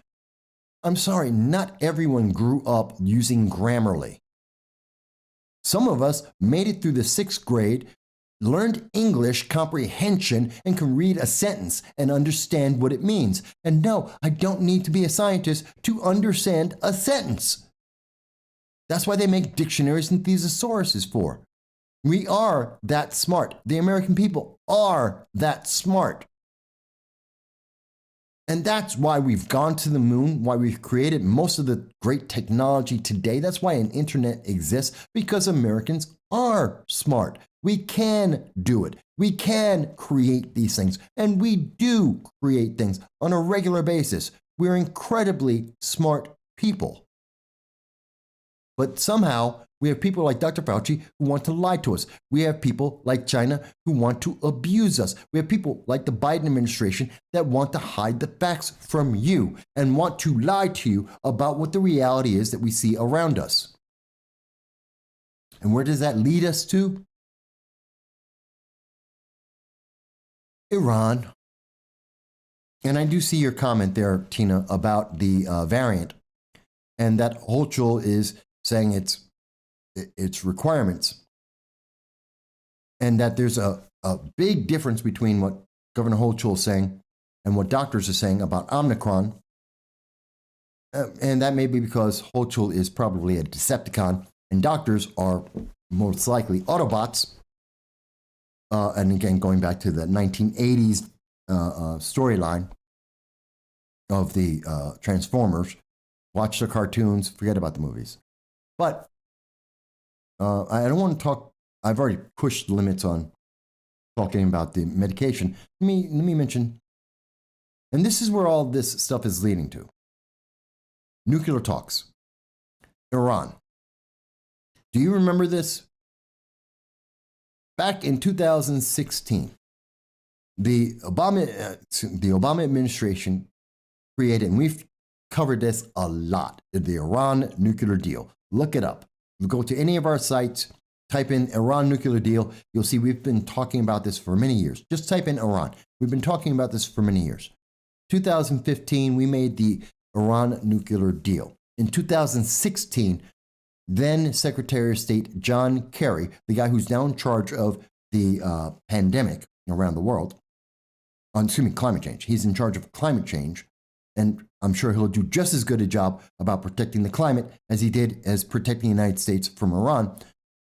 I'm sorry, not everyone grew up using Grammarly. Some of us made it through the 6th grade, learned English comprehension, and can read a sentence and understand what it means. And no, I don't need to be a scientist to understand a sentence. That's why they make dictionaries and thesauruses for. We are that smart. The American people are that smart. And that's why we've gone to the moon, why we've created most of the great technology today. That's why an internet exists, because Americans are smart. We can do it. We can create these things. And we do create things on a regular basis. We're incredibly smart people. But somehow we have people like Dr. Fauci who want to lie to us. We have people like China who want to abuse us. We have people like the Biden administration that want to hide the facts from you and want to lie to you about what the reality is that we see around us. And where does that lead us to? Iran. And I do see your comment there, Tina, about the variant, and that Hochul is saying its requirements, and that there's a big difference between what Governor Hochul is saying and what doctors are saying about Omnicron. And that may be because Hochul is probably a Decepticon and doctors are most likely Autobots. And again, going back to the 1980s storyline of the Transformers, watch the cartoons, forget about the movies. But I don't want to talk, I've already pushed the limits on talking about the medication. Let me mention, and this is where all this stuff is leading to. Nuclear talks. Iran. Do you remember this? Back in 2016, the Obama administration created, and we've covered this a lot, the Iran nuclear deal. Look it up. You go to any of our sites, type in Iran nuclear deal. You'll see we've been talking about this for many years. Just type in Iran. We've been talking about this for many years. 2015, we made the Iran nuclear deal. In 2016, then Secretary of State John Kerry, the guy who's now in charge of the pandemic around the world, climate change. He's in charge of climate change. And I'm sure he'll do just as good a job about protecting the climate as he did as protecting the United States from Iran.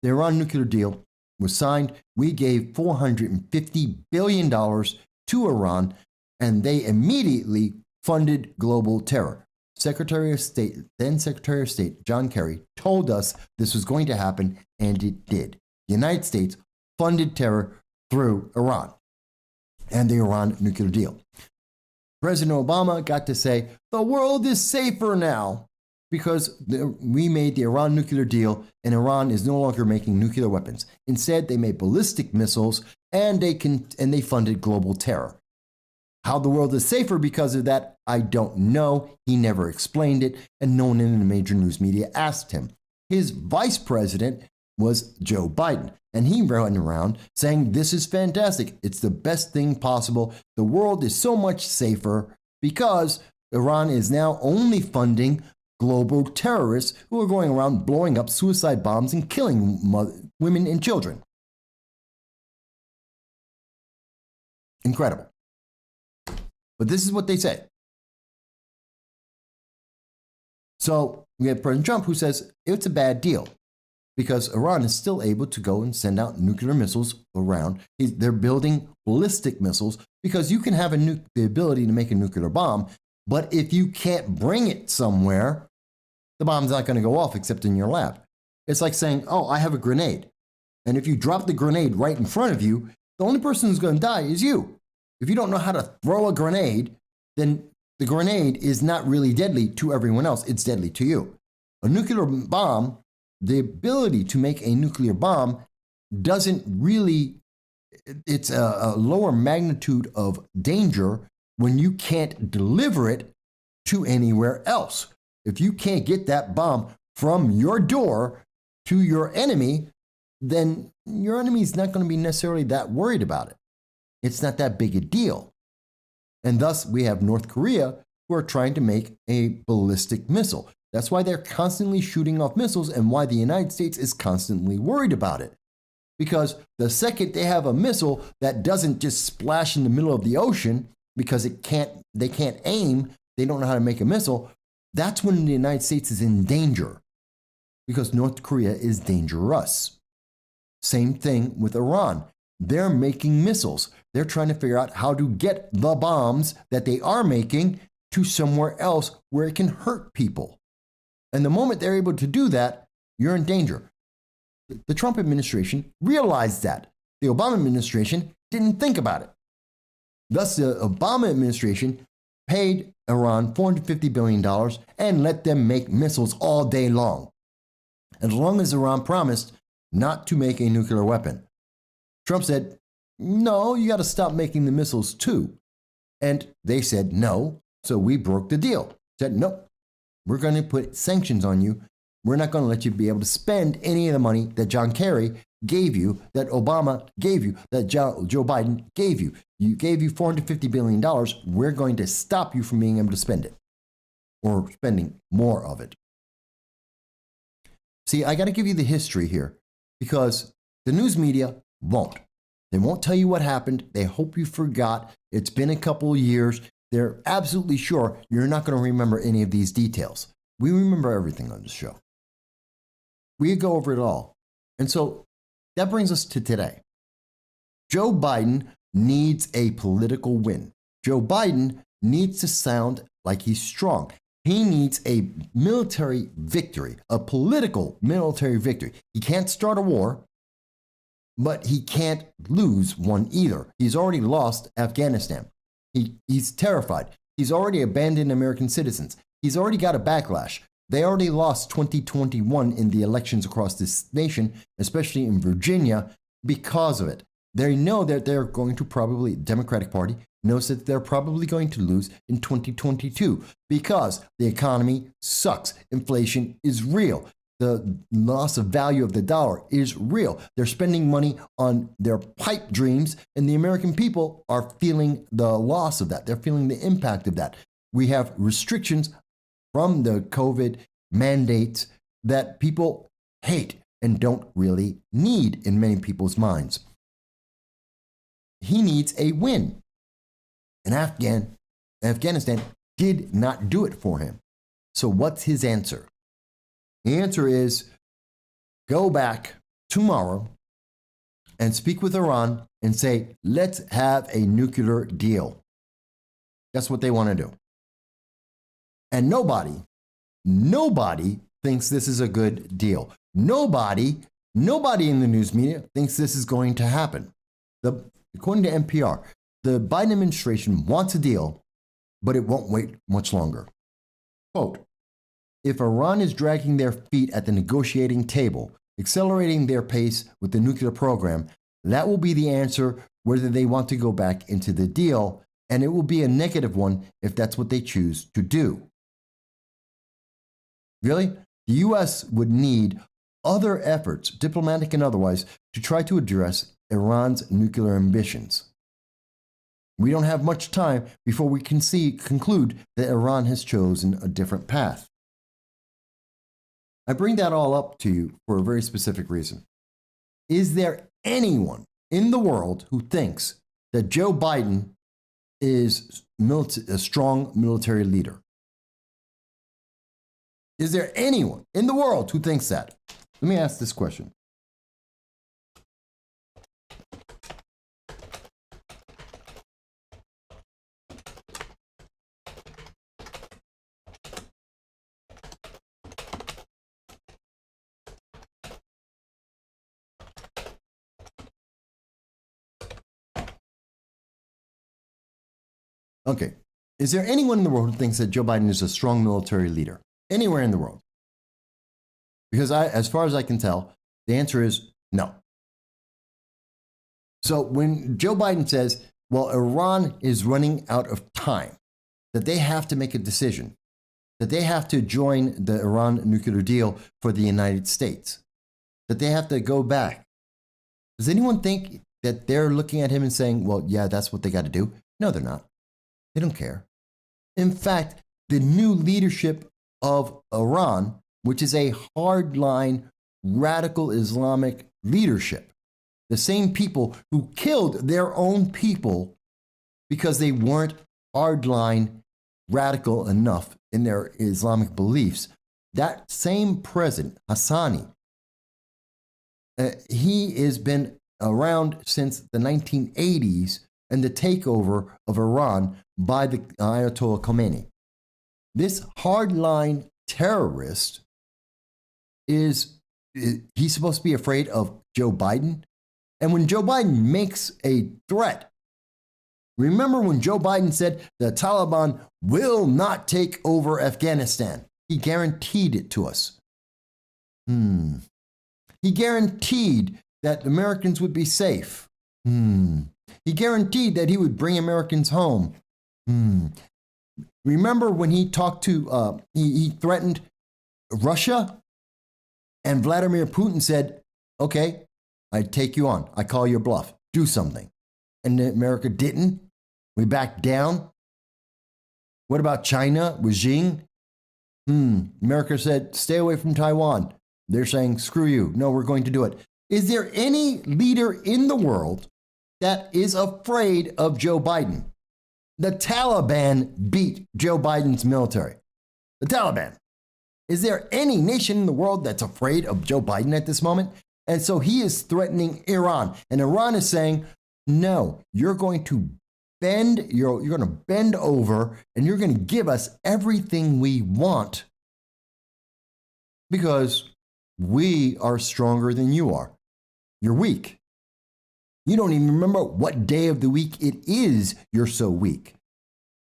The Iran nuclear deal was signed. We gave $450 billion to Iran, and they immediately funded global terror. Secretary of State, then Secretary of State John Kerry, told us this was going to happen, and it did. The United States funded terror through Iran and the Iran nuclear deal. President Obama got to say, the world is safer now. because we made the Iran nuclear deal and Iran is no longer making nuclear weapons. Instead, they made ballistic missiles and they funded global terror. How the world is safer because of that, I don't know. He never explained it, and no one in the major news media asked him. His vice president was Joe Biden, and he ran around saying, this is fantastic. It's the best thing possible. The world is so much safer because Iran is now only funding global terrorists who are going around blowing up suicide bombs and killing women and children. Incredible. But this is what they say. So we have President Trump who says it's a bad deal because Iran is still able to go and send out nuclear missiles around. They're building ballistic missiles because you can have the ability to make a nuclear bomb, but if you can't bring it somewhere, the bomb's not going to go off except in your lab. It's like saying, oh, I have a grenade. And if you drop the grenade right in front of you, the only person who's going to die is you. If you don't know how to throw a grenade, then the grenade is not really deadly to everyone else. It's deadly to you. A nuclear bomb, the ability to make a nuclear bomb doesn't really, it's a lower magnitude of danger when you can't deliver it to anywhere else. If you can't get that bomb from your door to your enemy, then your enemy is not going to be necessarily that worried about it. It's not that big a deal. And thus, we have North Korea who are trying to make a ballistic missile. That's why they're constantly shooting off missiles and why the United States is constantly worried about it. Because the second they have a missile that doesn't just splash in the middle of the ocean because they can't aim, they don't know how to make a missile, that's when the United States is in danger. Because North Korea is dangerous. Same thing with Iran. They're making missiles. They're trying to figure out how to get the bombs that they are making to somewhere else where it can hurt people. And the moment they're able to do that, you're in danger. The Trump administration realized that. The Obama administration didn't think about it. Thus, the Obama administration paid Iran $450 billion and let them make missiles all day long, as long as Iran promised not to make a nuclear weapon. Trump said, no, you got to stop making the missiles too. And they said no, so we broke the deal. Said, no, we're going to put sanctions on you. We're not going to let you be able to spend any of the money that John Kerry gave you, that Obama gave you, that Joe Biden gave you. You gave you $450 billion. We're going to stop you from being able to spend it or spending more of it. See, I got to give you the history here because the news media won't. They won't tell you what happened. They hope you forgot. It's been a couple of years. They're absolutely sure you're not going to remember any of these details. We remember everything on the show. We go over it all. And so that brings us to today. Joe Biden needs a political win. Joe Biden needs to sound like he's strong. He needs a military victory, a political military victory. He can't start a war, but he can't lose one either. He's already lost Afghanistan. He's terrified. He's already abandoned American citizens. He's already got a backlash. They already lost 2021 in the elections across this nation, especially in Virginia, because of it. They know that they're going to probably, Democratic Party knows that they're probably going to lose in 2022 because the economy sucks. Inflation is real. The loss of value of the dollar is real. They're spending money on their pipe dreams, and the American people are feeling the loss of that. They're feeling the impact of that. We have restrictions from the COVID mandates that people hate and don't really need in many people's minds. He needs a win. And Afghanistan did not do it for him. So what's his answer? The answer is go back tomorrow and speak with Iran and say, let's have a nuclear deal. That's what they want to do. And nobody thinks this is a good deal. Nobody in the news media thinks this is going to happen. According to NPR, the Biden administration wants a deal, but it won't wait much longer. Quote, if Iran is dragging their feet at the negotiating table, accelerating their pace with the nuclear program, that will be the answer whether they want to go back into the deal, and it will be a negative one if that's what they choose to do. Really? The U.S. would need other efforts, diplomatic and otherwise, to try to address Iran's nuclear ambitions. We don't have much time before we can conclude that Iran has chosen a different path. I bring that all up to you for a very specific reason. Is there anyone in the world who thinks that Joe Biden is a strong military leader? Is there anyone in the world who thinks that? Let me ask this question. Okay. Is there anyone in the world who thinks that Joe Biden is a strong military leader? Anywhere in the world? Because as far as I can tell, the answer is no. So when Joe Biden says, well, Iran is running out of time, that they have to make a decision, that they have to join the Iran nuclear deal for the United States, that they have to go back. Does anyone think that they're looking at him and saying, well, yeah, that's what they got to do? No, they're not. They don't care. In fact, the new leadership of Iran, which is a hardline, radical Islamic leadership, the same people who killed their own people because they weren't hardline, radical enough in their Islamic beliefs, that same president, Hassani, he has been around since the 1980s and the takeover of Iran by the Ayatollah Khomeini. This hardline terrorist he's supposed to be afraid of Joe Biden? And when Joe Biden makes a threat, remember when Joe Biden said the Taliban will not take over Afghanistan? He guaranteed it to us. He guaranteed that Americans would be safe. He guaranteed that he would bring Americans home. Remember when he talked to, he threatened Russia? And Vladimir Putin said, okay, I take you on. I call your bluff. Do something. And America didn't. We backed down. What about China with Xi? America said, stay away from Taiwan. They're saying, screw you. No, we're going to do it. Is there any leader in the world that is afraid of Joe Biden? The Taliban beat Joe Biden's military. The Taliban. Is there any nation in the world that's afraid of Joe Biden at this moment? And so he is threatening Iran. And Iran is saying, no, you're going to bend, you're going to bend over and you're going to give us everything we want because we are stronger than you are. You're weak. You don't even remember what day of the week it is. You're so weak.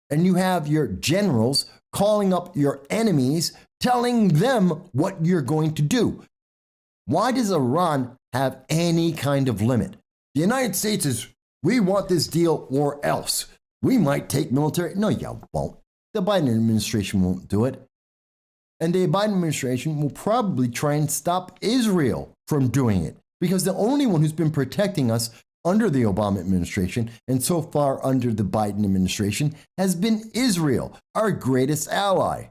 And you have your generals calling up your enemies, telling them what you're going to do. Why does Iran have any kind of limit? The United States is, we want this deal or else. We might take military. No, you won't. The Biden administration won't do it. And the Biden administration will probably try and stop Israel from doing it because the only one who's been protecting us under the Obama administration and so far under the Biden administration has been Israel, our greatest ally.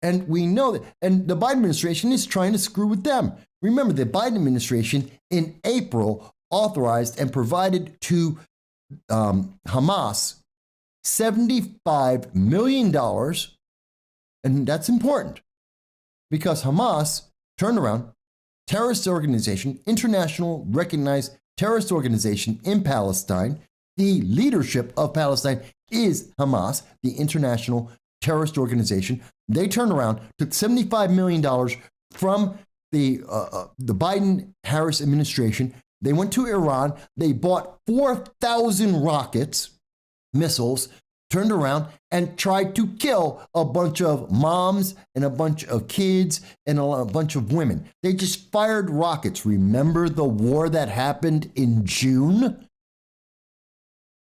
And we know that, and the Biden administration is trying to screw with them. Remember, the Biden administration in April authorized and provided to Hamas $75 million. And that's important because Hamas turned around, terrorist organization, international recognized terrorist organization in Palestine. The leadership of Palestine is Hamas, the international terrorist organization. They turned around, took $75 million from the Biden-Harris administration. They went to Iran. They bought 4,000 rockets, missiles, turned around and tried to kill a bunch of moms and a bunch of kids and a bunch of women. They just fired rockets. Remember the war that happened in June?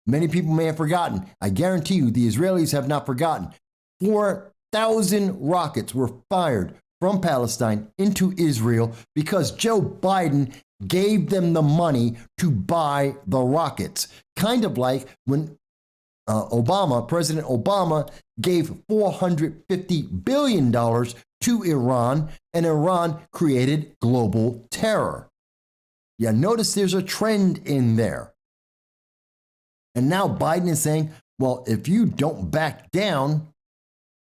Many people may have forgotten. I guarantee you the Israelis have not forgotten. 4,000 rockets were fired from Palestine into Israel because Joe Biden gave them the money to buy the rockets. Kind of like when President Obama gave $450 billion to Iran, and Iran created global terror. Yeah, notice there's a trend in there. And now Biden is saying, well, if you don't back down,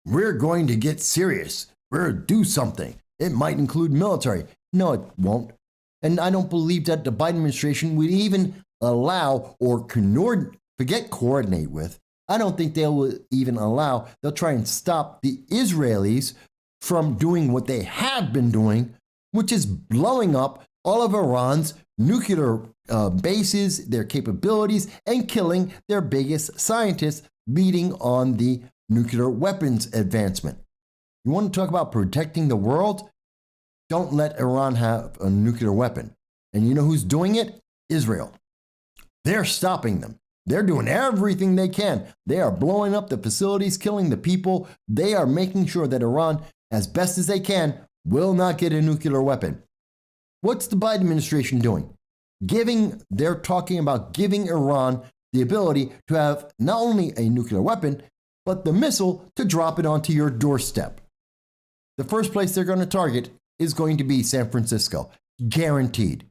we're going to get serious. We're going to do something. It might include military. No, it won't. And I don't believe that the Biden administration would even allow or coordinate with. I don't think they will even allow. They'll try and stop the Israelis from doing what they have been doing, which is blowing up all of Iran's nuclear bases, their capabilities, and killing their biggest scientists, leading on the nuclear weapons advancement. You want to talk about protecting the world? Don't let Iran have a nuclear weapon. And you know who's doing it? Israel. They're stopping them. They're doing everything they can. They are blowing up the facilities, killing the people. They are making sure that Iran, as best as they can, will not get a nuclear weapon. What's the Biden administration doing? They're talking about giving Iran the ability to have not only a nuclear weapon, but the missile to drop it onto your doorstep. The first place they're going to target is going to be San Francisco. Guaranteed.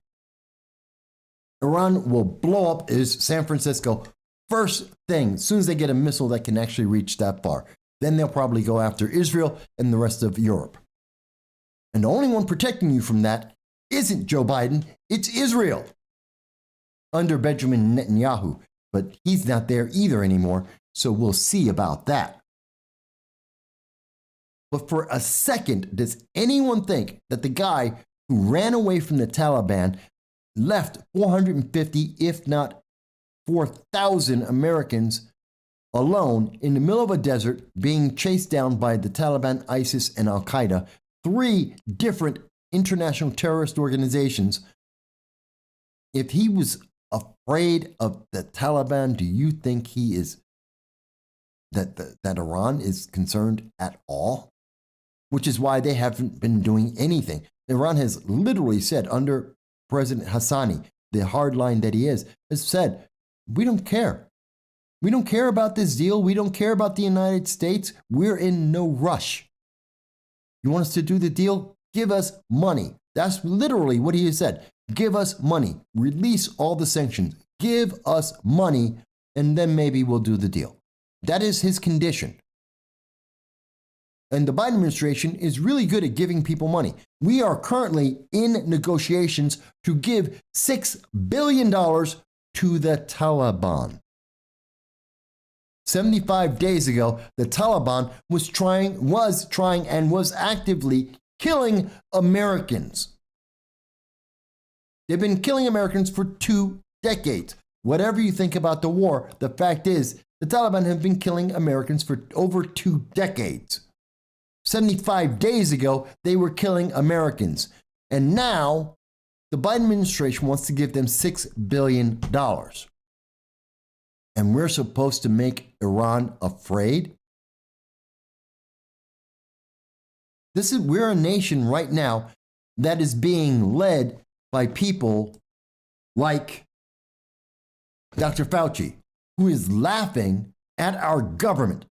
Iran will blow up San Francisco first thing, as soon as they get a missile that can actually reach that far. Then they'll probably go after Israel and the rest of Europe. And the only one protecting you from that isn't Joe Biden, it's Israel. Under Benjamin Netanyahu. But he's not there either anymore, so we'll see about that. But for a second, does anyone think that the guy who ran away from the Taliban left 450, if not 4,000 Americans alone in the middle of a desert being chased down by the Taliban, ISIS, and Al-Qaeda, 3 different international terrorist organizations? If he was afraid of the Taliban, do you think he is that Iran is concerned at all? Which is why they haven't been doing anything. Iran has literally said, under President Hassani, the hard line that he is, has said, we don't care. We don't care about this deal. We don't care about the United States. We're in no rush. You want us to do the deal? Give us money. That's literally what he has said. Give us money. Release all the sanctions. Give us money, and then maybe we'll do the deal. That is his condition. And the Biden administration is really good at giving people money. We are currently in negotiations to give $6 billion to the Taliban. 75 days ago, the Taliban was trying and was actively killing Americans. They've been killing Americans for 2 decades. Whatever you think about the war, the fact is the Taliban have been killing Americans for over 2 decades. 75 days ago, they were killing Americans. And now, the Biden administration wants to give them $6 billion. And we're supposed to make Iran afraid? We're a nation right now that is being led by people like Dr. Fauci, who is laughing at our government.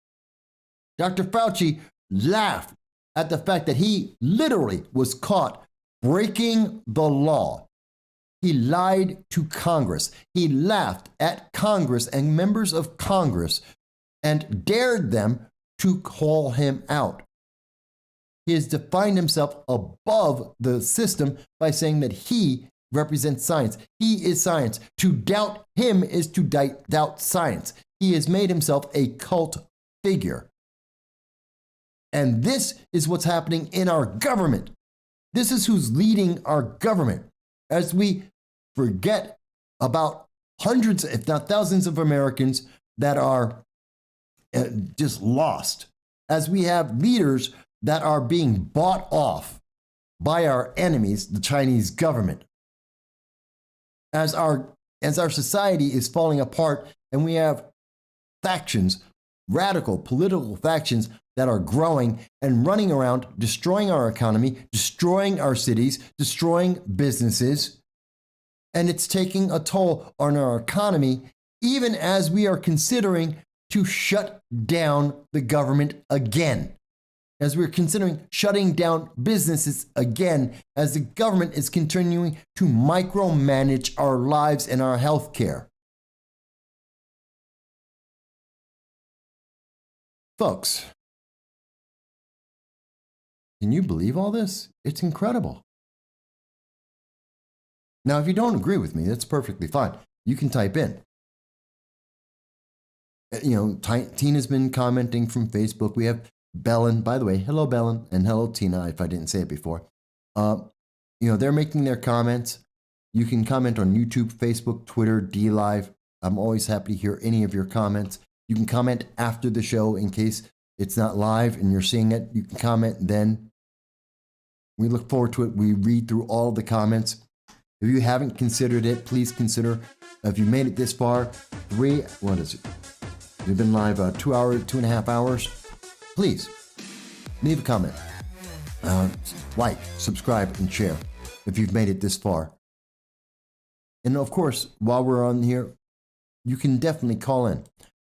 Dr. Fauci laughed at the fact that he literally was caught breaking the law. He lied to Congress. He laughed at Congress and members of Congress and dared them to call him out. He has defined himself above the system by saying that he represents science. He is science. To doubt him is to doubt science. He has made himself a cult figure. And this is what's happening in our government. This is who's leading our government. As we forget about hundreds, if not thousands of Americans that are just lost, as we have leaders that are being bought off by our enemies, the Chinese government. As our society is falling apart and we have factions, radical political factions that are growing and running around, destroying our economy, destroying our cities, destroying businesses. And it's taking a toll on our economy, even as we are considering to shut down the government again. As we're considering shutting down businesses again, as the government is continuing to micromanage our lives and our health care. Folks, can you believe all this? It's incredible. Now, if you don't agree with me, that's perfectly fine. You can type in. Tina's been commenting from Facebook. We have Bellin, by the way. Hello, Bellin, and hello, Tina, if I didn't say it before. They're making their comments. You can comment on YouTube, Facebook, Twitter, DLive. I'm always happy to hear any of your comments. You can comment after the show in case it's not live and you're seeing it. You can comment then. We look forward to it. We read through all the comments. If you haven't considered it, please consider. If you made it this far, We've been live 2.5 hours. Please leave a comment, like, subscribe, and share if you've made it this far. And of course, while we're on here, you can definitely call in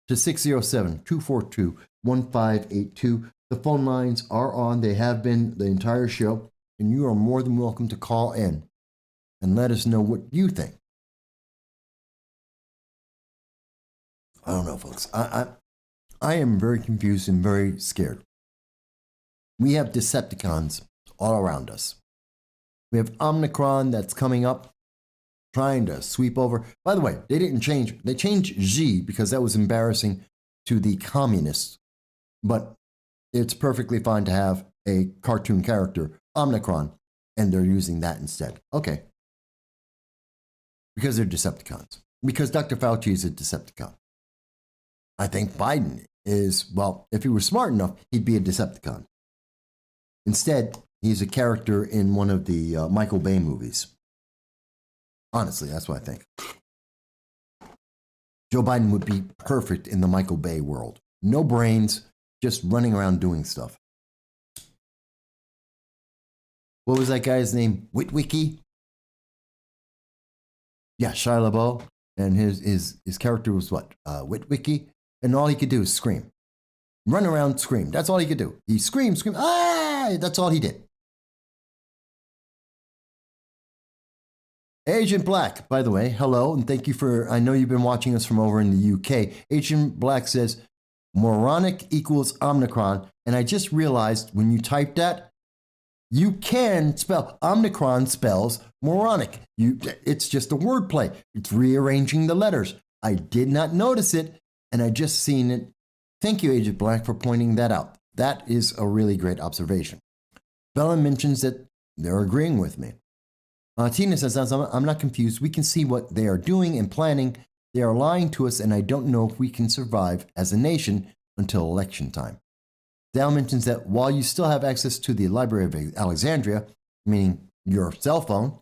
to 607-242-1582. The phone lines are on. They have been the entire show. And you are more than welcome to call in and let us know what you think. I don't know, folks. I am very confused and very scared. We have Decepticons all around us. We have Omnicron that's coming up, trying to sweep over. By the way, they didn't change. They changed Xi because that was embarrassing to the communists. But it's perfectly fine to have a cartoon character, Omnicron, and they're using that instead. Okay. Because they're Decepticons. Because Dr. Fauci is a Decepticon. I think Biden is, well, if he were smart enough, he'd be a Decepticon. Instead, he's a character in one of the Michael Bay movies. Honestly, that's what I think. Joe Biden would be perfect in the Michael Bay world. No brains, just running around doing stuff. What was that guy's name? Witwicky? Yeah, Shia LaBeouf. And his character was what? Witwicky. And all he could do is scream. Run around, scream. That's all he could do. He screamed, ah! That's all he did. Agent Black, by the way, hello, and thank you for, I know you've been watching us from over in the UK. Agent Black says, moronic equals Omnicron. And I just realized when you typed that, you can spell, Omnicron spells moronic. It's just a wordplay. It's rearranging the letters. I did not notice it, and I just seen it. Thank you, Agent Black, for pointing that out. That is a really great observation. Bella mentions that they're agreeing with me. Tina says, I'm not confused. We can see what they are doing and planning. They are lying to us, and I don't know if we can survive as a nation until election time. Dal mentions that while you still have access to the Library of Alexandria, meaning your cell phone,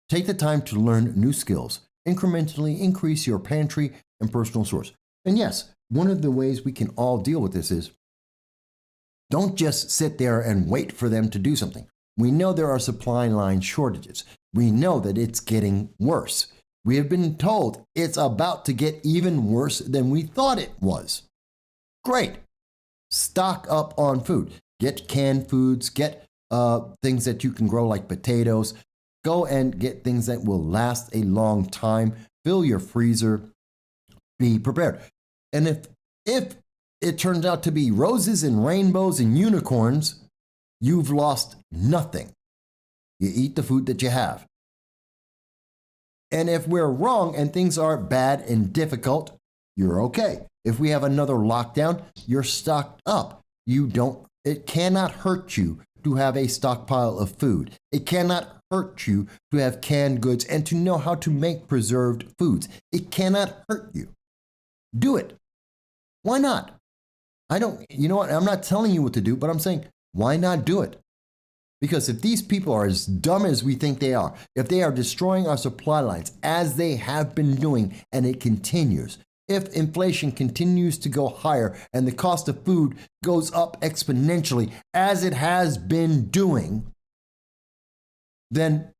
take the time to learn new skills. Incrementally increase your pantry and personal source. And yes, one of the ways we can all deal with this is don't just sit there and wait for them to do something. We know there are supply line shortages. We know that it's getting worse. We have been told it's about to get even worse than we thought it was. Great. Stock up on food. Get canned foods. Get things that you can grow like potatoes. Go and get things that will last a long time. Fill your freezer. Be prepared. And if it turns out to be roses and rainbows and unicorns, you've lost nothing. You eat the food that you have. And if we're wrong and things are bad and difficult, you're okay. If we have another lockdown, you're stocked up. It cannot hurt you to have a stockpile of food. It cannot hurt you to have canned goods and to know how to make preserved foods. It cannot hurt you. Do it. Why not? You know what? I'm not telling you what to do, but I'm saying, why not do it? Because if these people are as dumb as we think they are, if they are destroying our supply lines as they have been doing and it continues, if inflation continues to go higher and the cost of food goes up exponentially as it has been doing, then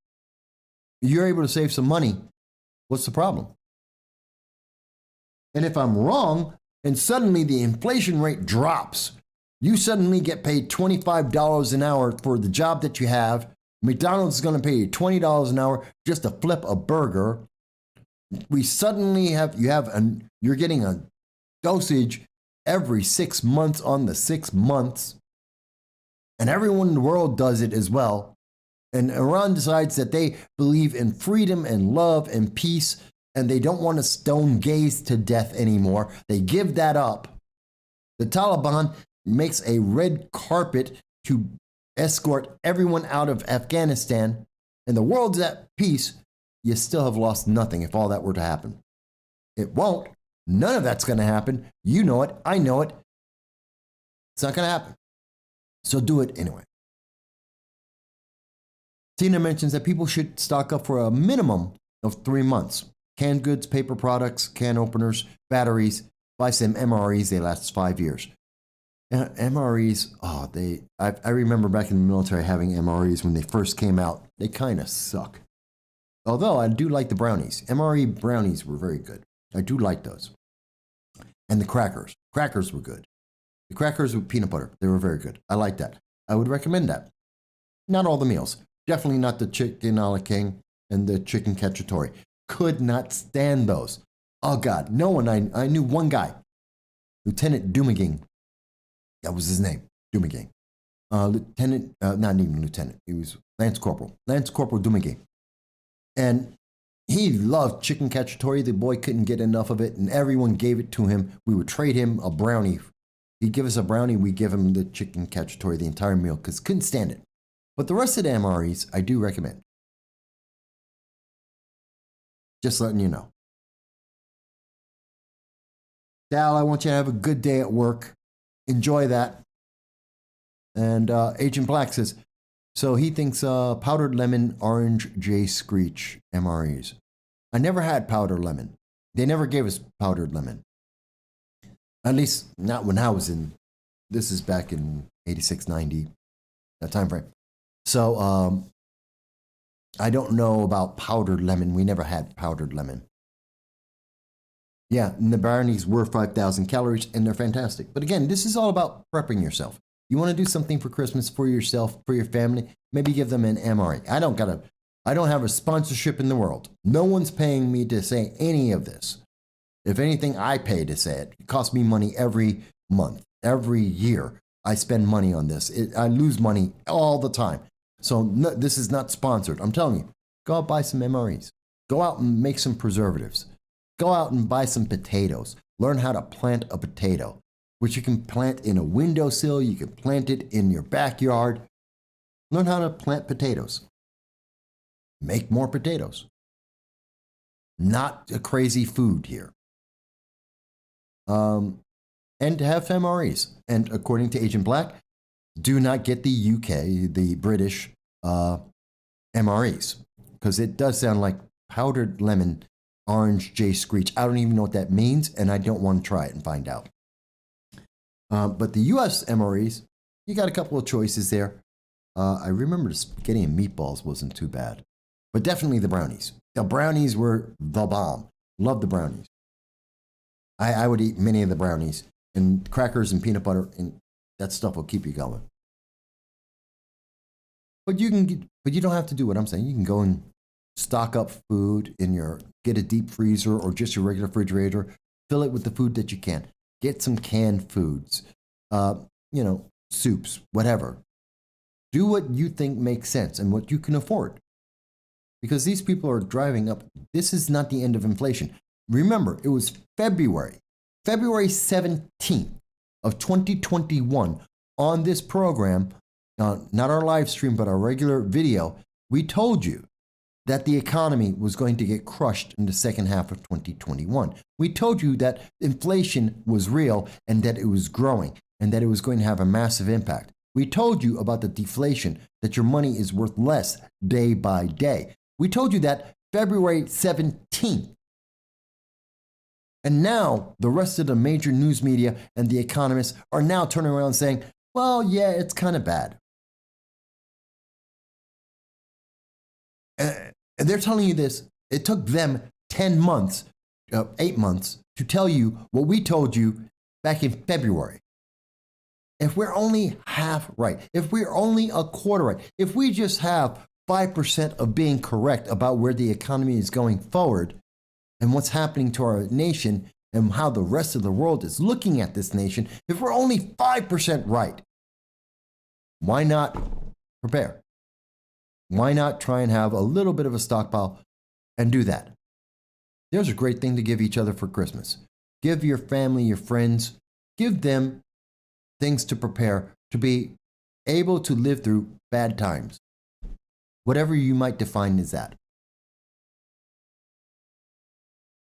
you're able to save some money. What's the problem? And if I'm wrong and suddenly the inflation rate drops, you suddenly get paid $25 an hour for the job that you have. McDonald's is going to pay you $20 an hour just to flip a burger. We suddenly you're getting a dosage every 6 months on the 6 months. And everyone in the world does it as well. And Iran decides that they believe in freedom and love and peace, and they don't want to stone gays to death anymore. They give that up. The Taliban makes a red carpet to escort everyone out of Afghanistan, and the world's at peace. You still have lost nothing if all that were to happen. It won't. None of that's going to happen. You know it. I know it. It's not going to happen. So do it anyway. Tina mentions that people should stock up for a minimum of 3 months. Canned goods, paper products, can openers, batteries. Buy some MREs. They last 5 years. MREs, I remember back in the military having MREs when they first came out. They kind of suck. Although I do like the brownies. MRE brownies were very good. I do like those. And the crackers. Crackers were good. The crackers with peanut butter, they were very good. I like that. I would recommend that. Not all the meals. Definitely not the chicken a la king and the chicken cacciatore. Could not stand those. Oh God, no one. I knew one guy, Lieutenant Dumaging. That was his name, Dumaging. Lieutenant, not even lieutenant. He was Lance Corporal Dumaging. And he loved chicken cacciatore. The boy couldn't get enough of it, and everyone gave it to him. We would trade him a brownie. He'd give us a brownie. We'd give him the chicken cacciatore the entire meal because couldn't stand it. But the rest of the MREs, I do recommend. Just letting you know. Dal, I want you to have a good day at work. Enjoy that. And Agent Black says, so he thinks powdered lemon, orange, J Screech MREs. I never had powdered lemon. They never gave us powdered lemon. At least not when I was in, this is back in 86, 90, that time frame. So I don't know about powdered lemon. We never had powdered lemon. Yeah, and the brownies were 5,000 calories, and they're fantastic. But again, this is all about prepping yourself. You want to do something for Christmas for yourself, for your family, maybe give them an MRE. I don't have a sponsorship in the world. No one's paying me to say any of this. If anything, I pay to say it. It costs me money every month, every year. I spend money on this. I lose money all the time. So no, this is not sponsored. I'm telling you, go out and buy some MREs. Go out and make some preservatives. Go out and buy some potatoes. Learn how to plant a potato, which you can plant in a windowsill. You can plant it in your backyard. Learn how to plant potatoes. Make more potatoes. Not a crazy food here. And to have MREs. And according to Agent Black, do not get the UK, the British MREs, because it does sound like powdered lemon, orange, J Screech. I don't even know what that means, and I don't want to try it and find out. But the US MREs, you got a couple of choices there. I remember the spaghetti and meatballs wasn't too bad, but definitely the brownies. The brownies were the bomb. Love the brownies. I would eat many of the brownies, and crackers and peanut butter, and that stuff will keep you going. But you don't have to do what I'm saying. You can go and stock up food get a deep freezer or just your regular refrigerator. Fill it with the food that you can. Get some canned foods, soups, whatever. Do what you think makes sense and what you can afford. Because these people are driving up. This is not the end of inflation. Remember, it was February 17th of 2021 on this program, not our live stream, but our regular video. We told you that the economy was going to get crushed in the second half of 2021. We told you that inflation was real and that it was growing and that it was going to have a massive impact. We told you about the deflation, that your money is worth less day by day. We told you that February 17th. And now the rest of the major news media and the economists are now turning around saying, well, yeah, it's kind of bad. And they're telling you this. It took them 8 months to tell you what we told you back in February. If we're only half right, if we're only a quarter right, if we just have 5% of being correct about where the economy is going forward and what's happening to our nation and how the rest of the world is looking at this nation, if we're only 5% right, why not prepare? Why not try and have a little bit of a stockpile and do that? There's a great thing to give each other for Christmas. Give your family, your friends, give them things to prepare to be able to live through bad times. Whatever you might define as that.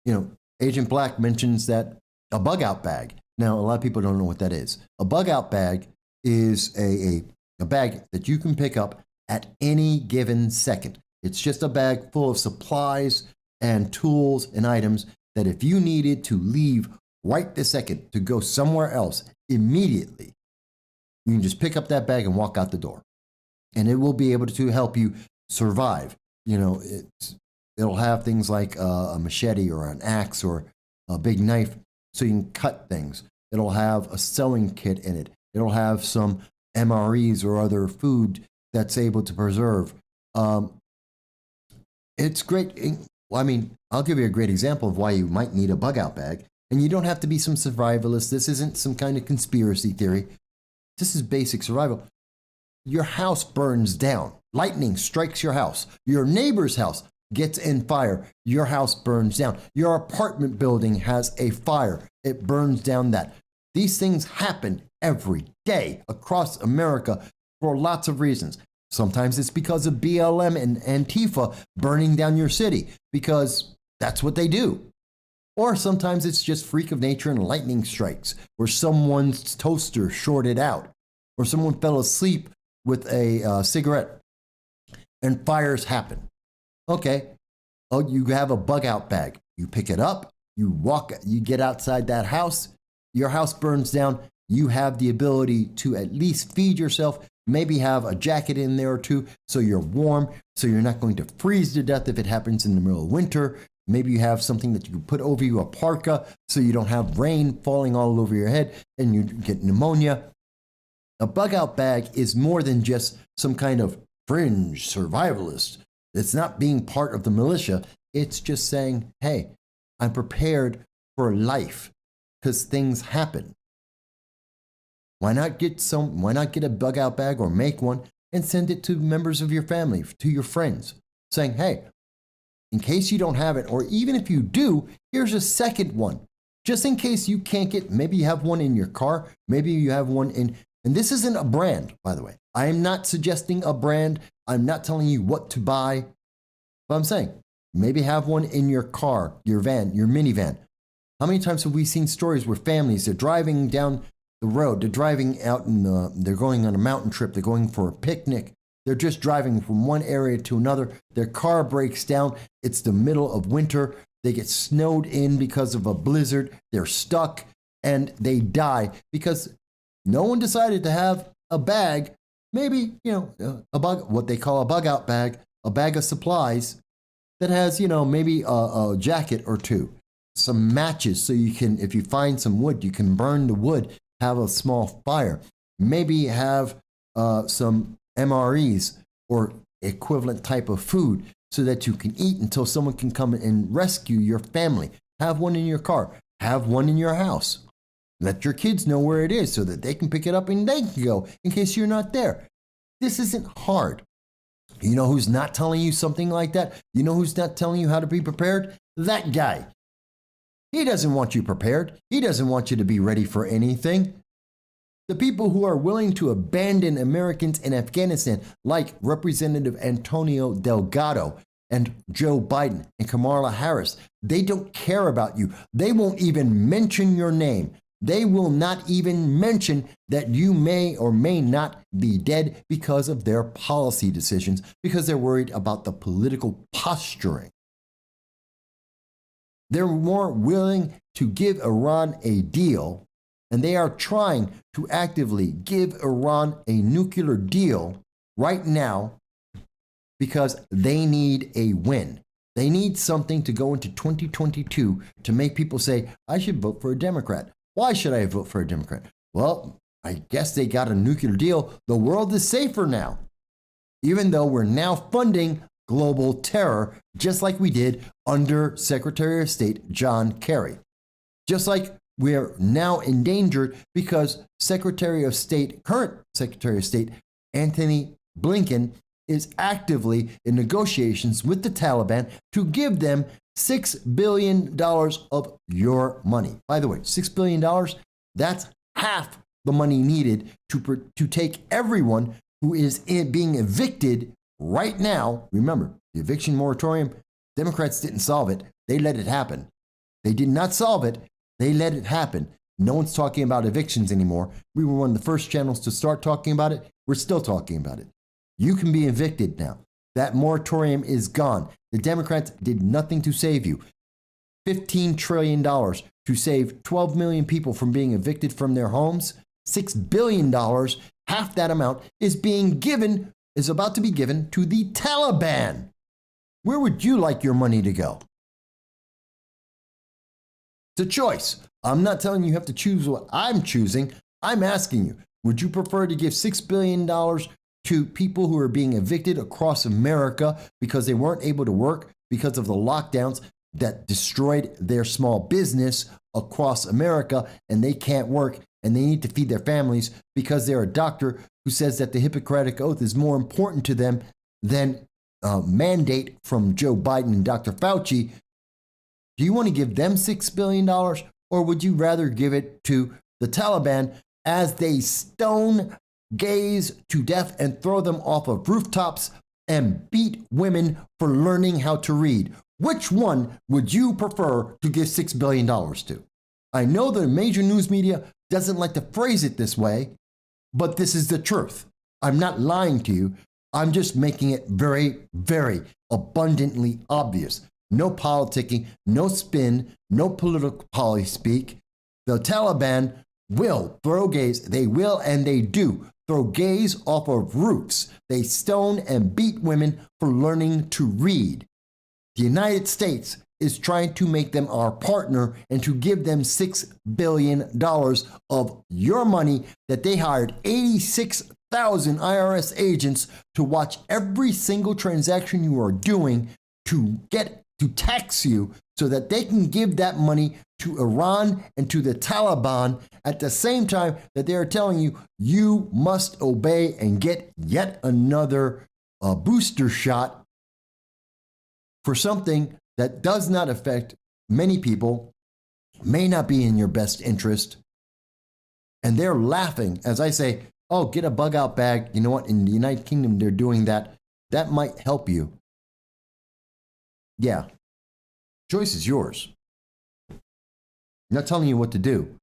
You know, Agent Black mentions that a bug out bag. Now, a lot of people don't know what that is. A bug out bag is a bag that you can pick up at any given second. It's just a bag full of supplies and tools and items that if you needed to leave right this second to go somewhere else immediately, you can just pick up that bag and walk out the door. And it will be able to help you survive. You know, it'll have things like a machete or an axe or a big knife so you can cut things. It'll have a sewing kit in it. It'll have some MREs or other food that's able to preserve. It's great. I mean, I'll give you a great example of why you might need a bug out bag. And you don't have to be some survivalist. This isn't some kind of conspiracy theory. This is basic survival. Your house burns down. Lightning strikes your house. Your neighbor's house gets in fire. Your house burns down. Your apartment building has a fire. It burns down that. These things happen every day across America for lots of reasons. Sometimes it's because of BLM and Antifa burning down your city because that's what they do. Or sometimes it's just freak of nature and lightning strikes, or someone's toaster shorted out, or someone fell asleep with a cigarette, and fires happen. Okay, oh, you have a bug out bag. You pick it up, you walk, you get outside that house, your house burns down. You have the ability to at least feed yourself, maybe have a jacket in there or two so you're warm, so you're not going to freeze to death if it happens in the middle of winter. Maybe you have something that you can put over you, a parka, so you don't have rain falling all over your head and you get pneumonia. A bug out bag is more than just some kind of fringe survivalist. It's not being part of the militia. It's just saying, hey, I'm prepared for life because things happen. Why not get a bug out bag or make one and send it to members of your family, to your friends, saying, hey, in case you don't have it, or even if you do, here's a second one. Just in case you can't get, maybe you have one in your car, maybe you have one in, and this isn't a brand, by the way. I am not suggesting a brand. I'm not telling you what to buy. But I'm saying, maybe have one in your car, your van, your minivan. How many times have we seen stories where families are driving down the road, they're driving out they're going on a mountain trip, they're going for a picnic. They're just driving from one area to another. Their car breaks down. It's the middle of winter. They get snowed in because of a blizzard. They're stuck and they die because no one decided to have a bag, maybe, what they call a bug out bag, a bag of supplies that has, maybe a jacket or two, some matches so you can, if you find some wood, you can burn the wood, have a small fire, maybe have some MREs or equivalent type of food so that you can eat until someone can come and rescue your family. Have one in your car. Have one in your house. Let your kids know where it is so that they can pick it up and they can go in case you're not there. This isn't hard. You know who's not telling you something like that? You know who's not telling you how to be prepared? That guy. He doesn't want you prepared. He doesn't want you to be ready for anything. The people who are willing to abandon Americans in Afghanistan, like Representative Antonio Delgado, and Joe Biden and Kamala Harris, they don't care about you. They won't even mention your name. They will not even mention that you may or may not be dead because of their policy decisions, because they're worried about the political posturing. They're more willing to give Iran a deal, and they are trying to actively give Iran a nuclear deal right now because they need a win. They need something to go into 2022 to make people say, I should vote for a Democrat. Why should I vote for a Democrat? Well, I guess they got a nuclear deal. The world is safer now, even though we're now funding global terror, just like we did under Secretary of State John Kerry. Just like we're now endangered because current Secretary of State Anthony Blinken is actively in negotiations with the Taliban to give them $6 billion of your money. By the way, $6 billion, that's half the money needed to take everyone who is being evicted right now. Remember, the eviction moratorium, Democrats didn't solve it. They let it happen. They did not solve it. They let it happen. No one's talking about evictions anymore. We were one of the first channels to start talking about it. We're still talking about it. You can be evicted now. That moratorium is gone. The Democrats did nothing to save you. $15 trillion to save 12 million people from being evicted from their homes. $6 billion, half that amount, is about to be given to the Taliban. Where would you like your money to go? It's a choice. I'm not telling you have to choose what I'm choosing. I'm asking you, would you prefer to give $6 billion to people who are being evicted across America because they weren't able to work because of the lockdowns that destroyed their small business across America, and they can't work and they need to feed their families because they're a doctor who says that the Hippocratic Oath is more important to them than a mandate from Joe Biden and Dr. Fauci? Do you want to give them $6 billion, or would you rather give it to the Taliban as they stone gays to death and throw them off of rooftops and beat women for learning how to read? Which one would you prefer to give $6 billion to? I know the major news media doesn't like to phrase it this way, but this is the truth. I'm not lying to you. I'm just making it very, very abundantly obvious. No politicking, no spin, no political poly speak. The Taliban will throw gays. They will and they do throw gays off of roofs. They stone and beat women for learning to read. The United States is trying to make them our partner and to give them $6 billion of your money that they hired 86,000 IRS agents to watch every single transaction you are doing to tax you so that they can give that money to Iran and to the Taliban at the same time that they're telling you you must obey and get yet another booster shot for something that does not affect many people, may not be in your best interest. And they're laughing as I say, oh, get a bug out bag. You know what? In the United Kingdom, they're doing that. That might help you. Yeah. Choice is yours. I'm not telling you what to do.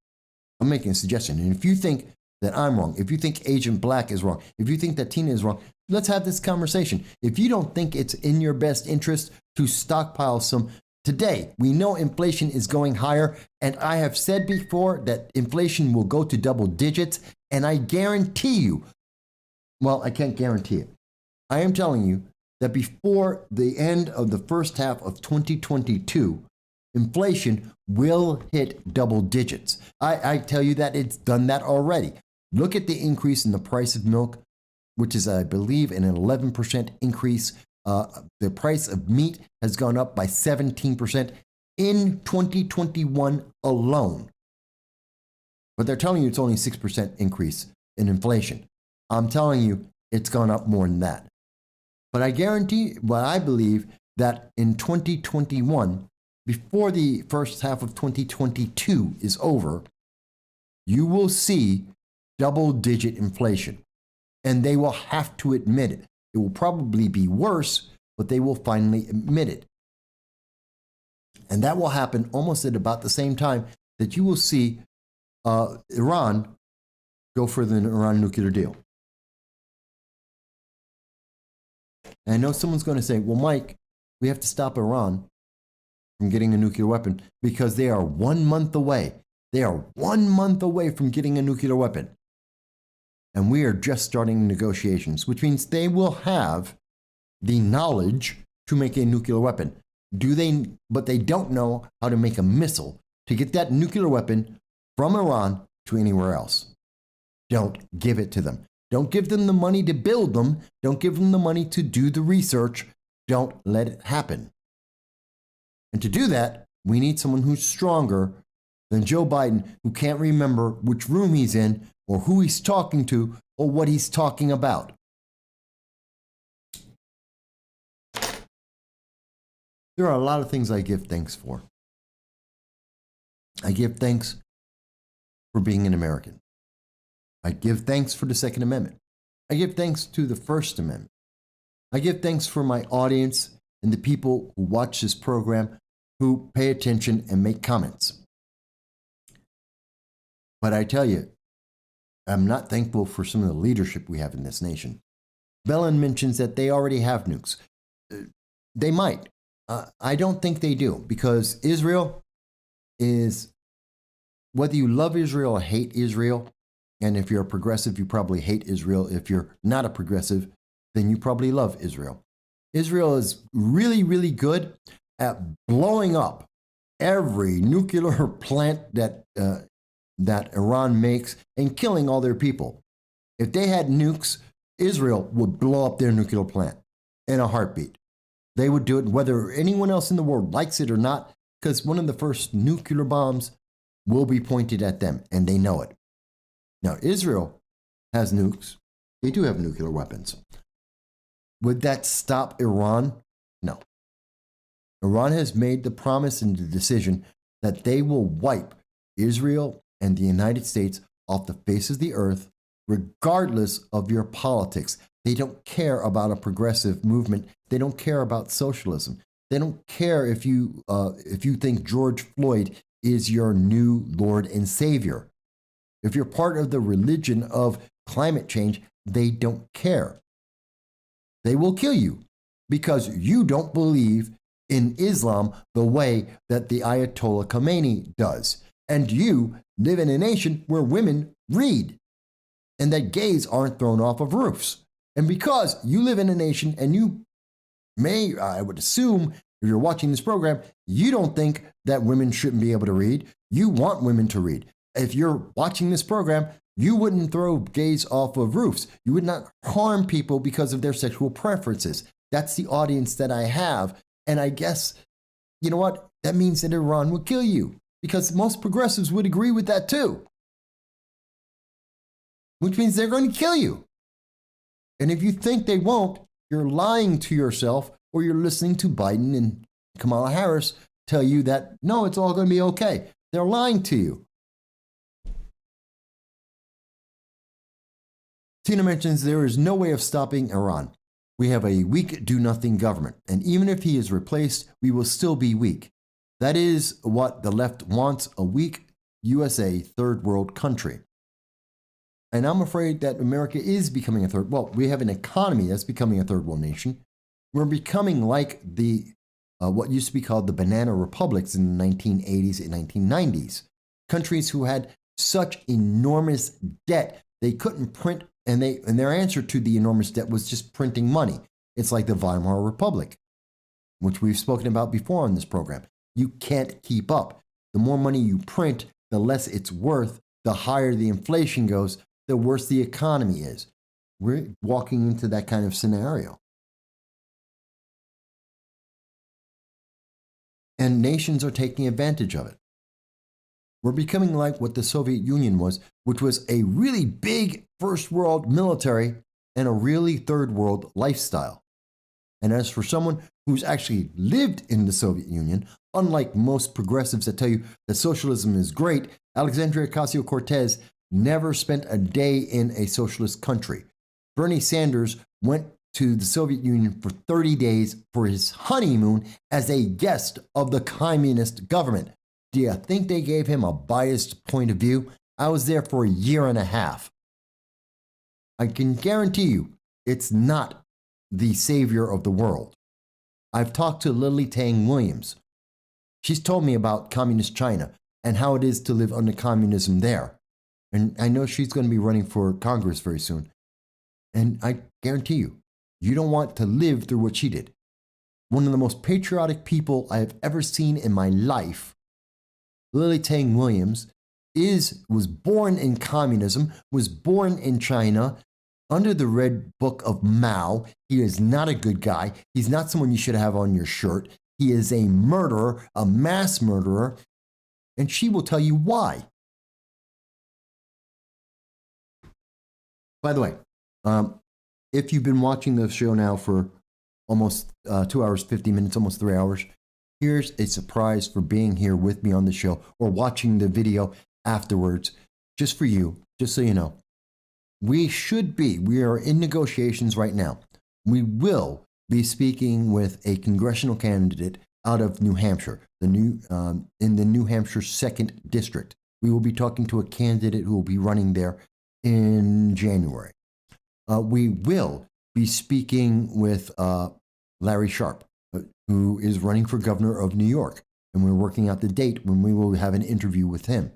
I'm making a suggestion. And if you think that I'm wrong, if you think Agent Black is wrong, if you think that Tina is wrong, let's have this conversation. If you don't think it's in your best interest to stockpile some today, we know inflation is going higher. And I have said before that inflation will go to double digits. And I guarantee you, well, I can't guarantee it. I am telling you that before the end of the first half of 2022, inflation will hit double digits. I tell you that it's done that already. Look at the increase in the price of milk, which is, I believe, an 11% increase. The price of meat has gone up by 17% in 2021 alone. But they're telling you it's only 6% increase in inflation. I'm telling you it's gone up more than that. But I guarantee, well, I believe that in 2021, before the first half of 2022 is over, you will see double-digit inflation. And they will have to admit it. It will probably be worse but they will finally admit it. And that will happen almost at about the same time that you will see Iran go for the Iran nuclear deal. And I know someone's going to say, well, Mike, we have to stop Iran from getting a nuclear weapon because they are 1 month away. They are 1 month away from getting a nuclear weapon. And we are just starting negotiations, which means they will have the knowledge to make a nuclear weapon. But they don't know how to make a missile to get that nuclear weapon from Iran to anywhere else. Don't give it to them. Don't give them the money to build them. Don't give them the money to do the research. Don't let it happen. And to do that, we need someone who's stronger than Joe Biden, who can't remember which room he's in or who he's talking to or what he's talking about. There are a lot of things I give thanks for. I give thanks for being an American. I give thanks for the Second Amendment. I give thanks to the First Amendment. I give thanks for my audience and the people who watch this program, who pay attention and make comments. But I tell you, I'm not thankful for some of the leadership we have in this nation. Bellin mentions that they already have nukes. They might. I don't think they do, because Israel is, whether you love Israel or hate Israel, and if you're a progressive, you probably hate Israel. If you're not a progressive, then you probably love Israel. Israel is really, really good at blowing up every nuclear plant that Iran makes and killing all their people. If they had nukes, Israel would blow up their nuclear plant in a heartbeat. They would do it whether anyone else in the world likes it or not, because one of the first nuclear bombs will be pointed at them, and they know it. Now, Israel has nukes. They do have nuclear weapons. Would that stop Iran? No. Iran has made the promise and the decision that they will wipe Israel and the United States off the face of the earth, regardless of your politics. They don't care about a progressive movement. They don't care about socialism. They don't care if you think George Floyd is your new Lord and Savior. If you're part of the religion of climate change, they don't care. They will kill you because you don't believe in Islam the way that the Ayatollah Khomeini does. And you live in a nation where women read and that gays aren't thrown off of roofs. And because you live in a nation and you may, I would assume, if you're watching this program, you don't think that women shouldn't be able to read. You want women to read. If you're watching this program, you wouldn't throw gays off of roofs. You would not harm people because of their sexual preferences. That's the audience that I have. And I guess, you know what? That means that Iran will kill you, because most progressives would agree with that too. Which means they're going to kill you. And if you think they won't, you're lying to yourself, or you're listening to Biden and Kamala Harris tell you that, no, it's all going to be okay. They're lying to you. Tina mentions there is no way of stopping Iran. We have a weak, do-nothing government, and even if he is replaced, we will still be weak. That is what the left wants, a weak USA third world country. And I'm afraid that America is becoming we have an economy that's becoming a third world nation. We're becoming like the what used to be called the banana republics in the 1980s and 1990s. Countries who had such enormous debt, they couldn't print, and their answer to the enormous debt was just printing money. It's like the Weimar Republic, which we've spoken about before on this program. You can't keep up. The more money you print, the less it's worth, the higher the inflation goes, the worse the economy is. We're walking into that kind of scenario. And nations are taking advantage of it. We're becoming like what the Soviet Union was, which was a really big first world military and a really third world lifestyle. And as for someone who's actually lived in the Soviet Union, unlike most progressives that tell you that socialism is great, Alexandria Ocasio-Cortez never spent a day in a socialist country. Bernie Sanders went to the Soviet Union for 30 days for his honeymoon as a guest of the communist government. Do you think they gave him a biased point of view? I was there for a year and a half. I can guarantee you it's not the savior of the world. I've talked to Lily Tang Williams. She's told me about communist China and how it is to live under communism there. And I know she's going to be running for Congress very soon. And I guarantee you, you don't want to live through what she did. One of the most patriotic people I have ever seen in my life, Lily Tang Williams, was born in communism, was born in China, under the Red Book of Mao. He is not a good guy. He's not someone you should have on your shirt. He is a murderer, a mass murderer, and she will tell you why. By the way, if you've been watching the show now for almost 2 hours, 50 minutes, almost 3 hours, here's a surprise for being here with me on the show or watching the video afterwards, just for you, just so you know. We are in negotiations right now. We will be speaking with a congressional candidate out of New Hampshire, in the New Hampshire 2nd District. We will be talking to a candidate who will be running there in January. We will be speaking with Larry Sharpe, who is running for governor of New York, and we're working out the date when we will have an interview with him.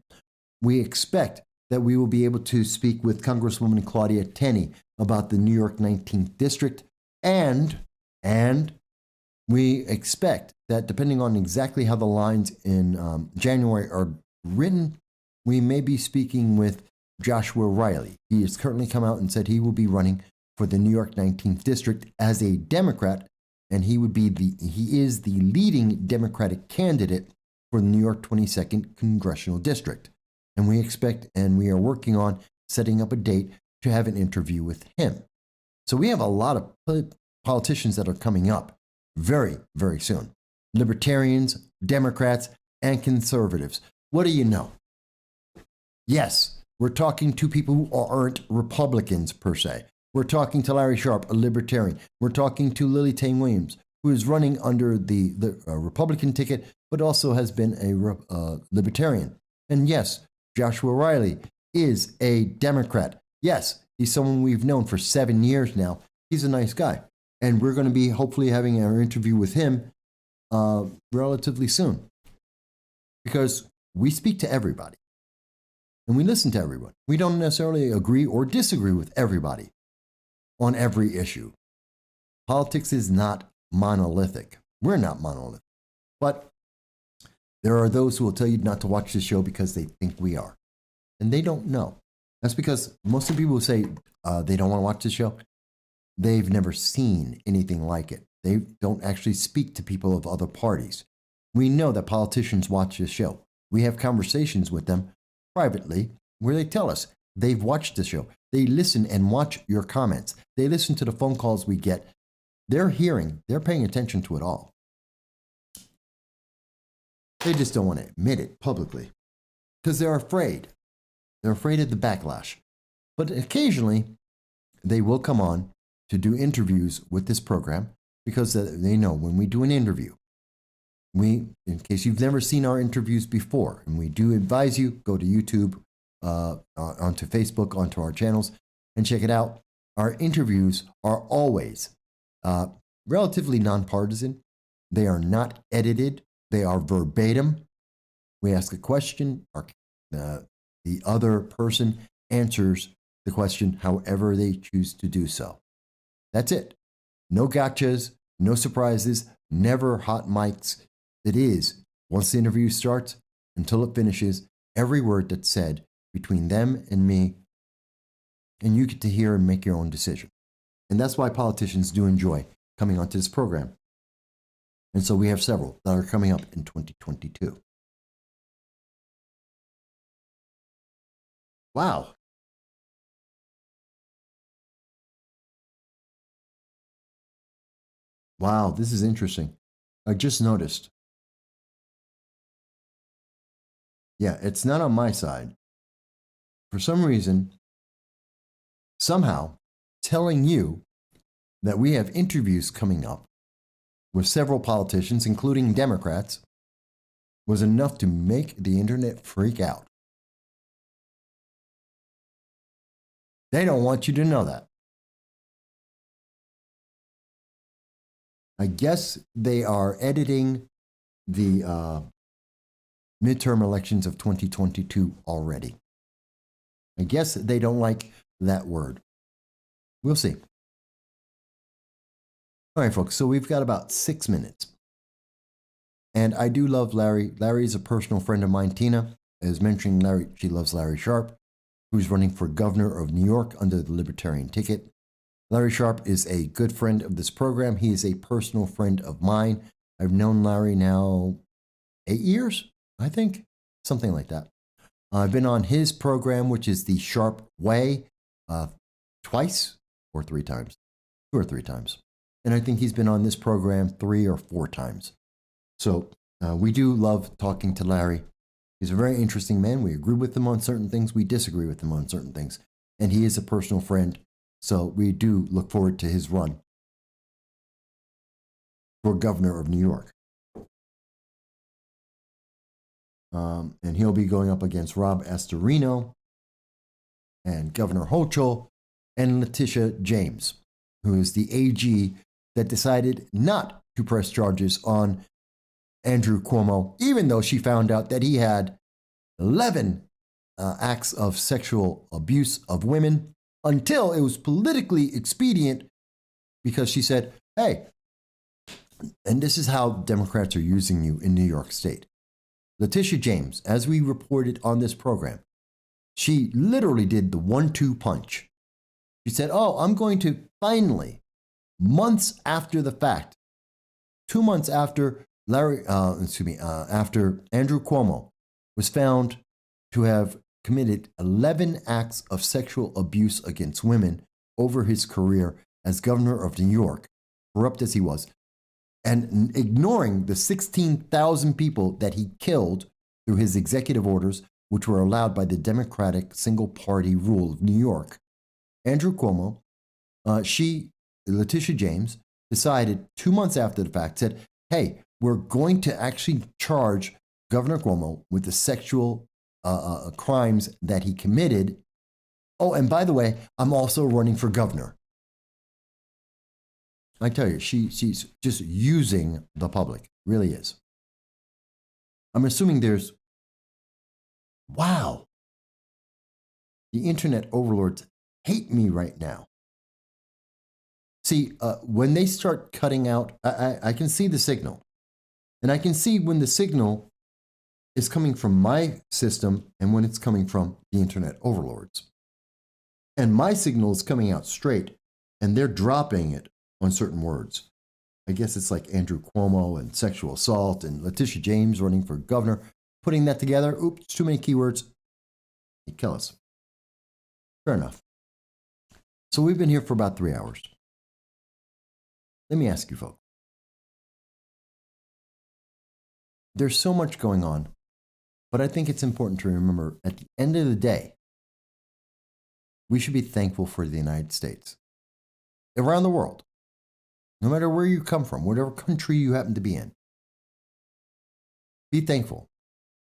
We expect that we will be able to speak with Congresswoman Claudia Tenney about the New York 19th District, and we expect that depending on exactly how the lines in January are written, we may be speaking with Joshua Riley. He has currently come out and said he will be running for the New York 19th District as a Democrat, and he is the leading Democratic candidate for the New York 22nd Congressional District. And we expect, and we are working on setting up a date to have an interview with him. So we have a lot of politicians that are coming up very, very soon. Libertarians, Democrats, and conservatives. What do you know? Yes, we're talking to people who aren't Republicans per se. We're talking to Larry Sharpe, a libertarian. We're talking to Lily Tang Williams, who is running under the Republican ticket, but also has been a libertarian. And yes, Joshua Riley is a Democrat. Yes, he's someone we've known for 7 years now. He's a nice guy. And we're going to be hopefully having our interview with him relatively soon. Because we speak to everybody. And we listen to everyone. We don't necessarily agree or disagree with everybody on every issue. Politics is not monolithic. We're not monolithic. But there are those who will tell you not to watch this show because they think we are. And they don't know. That's because most of the people who say they don't want to watch this show, they've never seen anything like it. They don't actually speak to people of other parties. We know that politicians watch this show. We have conversations with them privately where they tell us they've watched the show. They listen and watch your comments. They listen to the phone calls we get. They're paying attention to it all. They just don't want to admit it publicly because they're afraid. They're afraid of the backlash. But occasionally, they will come on to do interviews with this program because they know when we do an interview, in case you've never seen our interviews before, and we do advise you, go to YouTube, onto Facebook, onto our channels, and check it out. Our interviews are always relatively nonpartisan. They are not edited. They are verbatim. We ask a question. The other person answers the question however they choose to do so. That's it. No gotchas, no surprises, never hot mics. It is, once the interview starts until it finishes, every word that's said between them and me, and you get to hear and make your own decision. And that's why politicians do enjoy coming onto this program. And so we have several that are coming up in 2022. Wow. Wow, this is interesting. I just noticed. Yeah, it's not on my side. For some reason, somehow, telling you that we have interviews coming up with several politicians, including Democrats, was enough to make the internet freak out. They don't want you to know that. I guess they are editing the midterm elections of 2022 already. I guess they don't like that word. We'll see. All right, folks, so we've got about 6 minutes. And I do love Larry. Larry is a personal friend of mine. Tina is mentioning Larry. She loves Larry Sharp, who's running for governor of New York under the Libertarian ticket. Larry Sharp is a good friend of this program. He is a personal friend of mine. I've known Larry now 8 years, I think, something like that. I've been on his program, which is the Sharp Way, twice or 3 times, 2 or 3 times. And I think he's been on this program 3 or 4 times. So we do love talking to Larry. He's a very interesting man. We agree with him on certain things. We disagree with him on certain things. And he is a personal friend. So we do look forward to his run for governor of New York. And he'll be going up against Rob Astorino and Governor Hochul and Letitia James, who is the AG that decided not to press charges on Andrew Cuomo, even though she found out that he had 11 acts of sexual abuse of women, until it was politically expedient because she said, hey, and this is how Democrats are using you in New York State. Letitia James, as we reported on this program, she literally did the 1-2 punch. She said, oh, I'm going to finally, months after the fact, 2 months after after Andrew Cuomo was found to have committed 11 acts of sexual abuse against women over his career as governor of New York, corrupt as he was, and ignoring the 16,000 people that he killed through his executive orders, which were allowed by the Democratic single-party rule of New York. Andrew Cuomo, Letitia James, decided 2 months after the fact, said, hey, we're going to actually charge Governor Cuomo with the sexual crimes that he committed. Oh, and by the way, I'm also running for governor. I tell you, she's just using the public, really is. I'm assuming there's, wow, the internet overlords hate me right now. See, when they start cutting out, I can see the signal. And I can see when the signal is coming from my system and when it's coming from the internet overlords. And my signal is coming out straight, and they're dropping it on certain words. I guess it's like Andrew Cuomo and sexual assault and Letitia James running for governor. Putting that together, oops, too many keywords. They kill us. Fair enough. So we've been here for about 3 hours. Let me ask you, folks. There's so much going on, but I think it's important to remember at the end of the day, we should be thankful for the United States. Around the world, no matter where you come from, whatever country you happen to be in, be thankful.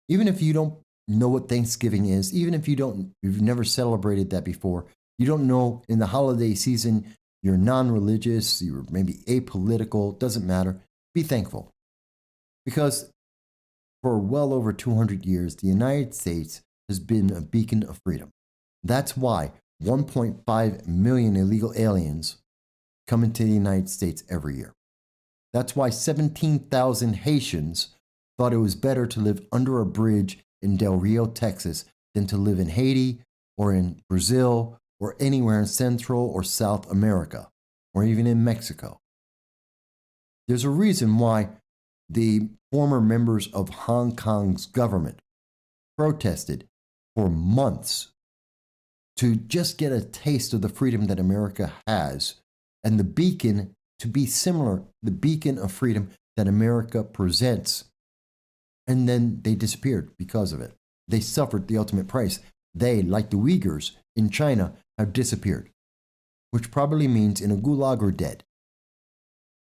Even if you don't know what Thanksgiving is, even if you've never celebrated that before, you don't know in the holiday season, you're non-religious, you're maybe apolitical, doesn't matter. Be thankful. Because for well over 200 years, the United States has been a beacon of freedom. That's why 1.5 million illegal aliens come into the United States every year. That's why 17,000 Haitians thought it was better to live under a bridge in Del Rio, Texas, than to live in Haiti or in Brazil or anywhere in Central or South America, or even in Mexico. There's a reason why the former members of Hong Kong's government protested for months to just get a taste of the freedom that America has and the beacon to be similar, the beacon of freedom that America presents. And then they disappeared because of it. They suffered the ultimate price. They, like the Uyghurs in China, have disappeared. which probably means in a gulag or dead,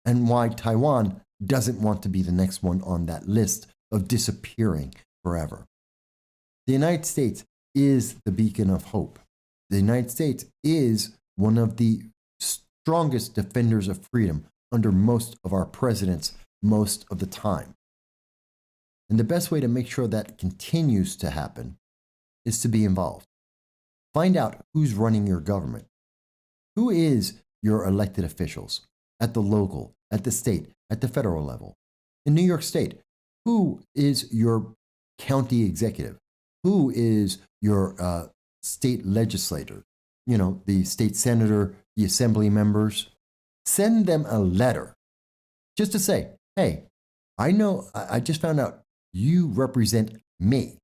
and why Taiwan doesn't want to be the next one on that list of disappearing forever. The United States is the beacon of hope. The United States is one of the strongest defenders of freedom under most of our presidents most of the time. And the best way to make sure that continues to happen is to be involved. Find out who's running your government. Who is your elected officials at the local, at the state, at the federal level? In New York State, who is your county executive? Who is your state legislator? You know, the state senator, the assembly members. Send them a letter just to say, hey, I know, I just found out you represent me.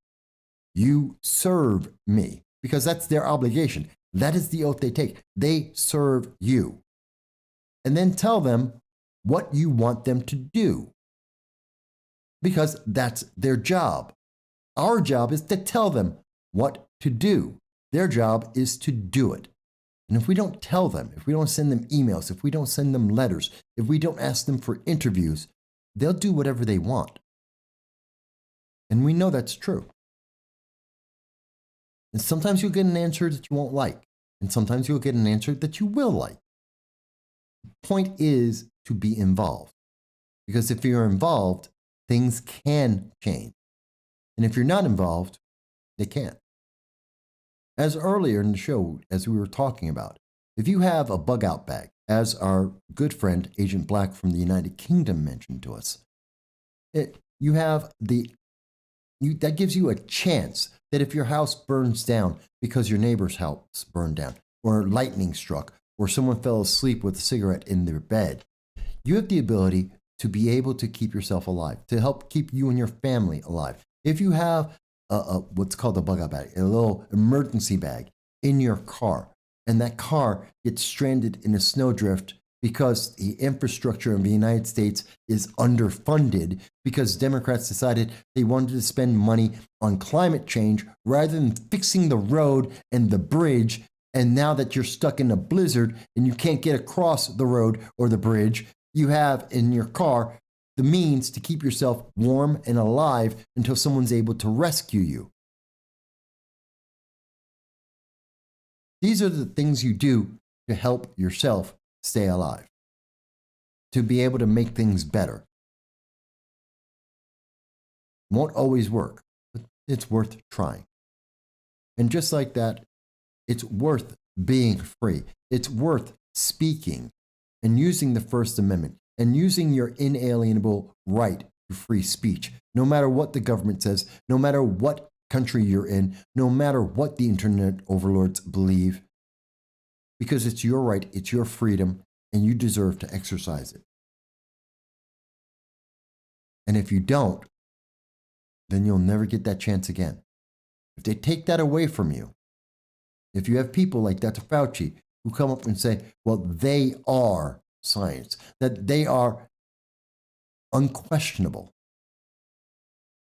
You serve me, because that's their obligation. That is the oath they take. They serve you. And then tell them what you want them to do, because that's their job. Our job is to tell them what to do. Their job is to do it. And if we don't tell them, if we don't send them emails, if we don't send them letters, if we don't ask them for interviews, they'll do whatever they want. And we know that's true. And sometimes you'll get an answer that you won't like. And sometimes you'll get an answer that you will like. The point is to be involved. Because if you're involved, things can change. And if you're not involved, they can't. As earlier in the show, as we were talking about, if you have a bug out bag, as our good friend Agent Black from the United Kingdom mentioned to us, that gives you a chance that if your house burns down because your neighbor's house burned down, or lightning struck, or someone fell asleep with a cigarette in their bed, you have the ability to be able to keep yourself alive, to help keep you and your family alive. If you have what's called a bug out bag, a little emergency bag in your car, and that car gets stranded in a snowdrift because the infrastructure of the United States is underfunded, because Democrats decided they wanted to spend money on climate change rather than fixing the road and the bridge. And now that you're stuck in a blizzard and you can't get across the road or the bridge, you have in your car the means to keep yourself warm and alive until someone's able to rescue you. These are the things you do to help yourself stay alive, to be able to make things better. Won't always work, but it's worth trying. And just like that, it's worth being free. It's worth speaking and using the First Amendment and using your inalienable right to free speech, no matter what the government says, no matter what country you're in, no matter what the internet overlords believe, because it's your right, it's your freedom, and you deserve to exercise it. And if you don't, then you'll never get that chance again. If they take that away from you, if you have people like Dr. Fauci who come up and say, well, they are science, that they are unquestionable.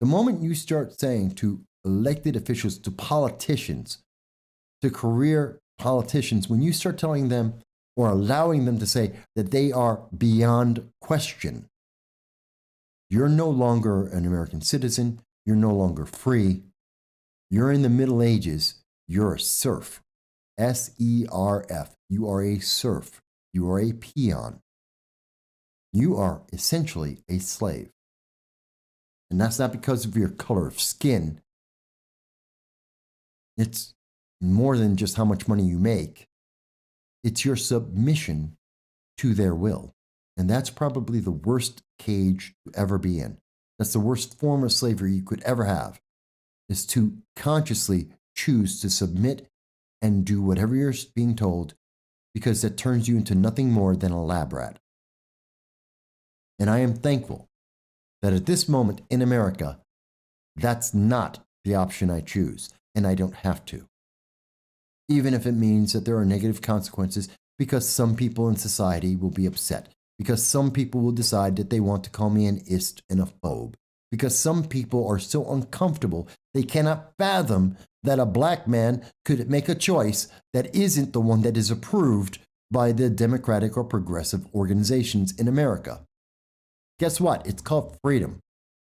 The moment you start saying to elected officials, to politicians, to career politicians, when you start telling them or allowing them to say that they are beyond question, you're no longer an American citizen, you're no longer free, you're in the Middle Ages, you're a serf. S-E-R-F. You are a serf. You are a peon. You are essentially a slave. And that's not because of your color of skin. It's more than just how much money you make. It's your submission to their will. And that's probably the worst cage to ever be in. That's the worst form of slavery you could ever have, is to consciously choose to submit and do whatever you're being told, because that turns you into nothing more than a lab rat. And I am thankful that at this moment in America, that's not the option I choose, and I don't have to. Even if it means that there are negative consequences, because some people in society will be upset, because some people will decide that they want to call me an ist and a phobe, because some people are so uncomfortable they cannot fathom that a black man could make a choice that isn't the one that is approved by the democratic or progressive organizations in America. Guess what? It's called freedom.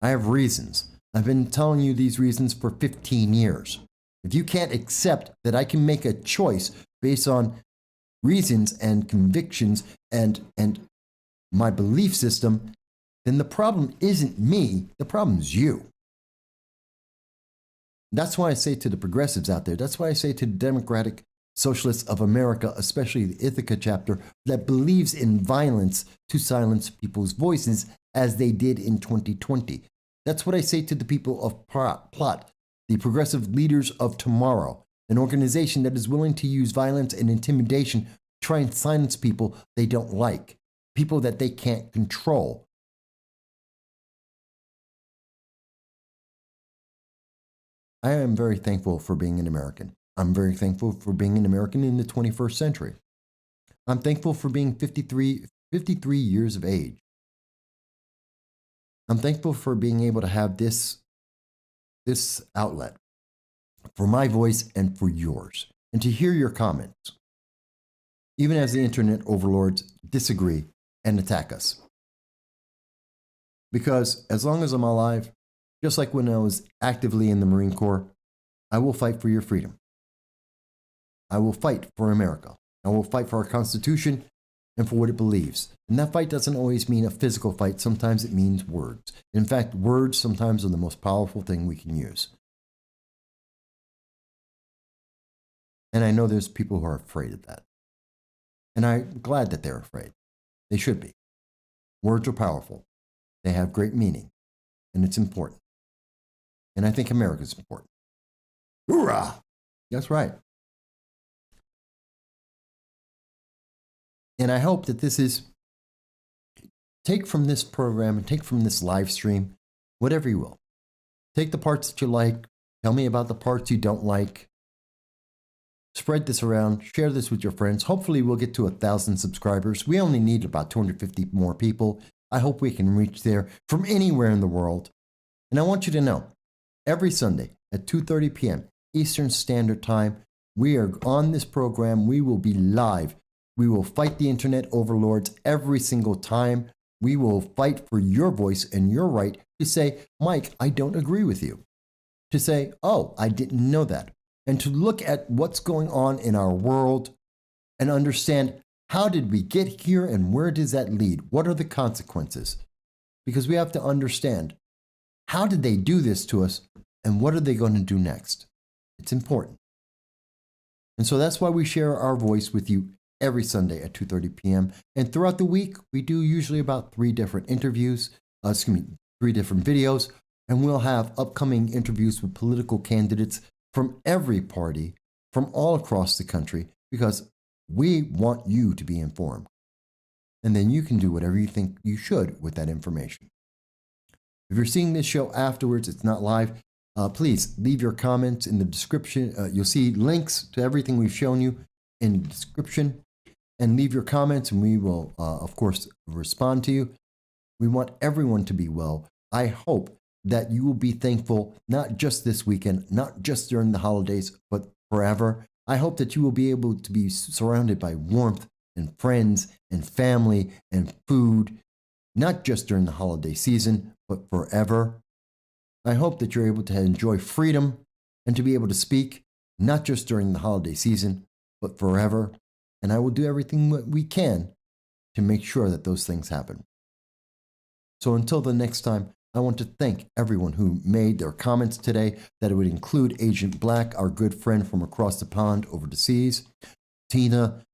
I have reasons. I've been telling you these reasons for 15 years. If you can't accept that I can make a choice based on reasons and convictions and my belief system, then the problem isn't me, the problem's you. That's why I say to the progressives out there, that's why I say to the Democratic Socialists of America, especially the Ithaca chapter, that believes in violence to silence people's voices as they did in 2020. That's what I say to the people of Plot, the progressive leaders of tomorrow, an organization that is willing to use violence and intimidation to try and silence people they don't like, people that they can't control. I am very thankful for being an American. I'm very thankful for being an American in the 21st century. I'm thankful for being 53 years of age. I'm thankful for being able to have this outlet for my voice and for yours, and to hear your comments, even as the internet overlords disagree and attack us. Because as long as I'm alive, just like when I was actively in the Marine Corps, I will fight for your freedom. I will fight for America. I will fight for our Constitution and for what it believes. And that fight doesn't always mean a physical fight. Sometimes it means words. In fact, words sometimes are the most powerful thing we can use. And I know there's people who are afraid of that. And I'm glad that they're afraid. They should be. Words are powerful. They have great meaning. And it's important. And I think America's important. Hoorah! That's right. And I hope that this is, take from this program and take from this live stream, whatever you will. Take the parts that you like. Tell me about the parts you don't like. Spread this around. Share this with your friends. Hopefully we'll get to 1,000 subscribers. We only need about 250 more people. I hope we can reach there from anywhere in the world. And I want you to know, every Sunday at 2:30 p.m. Eastern Standard Time, we are on this program. We will be live. We will fight the internet overlords every single time. We will fight for your voice and your right to say, Mike, I don't agree with you. To say, oh, I didn't know that. And to look at what's going on in our world and understand, how did we get here and where does that lead? What are the consequences? Because we have to understand, how did they do this to us and what are they going to do next? It's important. And so that's why we share our voice with you every Sunday at 2:30 p.m. And throughout the week, we do usually about 3 different interviews, 3 different videos, and we'll have upcoming interviews with political candidates from every party, from all across the country, because we want you to be informed. And then you can do whatever you think you should with that information. If you're seeing this show afterwards, it's not live, please leave your comments in the description. You'll see links to everything we've shown you in the description, and leave your comments and we will, of course, respond to you. We want everyone to be well. I hope that you will be thankful, not just this weekend, not just during the holidays, but forever. I hope that you will be able to be surrounded by warmth and friends and family and food, not just during the holiday season, but forever. I hope that you're able to enjoy freedom and to be able to speak, not just during the holiday season, but forever. And I will do everything that we can to make sure that those things happen. So until the next time, I want to thank everyone who made their comments today, that it would include Agent Black, our good friend from across the pond over the seas, Tina,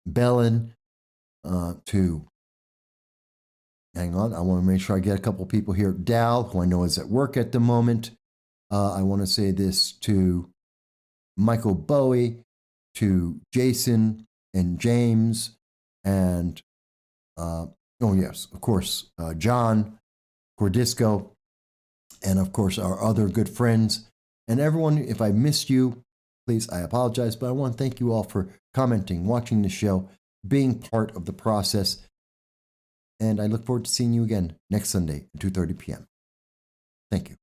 Bellin, hang on, I want to make sure I get a couple people here. Dal, who I know is at work at the moment. I want to say this to Michael Bowie, to Jason and James, and, oh yes, of course, John Cordisco, and of course our other good friends. And everyone, if I missed you, please, I apologize, but I want to thank you all for commenting, watching the show, being part of the process. And I look forward to seeing you again next Sunday at 2:30 p.m. Thank you.